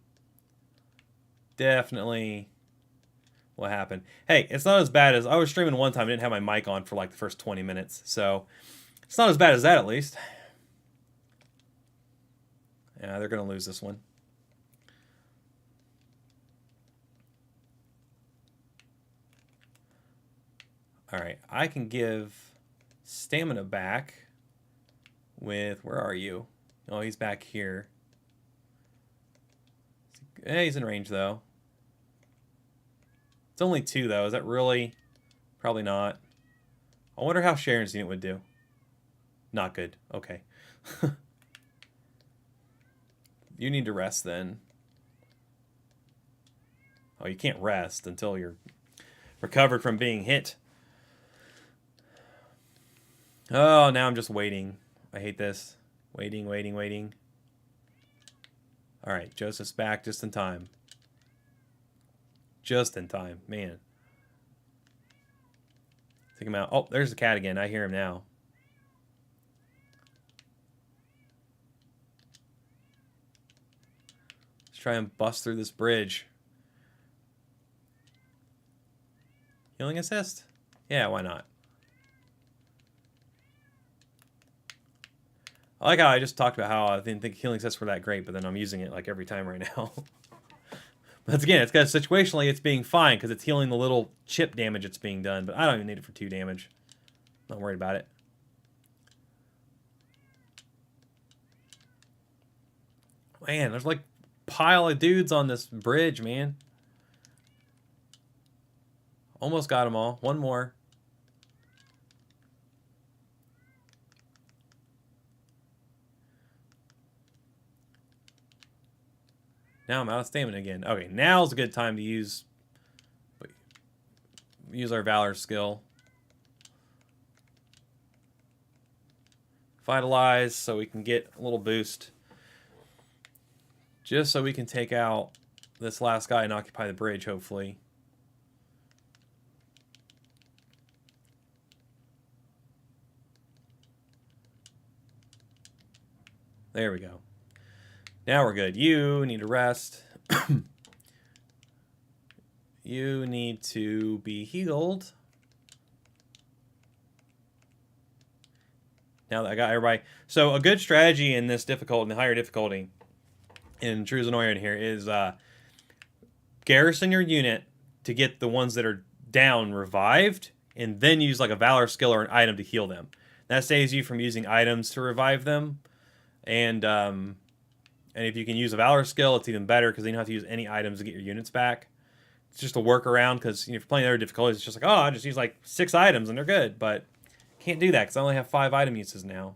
Definitely what happened. Hey, it's not as bad as... I was streaming one time, I didn't have my mic on for like the first 20 minutes. So, it's not as bad as that at least. Yeah, they're going to lose this one. Alright, I can give stamina back with... Where are you? Oh, he's back here. He's in range, though. It's only 2, though. Is that really? Probably not. I wonder how Sharon's unit would do. Not good. Okay. You need to rest, then. Oh, you can't rest until you're recovered from being hit. Oh, now I'm just waiting. I hate this. Waiting, waiting, waiting. Alright, Joseph's back just in time. Just in time. Man. Take him out. Oh, there's the cat again. I hear him now. Let's try and bust through this bridge. Healing assist? Yeah, why not? I like how I just talked about how I didn't think healing assists were that great, but then I'm using it like every time right now. But again, it's got situationally it's being fine because it's healing the little chip damage it's being done, but I don't even need it for 2 damage. Not worried about it. Man, there's like pile of dudes on this bridge, man. Almost got them all. One more. Now I'm out of stamina again. Okay, now's a good time to use our Valor skill. Vitalize so we can get a little boost. Just so we can take out this last guy and occupy the bridge, hopefully. There we go. Now we're good. You need to rest. You need to be healed. Now that I got everybody. So a good strategy in this difficulty, in the higher difficulty, in True Zenoiran here, is garrison your unit to get the ones that are down revived, and then use like a Valor skill or an item to heal them. That saves you from using items to revive them. And if you can use a Valor skill, it's even better because then you don't have to use any items to get your units back. It's just a workaround because if you're playing other difficulties, it's just like, oh, I just use like 6 items and they're good. But can't do that because I only have 5 item uses now.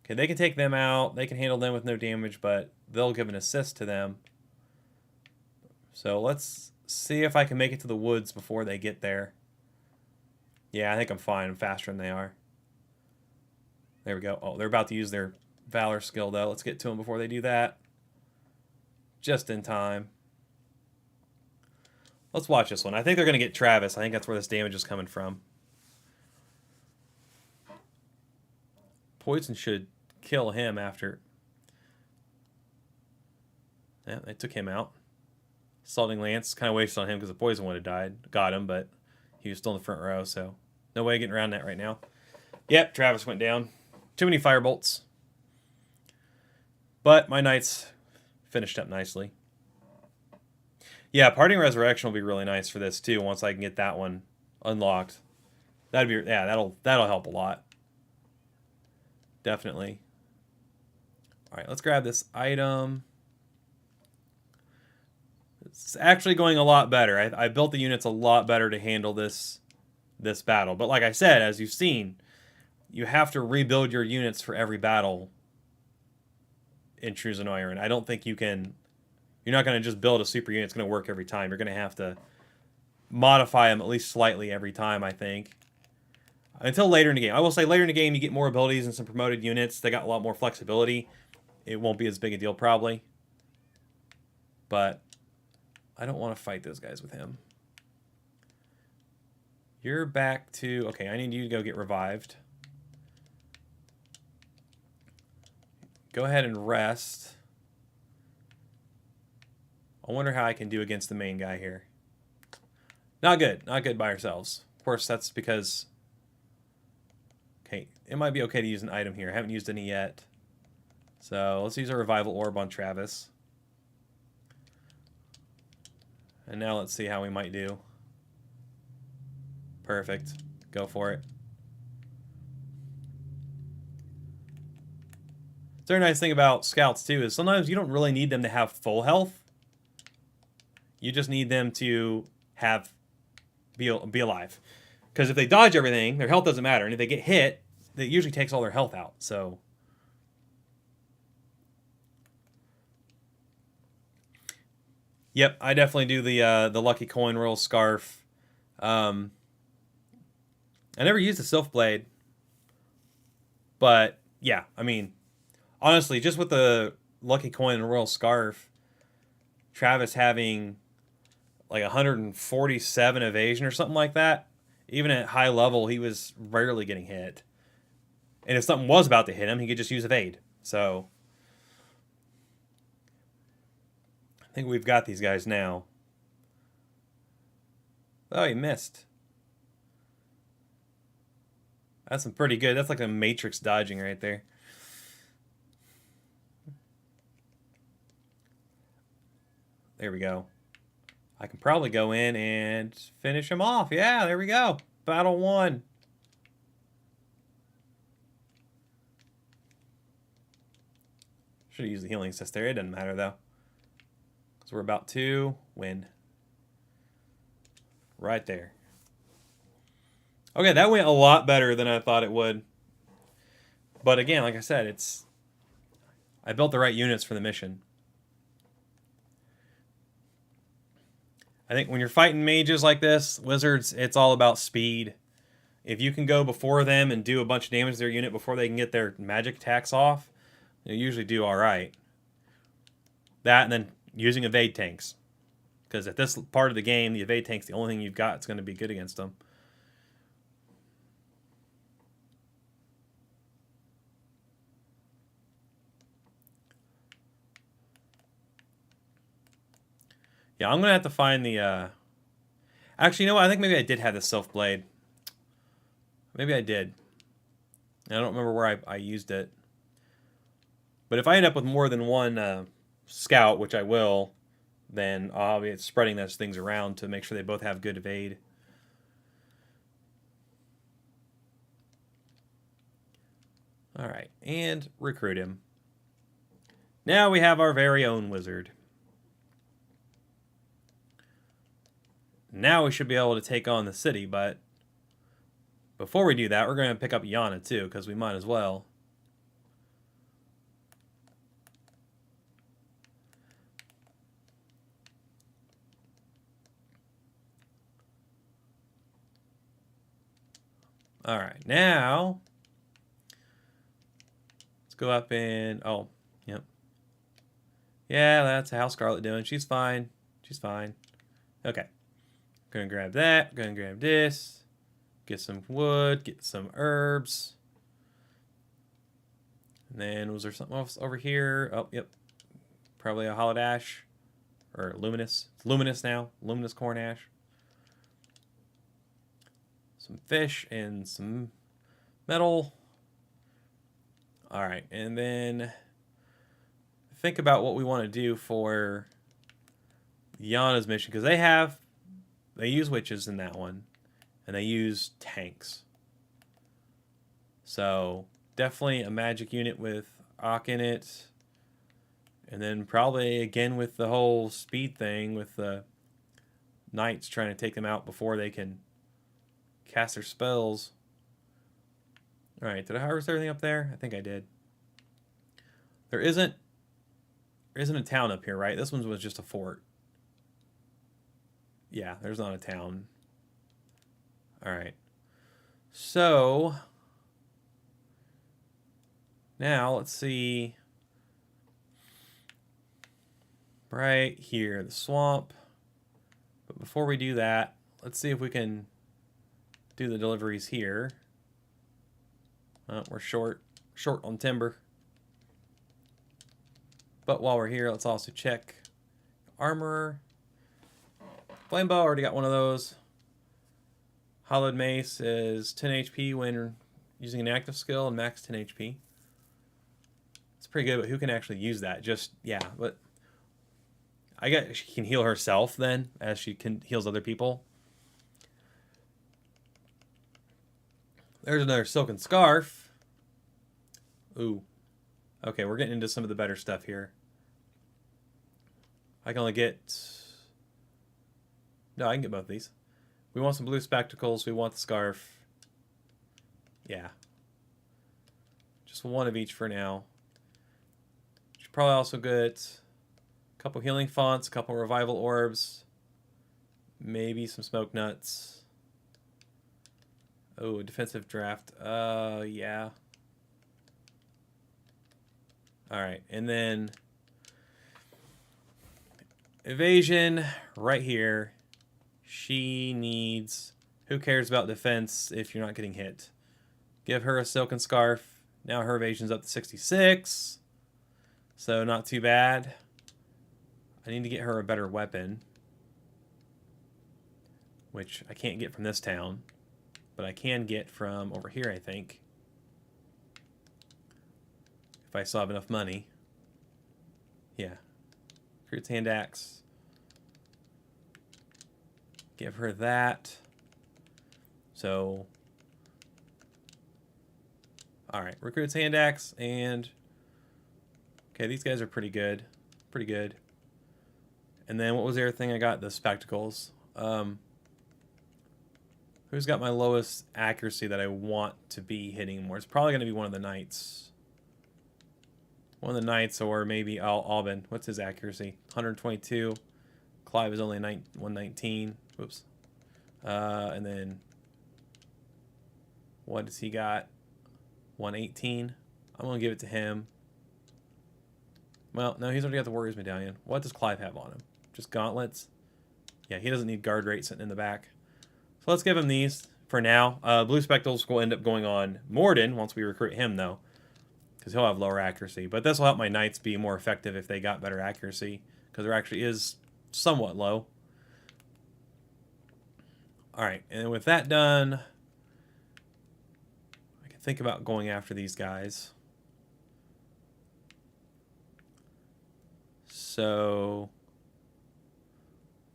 Okay, they can take them out. They can handle them with no damage, but they'll give an assist to them. So let's see if I can make it to the woods before they get there. Yeah, I think I'm fine. I'm faster than they are. There we go. Oh, they're about to use their Valor skill, though. Let's get to them before they do that. Just in time. Let's watch this one. I think they're going to get Travis. I think that's where this damage is coming from. Poison should kill him after. Yeah, they took him out. Assaulting Lance kind of wasted on him because the poison would have died. Got him, but he was still in the front row, so no way of getting around that right now. Yep, Travis went down. Too many firebolts. But my knights finished up nicely. Yeah, Parting Resurrection will be really nice for this too once I can get that one unlocked. That'd be, yeah, that'll help a lot. Definitely. All right, let's grab this item. It's actually going a lot better. I built the units a lot better to handle this battle. But like I said, as you've seen, you have to rebuild your units for every battle in True Zenoiran. I don't think you can. You're not going to just build a super unit. It's going to work every time. You're going to have to modify them at least slightly every time, I think. Until later in the game. I will say later in the game you get more abilities and some promoted units. They got a lot more flexibility. It won't be as big a deal probably. But I don't want to fight those guys with him. You're back to... Okay, I need you to go get revived. Go ahead and rest. I wonder how I can do against the main guy here. Not good. Not good by ourselves. Of course, that's because... Okay, it might be okay to use an item here. I haven't used any yet. So let's use a revival orb on Travis. And now let's see how we might do. Perfect. Go for it. The other nice thing about scouts too is sometimes you don't really need them to have full health. You just need them to be alive. Because if they dodge everything, their health doesn't matter. And if they get hit, it usually takes all their health out. So yep, I definitely do the lucky coin roll scarf. I never used a sylph blade, but yeah, I mean, honestly, just with the lucky coin and royal scarf, Travis having like 147 evasion or something like that, even at high level, he was rarely getting hit. And if something was about to hit him, he could just use evade. So I think we've got these guys now. Oh, he missed. That's some pretty good. That's like a matrix dodging right there. There we go. I can probably go in and finish him off. Yeah, there we go. Battle 1. Should have used the healing assist there. It doesn't matter, though. Because we're about to win. Right there. Okay, that went a lot better than I thought it would. But again, like I said, I built the right units for the mission. I think when you're fighting mages like this, wizards, it's all about speed. If you can go before them and do a bunch of damage to their unit before they can get their magic attacks off, you usually do all right. That and then using evade tanks. Because at this part of the game, the evade tank's the only thing you've got that's going to be good against them. Yeah, I'm going to have to find the... Actually, you know what? I think maybe I did have the Sylph Blade. Maybe I did. I don't remember where I used it. But if I end up with more than one scout, which I will, then I'll be spreading those things around to make sure they both have good evade. Alright, and recruit him. Now we have our very own wizard. Now we should be able to take on the city, but before we do that, we're going to pick up Yana too, because we might as well. Alright, now let's go up and... Oh, yep. Yeah, that's how Scarlet doing. She's fine. She's fine. Okay. Gonna grab that. Gonna grab this. Get some wood. Get some herbs. And then was there something else over here? Oh, yep. Probably a hollowed ash. Or luminous. It's luminous now. Luminous corn ash. Some fish and some metal. Alright, and then think about what we want to do for Yana's mission, because they use witches in that one, and they use tanks. So definitely a magic unit with Ock in it, and then probably again with the whole speed thing with the knights trying to take them out before they can cast their spells. Alright, did I harvest everything up there? I think I did. There isn't a town up here, right? This one was just a fort. Yeah, there's not a town. Alright. So, now let's see. Right here, the swamp. But before we do that, let's see if we can do the deliveries here. We're short on timber. But while we're here, let's also check armor. Flame bow, already got one of those. Hollowed mace is 10 HP when using an active skill and max 10 HP. It's pretty good, but who can actually use that? Just, yeah, but I guess she can heal herself then, as she heals other people. There's another silken scarf. Ooh. Okay, we're getting into some of the better stuff here. I can only get... No, I can get both these. We want some blue spectacles. We want the scarf. Yeah. Just one of each for now. Should probably also get a couple healing fonts, a couple revival orbs, maybe some smoke nuts. Oh, defensive draft. Yeah. Alright, and then evasion right here. She needs... Who cares about defense if you're not getting hit? Give her a silken scarf. Now her evasion's up to 66. So not too bad. I need to get her a better weapon, which I can't get from this town, but I can get from over here, I think. If I still have enough money. Yeah. Recruit's hand axe. Give her that. So, alright, Recruit's hand axe and Okay, these guys are pretty good. Pretty good. And then what was the other thing I got? The spectacles. Who's got my lowest accuracy that I want to be hitting more? It's probably going to be one of the knights. One of the knights, or maybe Alban. What's his accuracy? 122. Clive is only 119. Whoops. And then what does he got? 118. I'm going to give it to him. Well, no, he's already got the Warrior's Medallion. What does Clive have on him? Just gauntlets? Yeah, he doesn't need guard rate sitting in the back. So let's give him these for now. Blue Spectacles will end up going on Morden once we recruit him, though, because he'll have lower accuracy. But this will help my knights be more effective if they got better accuracy, because there actually is somewhat low. All right, and with that done, I can think about going after these guys. So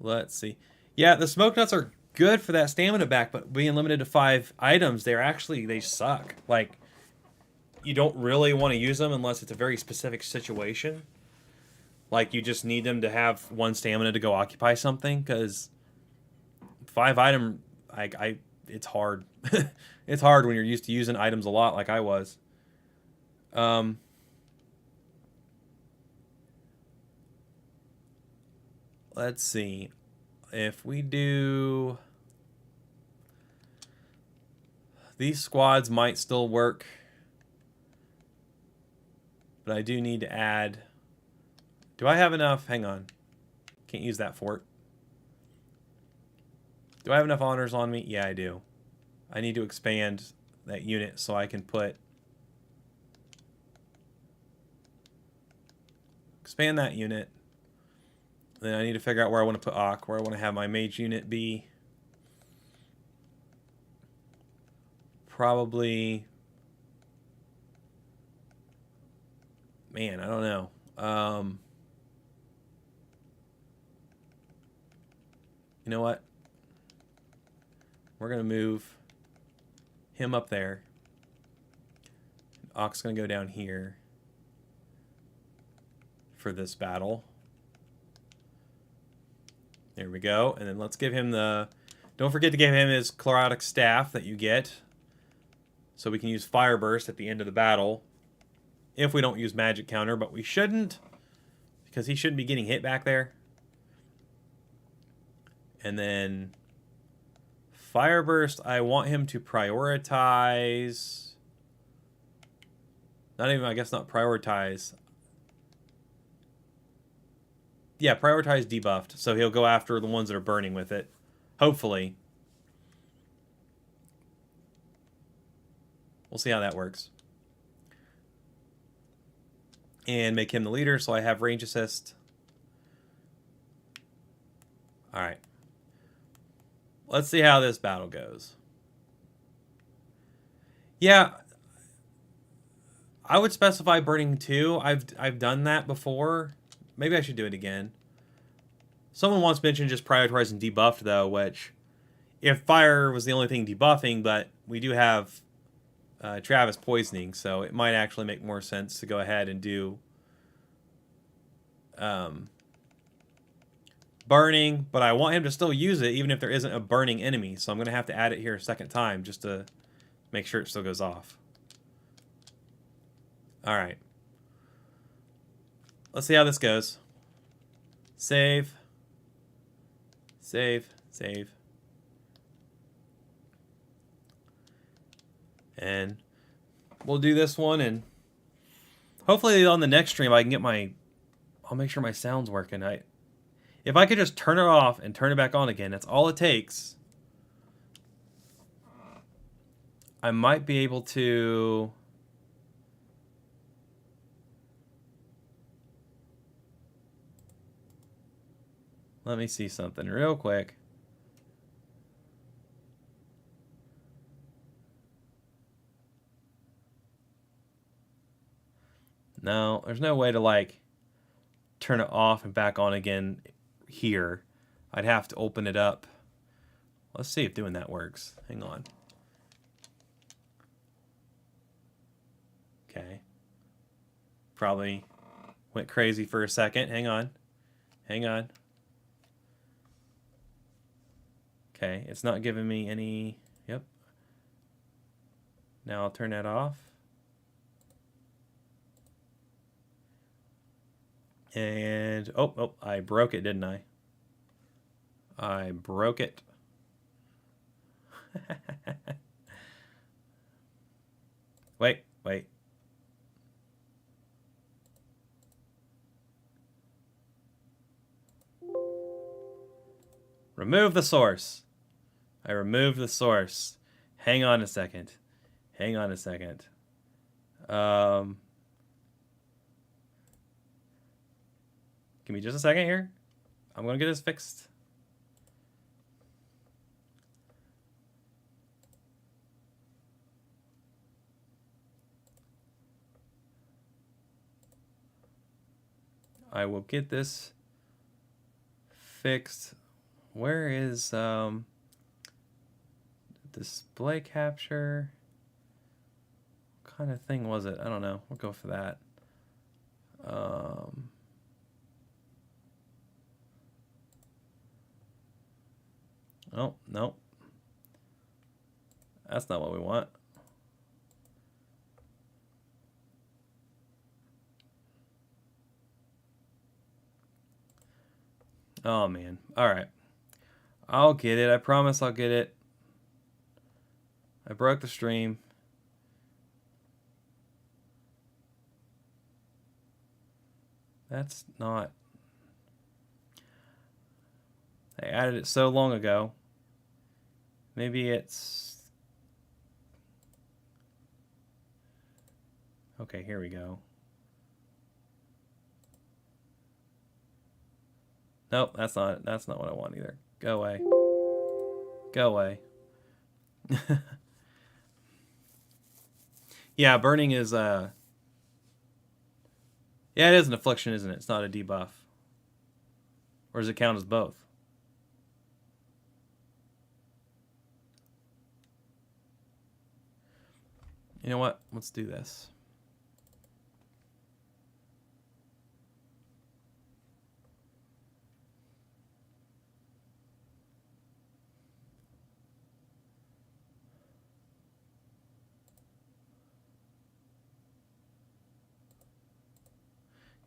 let's see. Yeah, the smoke nuts are good for that stamina back, but being limited to 5 items, they suck. Like, you don't really want to use them unless it's a very specific situation. Like, you just need them to have 1 stamina to go occupy something, because 5 item, it's hard. It's hard when you're used to using items a lot, like I was. Let's see. If we do... These squads might still work. But I do need to add... Do I have enough? Hang on. Can't use that fort. Do I have enough honors on me? Yeah, I do. I need to expand that unit so I can put... Expand that unit. Then I need to figure out where I want to put Ock, where I want to have my mage unit be. Probably... Man, I don't know. You know what? We're going to move him up there. Ock's going to go down here for this battle. There we go. And then let's give him the... Don't forget to give him his chlorotic staff that you get. So we can use Fire Burst at the end of the battle. If we don't use Magic Counter, but we shouldn't. Because he shouldn't be getting hit back there. And then... Fire Burst, I want him to prioritize... Not even, I guess not prioritize... Yeah, prioritize debuffed, so he'll go after the ones that are burning with it. Hopefully. We'll see how that works. And make him the leader, so I have range assist. Alright. Let's see how this battle goes. Yeah. I would specify burning 2. I've done that before. Maybe I should do it again. Someone once mentioned just prioritizing debuffed, though, which, if fire was the only thing debuffing, but we do have Travis poisoning, so it might actually make more sense to go ahead and do burning, but I want him to still use it, even if there isn't a burning enemy, so I'm going to have to add it here a second time, just to make sure it still goes off. Alright. Let's see how this goes. Save. Save. Save. And we'll do this one, and hopefully on the next stream I can get my... I'll make sure my sound's working. If I could just turn it off and turn it back on again, that's all it takes. I might be able to... Let me see something real quick. No, there's no way to, like, turn it off and back on again here. I'd have to open it up. Let's see if doing that works. Hang on. Okay. Probably Went crazy for a second. Hang on. Hang on. Okay, it's not giving me any... Yep. Now I'll turn that off. And... Oh, I broke it, didn't I? I broke it. Wait. Remove the source. I removed the source. Hang on a second. Give me just a second here. I'm going to get this fixed. I will get this fixed. Where is display capture? What kind of thing was it? I don't know. We'll go for that. Oh, no. That's not what we want. Oh, man. All right. I'll get it. I promise I'll get it. I broke the stream. That's not... I added it so long ago. Maybe it's... Okay, here we go. Nope, that's not what I want either. Go away. Go away. Yeah, burning is yeah, it is an affliction, isn't it? It's not a debuff. Or does it count as both? You know what? Let's do this.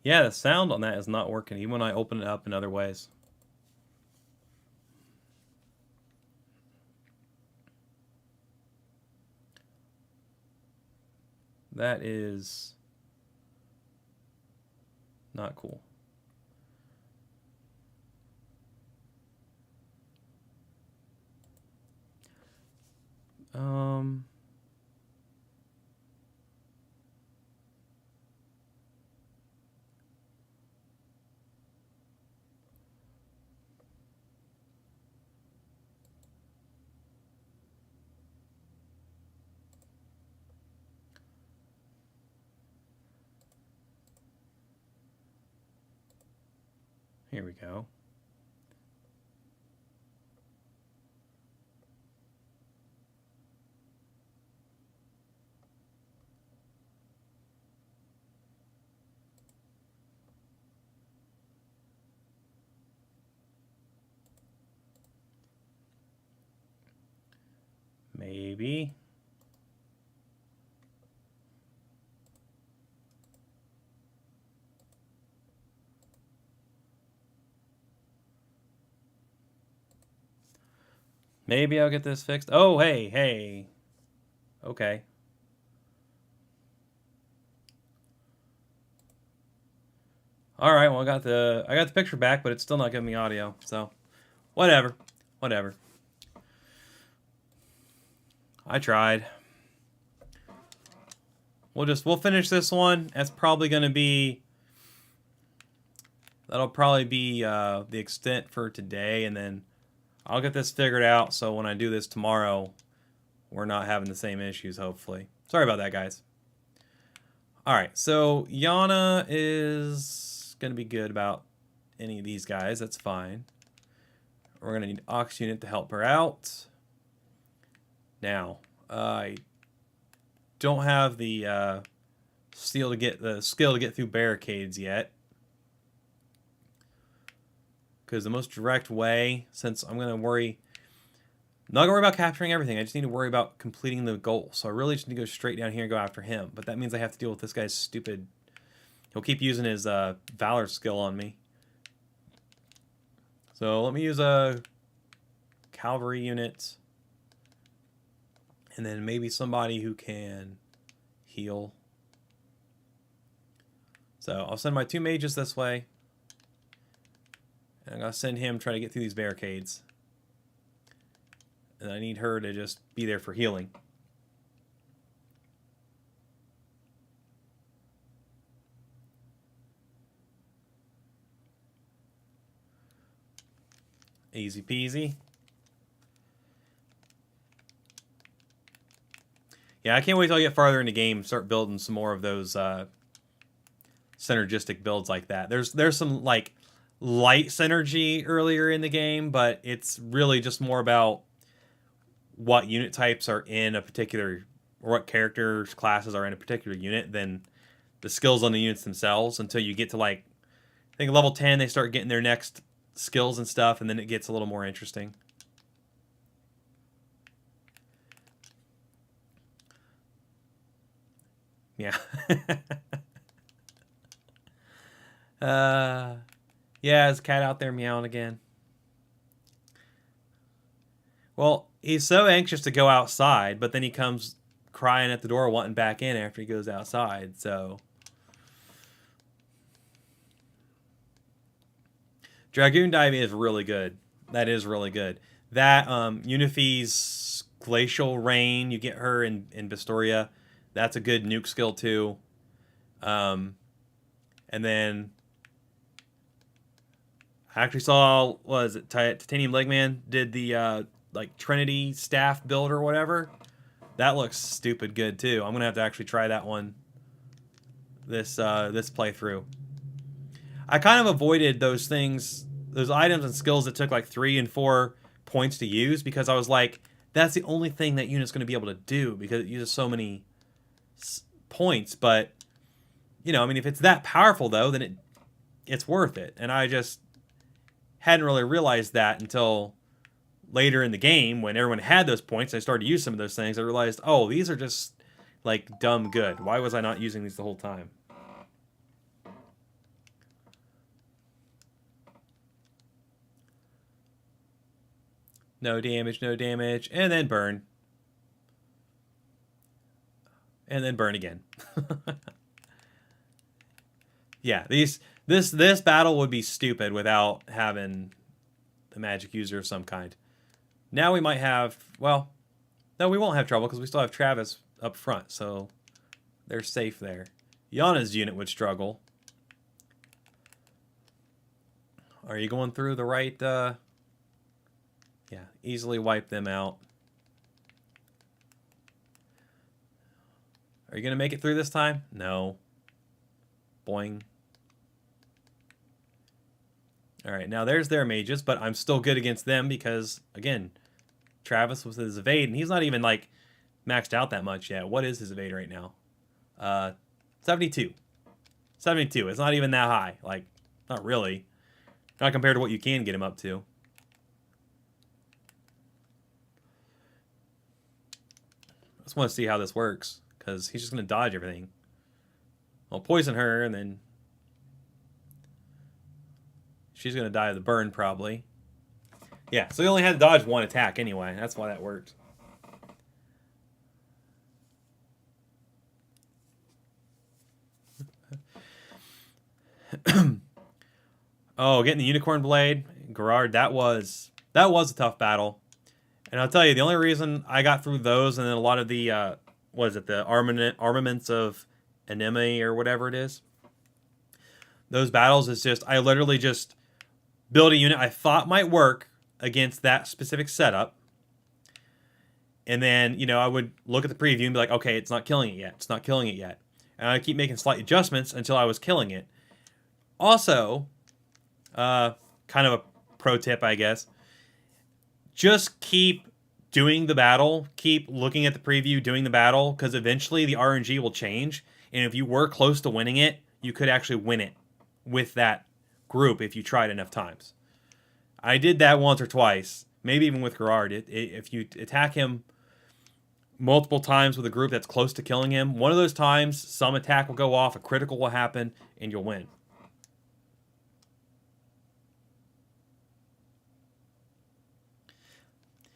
Yeah, the sound on that is not working, even when I open it up in other ways. That is not cool. Here we go. Maybe. Maybe I'll get this fixed. Oh, hey. Okay. All right, well I got the picture back, but it's still not giving me audio. So, whatever. I tried. We'll finish this one. That'll probably be the extent for today, and then I'll get this figured out so when I do this tomorrow, we're not having the same issues, hopefully. Sorry about that, guys. Alright, so Yana is going to be good about any of these guys. That's fine. We're going to need Ox Unit to help her out. Now, I don't have the skill to get through barricades yet. Because the most direct way, since I'm going to worry... I'm not going to worry about capturing everything. I just need to worry about completing the goal. So I really just need to go straight down here and go after him. But that means I have to deal with this guy's stupid... He'll keep using his Valor skill on me. So let me use a cavalry unit. And then maybe somebody who can heal. So I'll send my 2 mages this way. And I'm going to send him try to get through these barricades. And I need her to just be there for healing. Easy peasy. Yeah, I can't wait till I get farther in the game and start building some more of those synergistic builds like that. There's some like light synergy earlier in the game, but it's really just more about what unit types are in a particular, or what characters classes are in a particular unit than the skills on the units themselves, until you get to like, I think level 10 they start getting their next skills and stuff, and then it gets a little more interesting. Yeah. Yeah, is cat out there meowing again? Well, he's so anxious to go outside, but then he comes crying at the door wanting back in after he goes outside, so... Dragoon diving is really good. That is really good. That, Unife's Glacial Rain, you get her in Bistoria. That's a good nuke skill, too. And then... I actually saw, what was it, Titanium Legman did the, like, Trinity staff build or whatever. That looks stupid good, too. I'm going to have to actually try that one this playthrough. I kind of avoided those things, those items and skills that took like 3 and 4 points to use, because I was like, that's the only thing that unit's going to be able to do, because it uses so many points. But, you know, I mean, if it's that powerful, though, then it's worth it. And I just hadn't really realized that until later in the game, when everyone had those points, and I started to use some of those things. I realized, oh, these are just, like, dumb good. Why was I not using these the whole time? No damage, no damage, and then burn. And then burn again. Yeah, this battle would be stupid without having a magic user of some kind. Now we might have, well, no, we won't have trouble because we still have Travis up front, so they're safe there. Yana's unit would struggle. Are you going through the right, yeah, easily wipe them out. Are you going to make it through this time? No. Boing. Alright, now there's their mages, but I'm still good against them because, again, Travis with his evade, and he's not even, like, maxed out that much yet. What is his evade right now? 72. 72. It's not even that high. Like, not really. Not compared to what you can get him up to. I just want to see how this works, because he's just going to dodge everything. I'll poison her, and then she's going to die of the burn, probably. Yeah, so he only had to dodge one attack anyway. That's why that worked. Oh, getting the Unicorn Blade, Gerard, that was a tough battle. And I'll tell you, the only reason I got through those, and then a lot of the, what is it, the armaments of Enemy or whatever it is, those battles is just, I literally just build a unit I thought might work against that specific setup. And then, you know, I would look at the preview and be like, okay, it's not killing it yet. It's not killing it yet. And I keep making slight adjustments until I was killing it. Also, kind of a pro tip, I guess. Just keep doing the battle. Keep looking at the preview, doing the battle, because eventually the RNG will change. And if you were close to winning it, you could actually win it with that group if you tried enough times. I did that once or twice, maybe even with Gerard. If you attack him multiple times with a group that's close to killing him, one of those times some attack will go off, a critical will happen, and you'll win.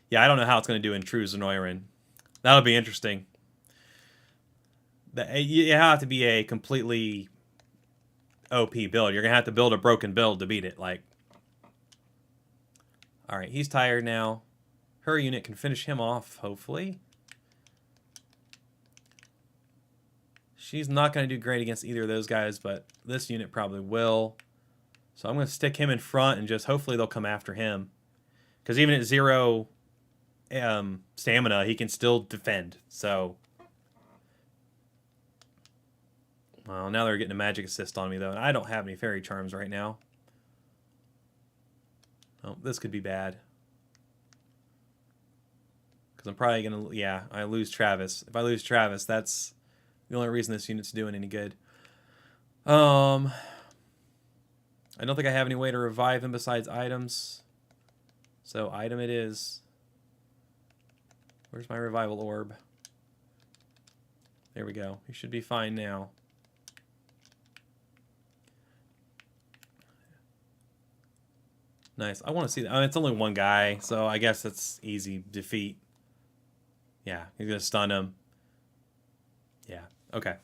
Yeah, I don't know how it's going to do in True Zenoiran. That'll be interesting. You have to be a completely OP build. You're going to have to build a broken build to beat it. Like, all right, he's tired now. Her unit can finish him off, hopefully. She's not going to do great against either of those guys, but this unit probably will. So I'm going to stick him in front and just hopefully they'll come after him. Because even at 0 stamina, he can still defend. So, well, now they're getting a magic assist on me, though. And I don't have any fairy charms right now. Oh, this could be bad. Because I'm probably going to, yeah, I lose Travis. If I lose Travis, that's the only reason this unit's doing any good. I don't think I have any way to revive him besides items. So item it is. Where's my revival orb? There we go. He should be fine now. Nice. I want to see that. I mean, it's only one guy, so I guess it's easy defeat. Yeah, he's going to stun him. Yeah, okay.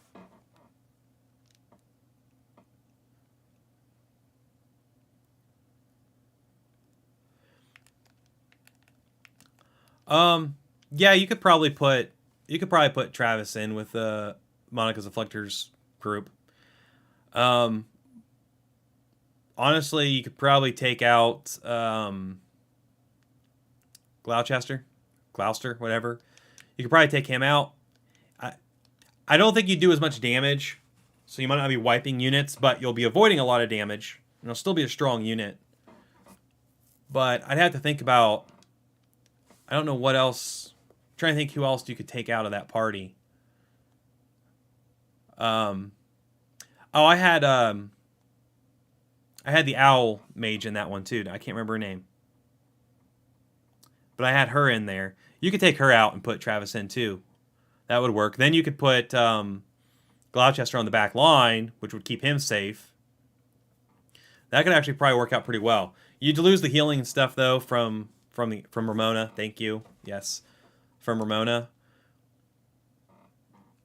Yeah, you could probably put Travis in with Monica's Afflictors group. Honestly, you could probably take out Gloucester, whatever. You could probably take him out. I don't think you do as much damage, so you might not be wiping units, but you'll be avoiding a lot of damage, and it'll still be a strong unit. But I'd have to think about, I don't know what else. I'm trying to think who else you could take out of that party. Oh, I had the owl mage in that one too. I can't remember her name, but I had her in there. You could take her out and put Travis in too. That would work. Then you could put Gloucester on the back line, which would keep him safe. That could actually probably work out pretty well. You'd lose the healing and stuff though from Ramona. Thank you. Yes, from Ramona.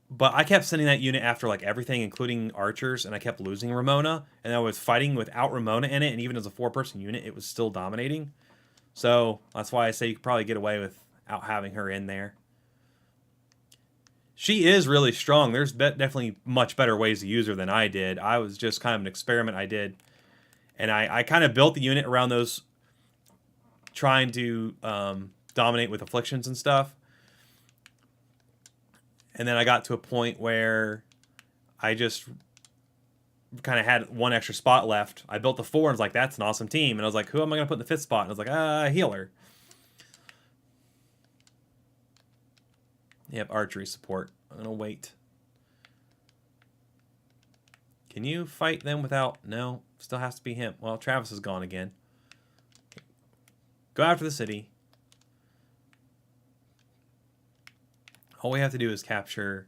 But I kept sending that unit after like everything, including archers, and I kept losing Ramona. And I was fighting without Ramona in it, and even as a 4-person unit, it was still dominating. So that's why I say you could probably get away without having her in there. She is really strong. There's definitely much better ways to use her than I did. I was just kind of an experiment I did. And I kind of built the unit around those, trying to dominate with afflictions and stuff. And then I got to a point where I just kind of had one extra spot left. I built the 4 and was like, that's an awesome team. And I was like, who am I going to put in the 5th spot? And I was like, healer. Yep, archery support. I'm going to wait. Can you fight them without... No, still has to be him. Well, Travis is gone again. Go after the city. All we have to do is capture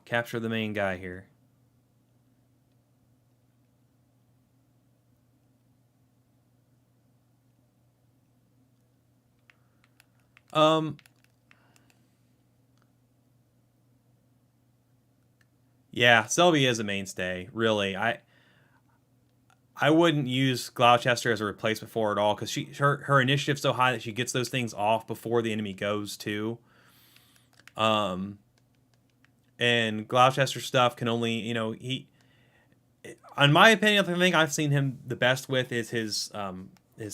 the main guy here. Yeah, Selby is a mainstay, really. I wouldn't use Gloucester as a replacement for her at all, because her initiative's so high that she gets those things off before the enemy goes to. And Gloucester stuff can only, in my opinion, the thing I've seen him the best with is his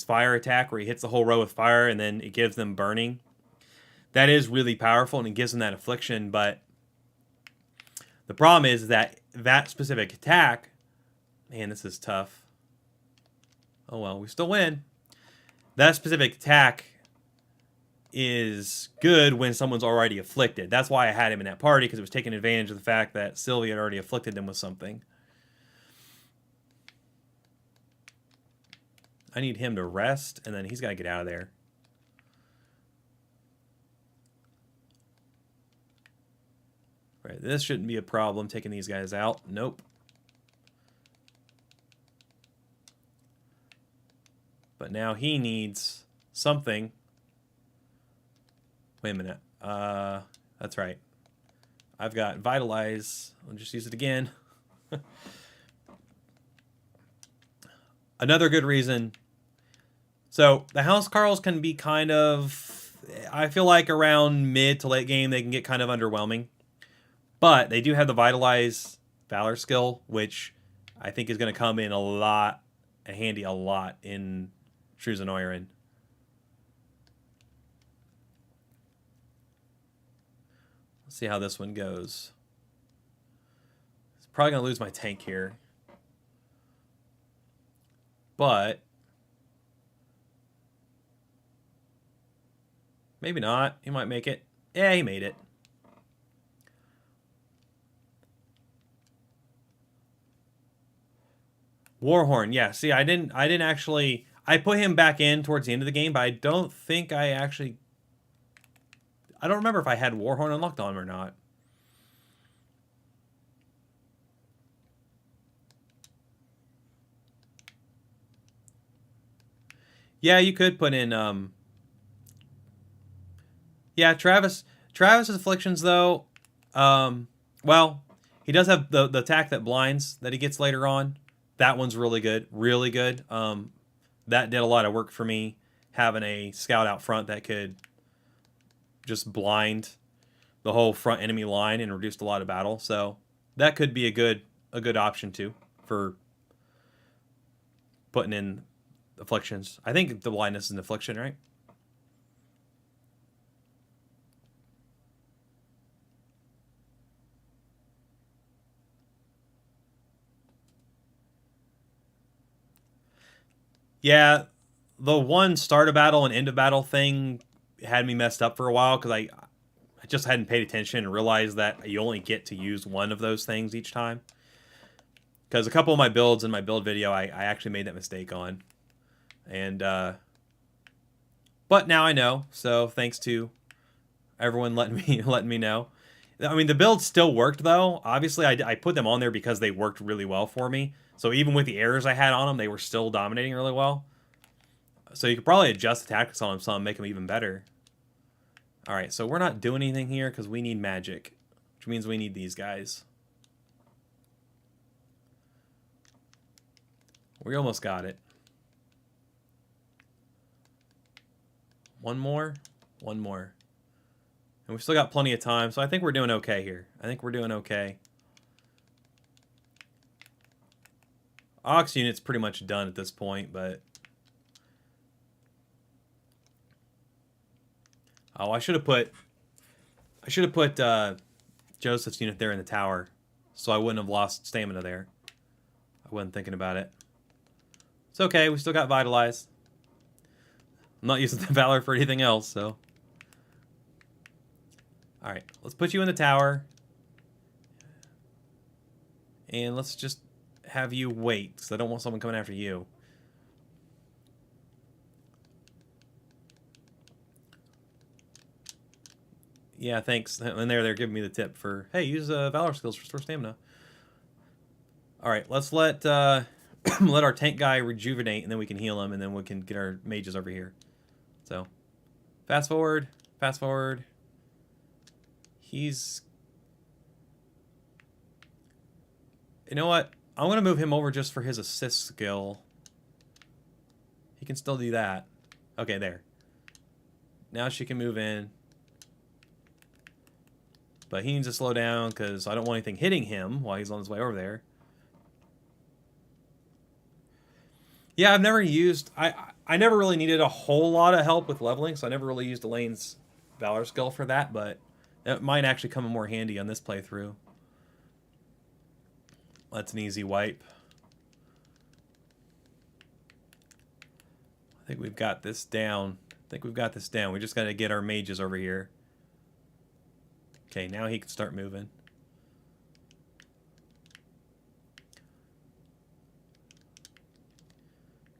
fire attack, where he hits the whole row with fire and then it gives them burning. That is really powerful and it gives them that affliction, but the problem is that specific attack, man, this is tough. Oh well, we still win. That specific attack is good when someone's already afflicted. That's why I had him in that party, because it was taking advantage of the fact that Sylvia had already afflicted them with something. I need him to rest, and then he's got to get out of there. Right, this shouldn't be a problem, taking these guys out. Nope. But now he needs something. Wait a minute. That's right. I've got Vitalize. I'll just use it again. Another good reason. So the Housecarls can be kind of, I feel like around mid to late game, they can get kind of underwhelming. But they do have the Vitalize Valor skill, which I think is going to come in handy a lot in True Zenoiran. Let's see how this one goes. It's probably going to lose my tank here. But maybe not. He might make it. Yeah, he made it. Warhorn, yeah. See, I didn't actually. I put him back in towards the end of the game, but I don't think I actually. I don't remember if I had Warhorn unlocked on him or not. Yeah, you could put in. Yeah, Travis's afflictions though. Well, he does have the attack that blinds that he gets later on. That one's really good, really good. That did a lot of work for me, having a scout out front that could just blind the whole front enemy line and reduced a lot of battle. So that could be a good option too for putting in afflictions. I think the blindness is an affliction, right? Yeah, the one start of battle and end of battle thing had me messed up for a while because I just hadn't paid attention and realized that you only get to use one of those things each time. Because a couple of my builds in my build video, I actually made that mistake on. And, but now I know, so thanks to everyone letting me know. I mean, the build still worked, though. Obviously, I put them on there because they worked really well for me. So even with the errors I had on them, they were still dominating really well. So you could probably adjust the tactics on them some, make them even better. All right, so we're not doing anything here because we need magic, which means we need these guys. We almost got it. One more. And we've still got plenty of time, so I think we're doing okay here. I think we're doing okay. Ox unit's pretty much done at this point, but... Oh, I should have put Joseph's unit there in the tower, so I wouldn't have lost stamina there. I wasn't thinking about it. It's okay, we still got Vitalize. I'm not using the Valor for anything else, so... Alright, let's put you in the tower. And let's just have you wait, because I don't want someone coming after you. Yeah, thanks. And they're giving me the tip for, hey, use Valor skills to restore stamina. Alright, let's let let our tank guy rejuvenate, and then we can heal him, and then we can get our mages over here. So, fast forward. He's... You know what? I'm going to move him over just for his assist skill. He can still do that. Okay, there. Now she can move in. But he needs to slow down because I don't want anything hitting him while he's on his way over there. Yeah, I've never used... I never really needed a whole lot of help with leveling, so I never really used Elaine's Valor skill for that, but it might actually come in more handy on this playthrough. That's an easy wipe. I think we've got this down. We just got to get our mages over here. Okay, now he can start moving.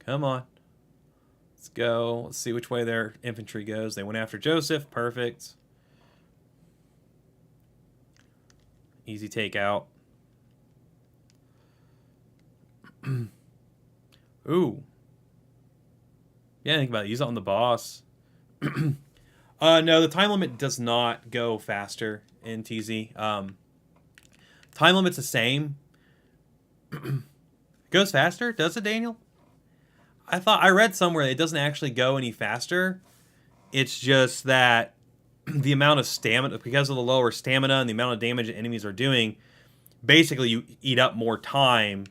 Come on. go. Let's see which way their infantry goes. They went after Joseph. Perfect. Easy takeout. Ooh. Yeah, think about it. Use it on the boss. No, the time limit does not go faster in TZ. Time limit's the same. It goes faster? Does it, Daniel? I read somewhere that it doesn't actually go any faster. It's just that the amount of stamina, because of the lower stamina and the amount of damage that enemies are doing, basically you eat up more time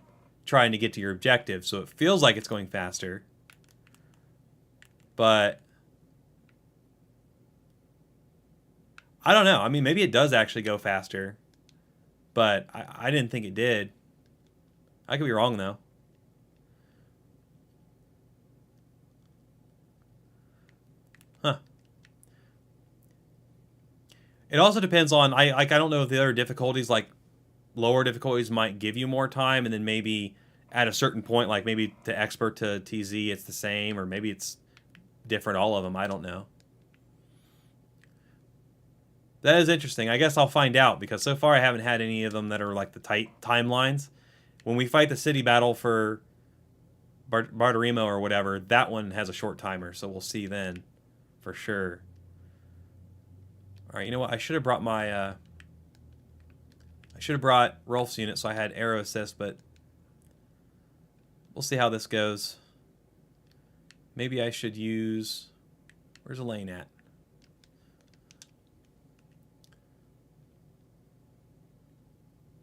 trying to get to your objective. So it feels like it's going faster. But I don't know. I mean, maybe it does actually go faster. But I didn't think it did. I could be wrong, though. Huh. It also depends on... I don't know if the other difficulties, like lower difficulties, might give you more time. And then maybe at a certain point, like maybe to expert to TZ, it's the same. Or maybe it's different, all of them. I don't know. That is interesting. I guess I'll find out, because so far I haven't had any of them that are like the tight timelines. When we fight the city battle for Barterimo or whatever, that one has a short timer, so we'll see then for sure. All right, you know what? I should have brought my I should have brought Rolf's unit so I had arrow assist, but we'll see how this goes. Maybe I should use... Where's Elaine at?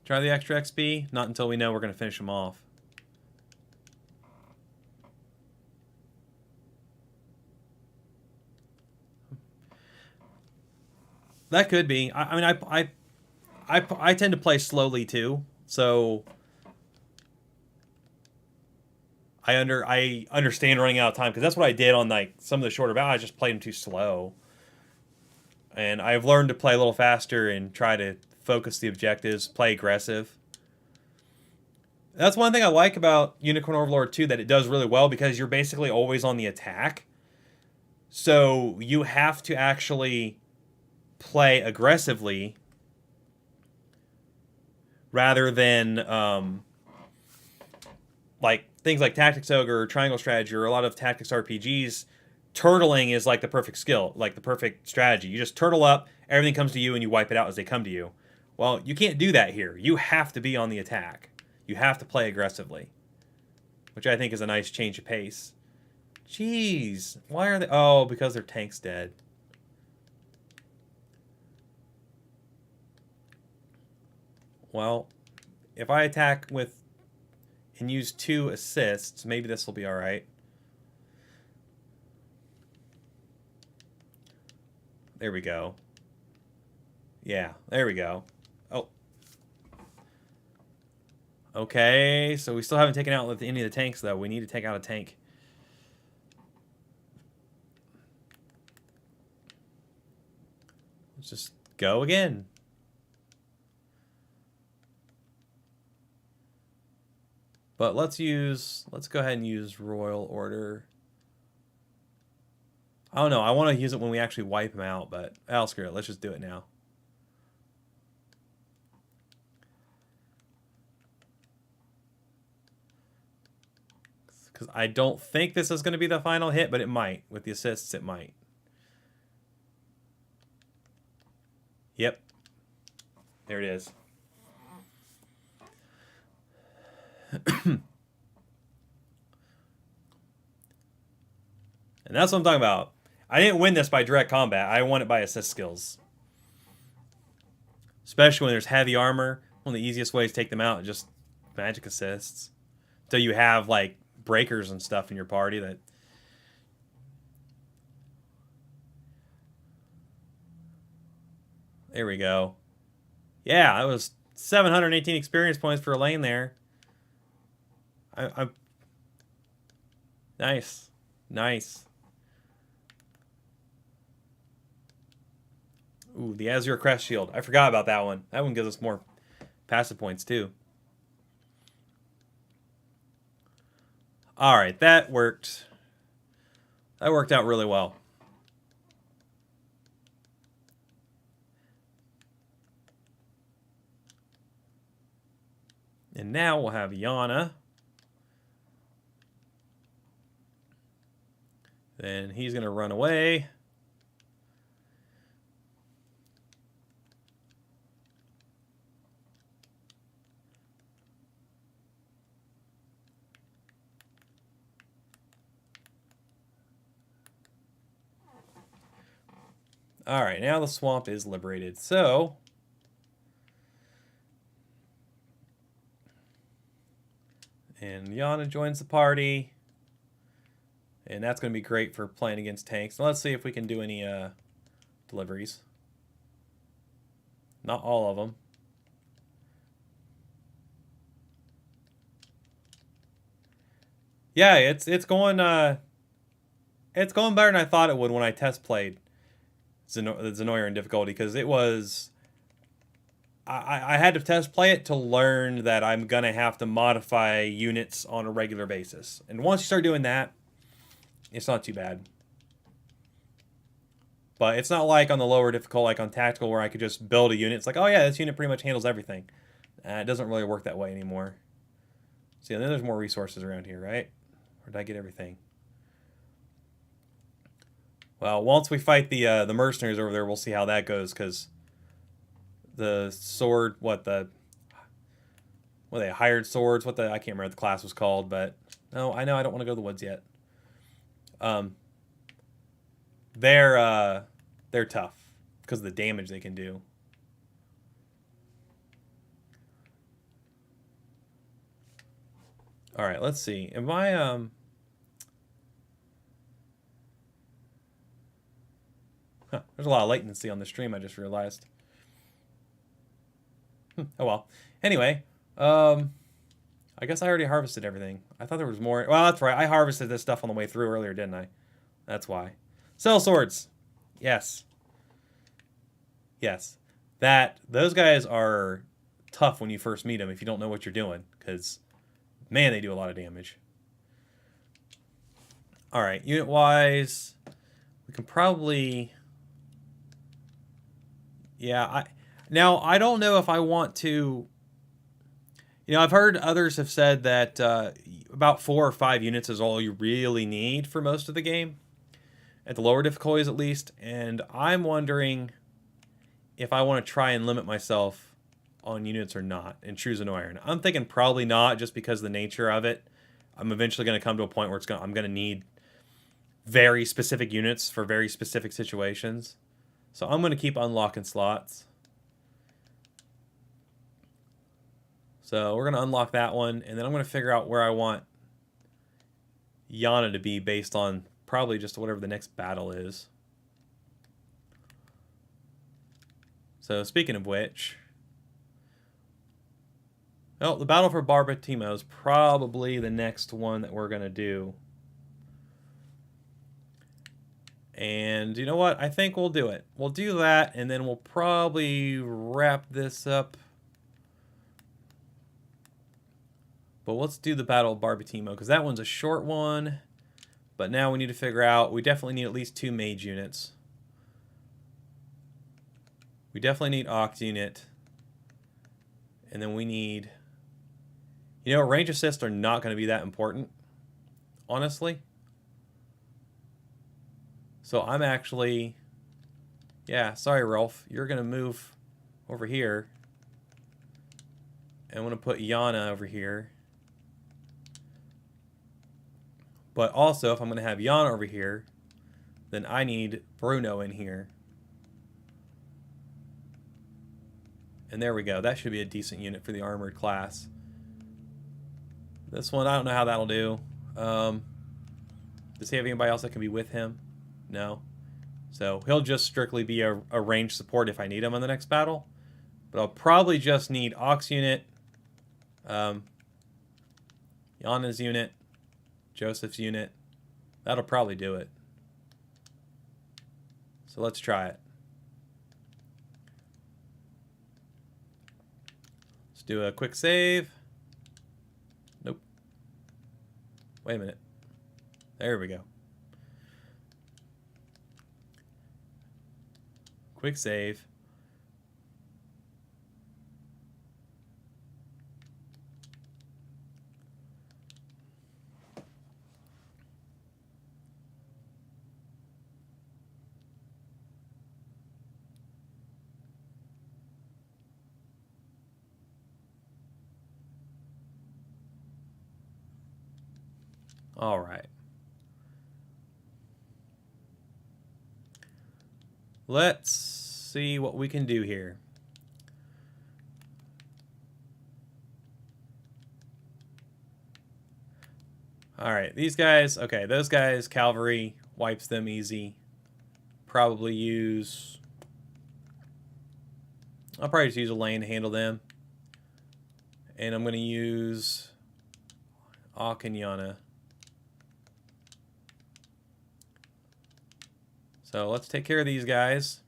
Try the extra XP? Not until we know we're going to finish them off. That could be. I mean, I tend to play slowly too, so I understand running out of time, because that's what I did on like some of the shorter battles. I just played them too slow, and I've learned to play a little faster and try to focus the objectives, play aggressive. That's one thing I like about Unicorn Overlord 2, that it does really well, because you're basically always on the attack. So you have to actually play aggressively rather than like things like Tactics Ogre or Triangle Strategy or a lot of Tactics RPGs. Turtling is like the perfect skill, like the perfect strategy. You just turtle up, everything comes to you, and you wipe it out as they come to you. Well, you can't do that here. You have to be on the attack. You have to play aggressively, which I think is a nice change of pace. Jeez, why are they... Oh, because their tank's dead. Well, if I attack with and use 2 assists, maybe this will be all right. There we go. Yeah, there we go. Oh. Okay, so we still haven't taken out any of the tanks, though. We need to take out a tank. Let's just go again. But let's go ahead and use Royal Order. I don't know. I want to use it when we actually wipe them out, but I'll screw it. Let's just do it now. Because I don't think this is going to be the final hit, but it might. With the assists, it might. Yep. There it is. And that's what I'm talking about. I didn't win this by direct combat. I won it by assist skills. Especially when there's heavy armor. One of the easiest ways to take them out is just magic assists. So you have, like, breakers and stuff in your party that... There we go. Yeah, that was 718 experience points for Elaine there. I'm... Nice. Nice. Ooh, the Azure Crest Shield. I forgot about that one. That one gives us more passive points, too. Alright, that worked. That worked out really well. And now we'll have Yana. Then he's going to run away. All right, now the swamp is liberated. So, and Yana joins the party. And that's going to be great for playing against tanks. Now let's see if we can do any deliveries. Not all of them. Yeah, it's going better than I thought it would when I test played the Zenoiran difficulty, because it was I had to test play it to learn that I'm gonna have to modify units on a regular basis. And once you start doing that, it's not too bad. But it's not like on the lower difficult, like on tactical, where I could just build a unit. It's like, oh yeah, this unit pretty much handles everything. It doesn't really work that way anymore. See, and then there's more resources around here, right? Or did I get everything? Well, once we fight the mercenaries over there, we'll see how that goes, because the sword, what they hired swords, I can't remember what the class was called, but no, I know I don't want to go to the woods yet. They're tough because of the damage they can do. All right, let's see. Am I there's a lot of latency on the stream, I just realized. Oh well. Anyway, I guess I already harvested everything. I thought there was more. Well, that's right. I harvested this stuff on the way through earlier, didn't I? That's why. Sell swords. Yes. Yes. Those guys are tough when you first meet them if you don't know what you're doing, because man, they do a lot of damage. All right, unit wise, we can probably, yeah. Now I don't know if I want to. I've heard others have said that about 4 or 5 units is all you really need for most of the game, at the lower difficulties at least. And I'm wondering if I want to try and limit myself on units or not in True Zenoiran. I'm thinking probably not, just because of the nature of it. I'm eventually going to come to a point where I'm going to need very specific units for very specific situations. So I'm going to keep unlocking slots. So we're going to unlock that one, and then I'm going to figure out where I want Yana to be based on probably just whatever the next battle is. So speaking of which, well, the battle for Barbatimo is probably the next one that we're going to do. And you know what? I think we'll do it. We'll do that, and then we'll probably wrap this up. But let's do the Battle of Barbatimo, because that one's a short one. But now we need to figure out, we definitely need at least 2 mage units. We definitely need Oct unit. And then we need, range assists are not going to be that important, honestly. So I'm actually, yeah, sorry, Rolf. You're going to move over here. And I'm going to put Yana over here. But also, if I'm going to have Yana over here, then I need Bruno in here. And there we go. That should be a decent unit for the armored class. This one, I don't know how that'll do. Does he have anybody else that can be with him? No. So he'll just strictly be a ranged support if I need him on the next battle. But I'll probably just need Ox unit, Yana's unit, Joseph's unit. That'll probably do it. So let's try it. Let's do a quick save. Nope. Wait a minute. There we go. Quick save. All right. Let's see what we can do here. All right, these guys, okay, those guys, cavalry, wipes them easy. Probably use... I'll probably just use a lane to handle them. And I'm going to use Akanyana. So let's take care of these guys.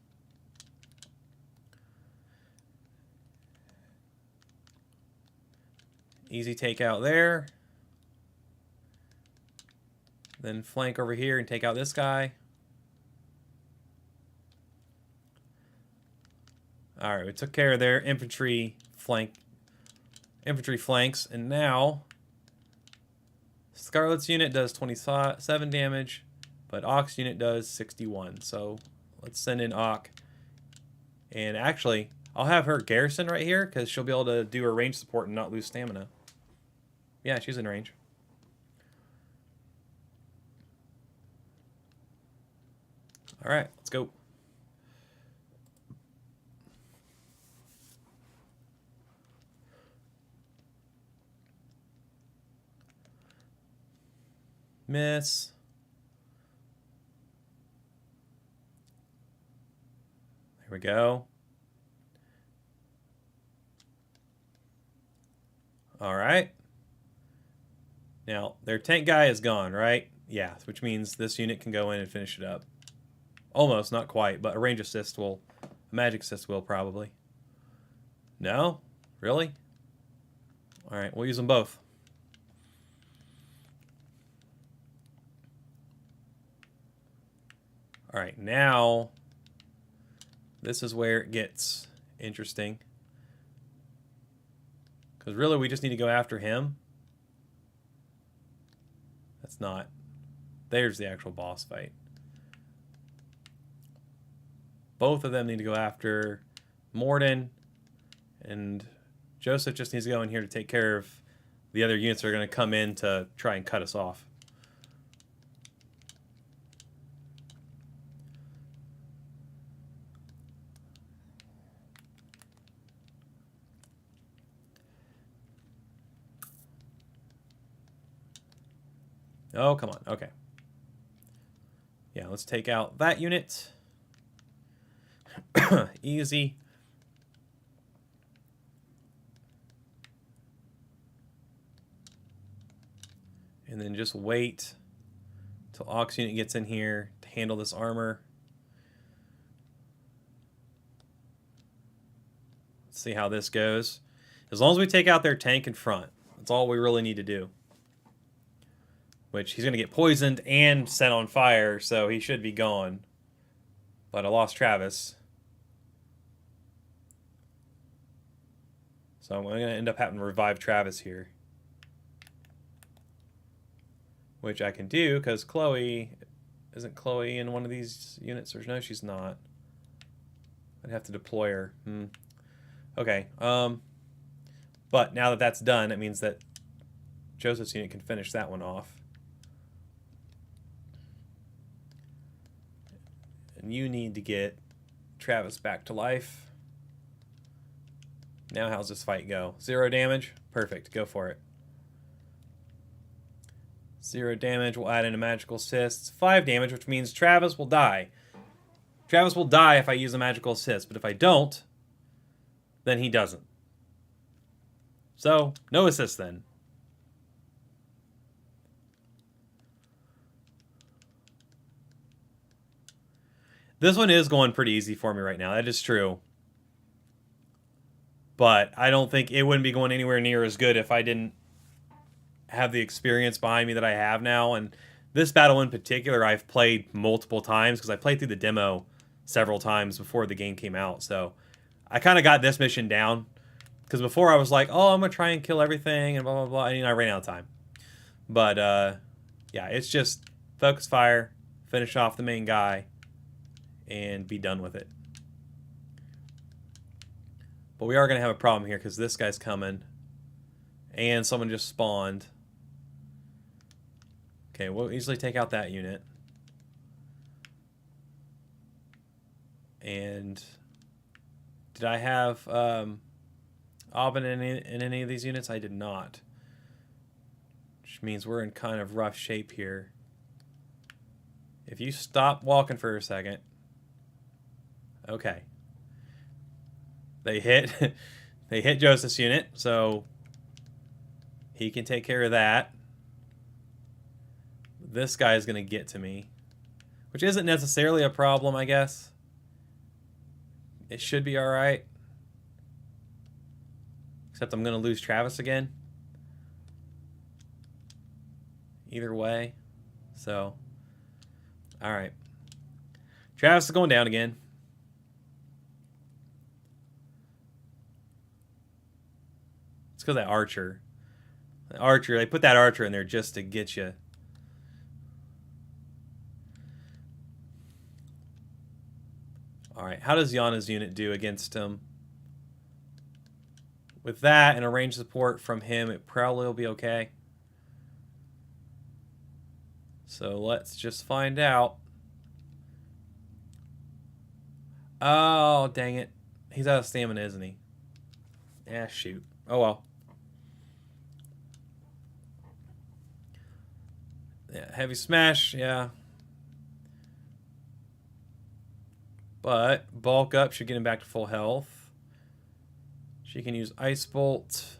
Easy takeout there. Then flank over here and take out this guy. Alright, we took care of their infantry flanks. And now Scarlet's unit does 27 damage, but Ock's unit does 61. So let's send in Ock. And actually, I'll have her garrison right here because she'll be able to do her range support and not lose stamina. Yeah, she's in range. All right, let's go. Miss. There we go. All right. Now, their tank guy is gone, right? Yeah, which means this unit can go in and finish it up. Almost, not quite, but a range assist will, a magic assist will probably. No? Really? All right, we'll use them both. All right, now this is where it gets interesting. Because really we just need to go after him. That's not. There's the actual boss fight. Both of them need to go after Morden. And Joseph just needs to go in here to take care of the other units that are going to come in to try and cut us off. Oh, come on. Okay. Yeah, let's take out that unit. Easy. And then just wait till Ox unit gets in here to handle this armor. Let's see how this goes. As long as we take out their tank in front, that's all we really need to do. Which he's going to get poisoned and set on fire, so he should be gone. But I lost Travis. So I'm going to end up having to revive Travis here. Which I can do, because Chloe... Isn't Chloe in one of these units? Or no, she's not. I'd have to deploy her. Okay. But now that that's done, it means that Joseph's unit can finish that one off. And you need to get Travis back to life. Now how's this fight go? 0 damage? Perfect. Go for it. 0 damage. We'll add in a magical assist. 5 damage, which means Travis will die. Travis will die if I use a magical assist, but if I don't, then he doesn't. So, no assist then. This one is going pretty easy for me right now. That is true. But I don't think it wouldn't be going anywhere near as good if I didn't have the experience behind me that I have now. And this battle in particular, I've played multiple times because I played through the demo several times before the game came out. So I kind of got this mission down. Because before I was like, oh, I'm going to try and kill everything and blah, blah, blah. And I ran out of time. But, yeah, it's just focus fire, finish off the main guy, and be done with it. But we are going to have a problem here because this guy's coming. And someone just spawned. Okay, we'll easily take out that unit. And did I have Aubin in any of these units? I did not. Which means we're in kind of rough shape here. If you stop walking for a second. Okay. They hit they hit Joseph's unit, so he can take care of that. This guy is going to get to me, which isn't necessarily a problem, I guess. It should be all right. Except I'm going to lose Travis again. Either way. So, all right. Travis is going down again. It's because that archer. The archer, they put that archer in there just to get you. All right, how does Yana's unit do against him? With that and a range support from him, it probably will be okay. So let's just find out. Oh, dang it. He's out of stamina, isn't he? Yeah, shoot. Oh, well. Yeah, heavy smash, yeah. But bulk up should get him back to full health. She can use Ice Bolt.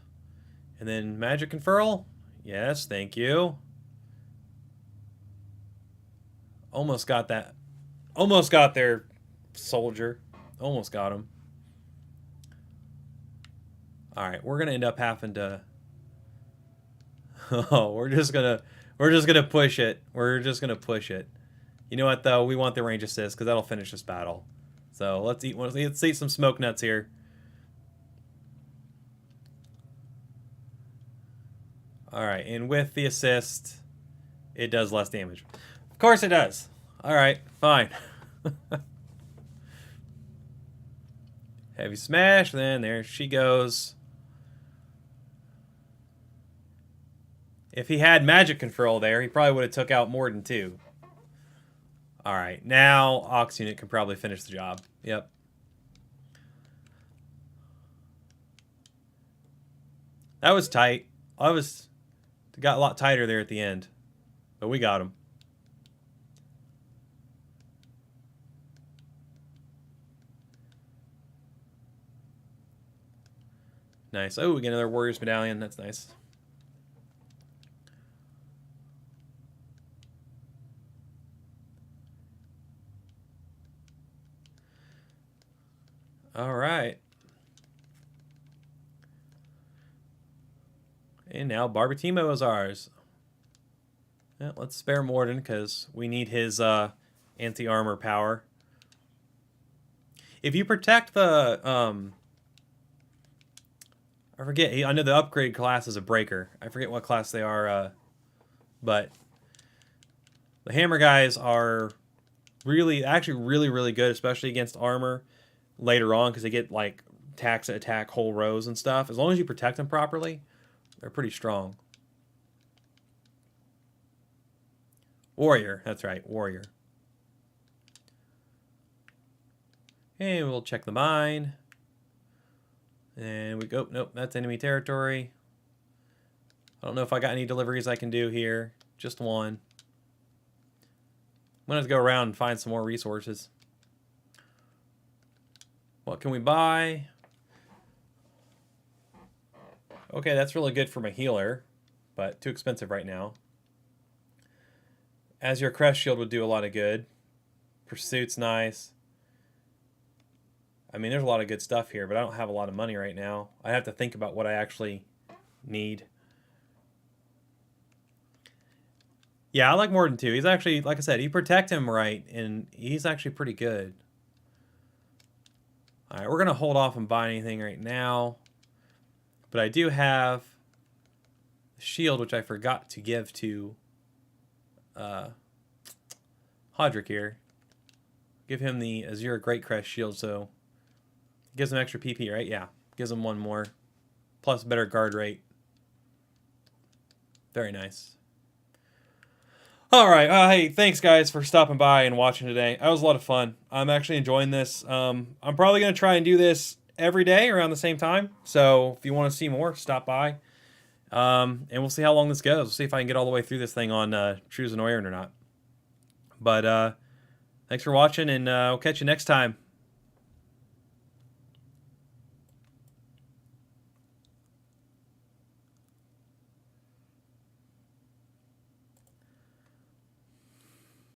And then Magic Unfurl. Yes, thank you. Almost got that. Almost got their soldier. Almost got him. Alright, we're gonna end up having to. Oh, we're just gonna push it. We're just gonna push it. You know what though? We want the range assist because that'll finish this battle. So let's eat some smoke nuts here. Alright, and with the assist, it does less damage. Of course it does. Alright, fine. Heavy smash, then there she goes. If he had magic control there, he probably would have took out more than two. Alright, now Ox unit can probably finish the job. Yep. That was tight. It got a lot tighter there at the end. But we got him. Nice. Oh, we get another Warriors Medallion. That's nice. All right. And now Barbatimo is ours. Yeah, let's spare Morden because we need his anti-armor power. If you protect the... I forget. I know the upgrade class is a breaker. I forget what class they are, but the hammer guys are actually really good, especially against armor later on because they get like attacks that attack whole rows and stuff. As long as you protect them properly, they're pretty strong. Warrior, that's right, warrior. And we'll check the mine. And we go, nope, that's enemy territory. I don't know if I got any deliveries I can do here. Just one. I'm going to have to go around and find some more resources. What can we buy? Okay, that's really good for my healer, but too expensive right now. As your crest shield would do a lot of good. Pursuit's nice. I mean, there's a lot of good stuff here, but I don't have a lot of money right now. I have to think about what I actually need. Yeah, I like Morden too. He's actually, like I said, you protect him right, and he's actually pretty good. All right, we're going to hold off on buying anything right now. But I do have a shield, which I forgot to give to Hodrick here. Give him the Azure Great Crest shield, so it gives him extra PP, right? Yeah, gives him one more. Plus better guard rate. Very nice. All right. Hey, thanks guys for stopping by and watching today. That was a lot of fun. I'm actually enjoying this. I'm probably going to try and do this every day around the same time. So if you want to see more, stop by. And we'll see how long this goes. We'll see if I can get all the way through this thing on True Zenoiran or not. But thanks for watching, and we'll catch you next time.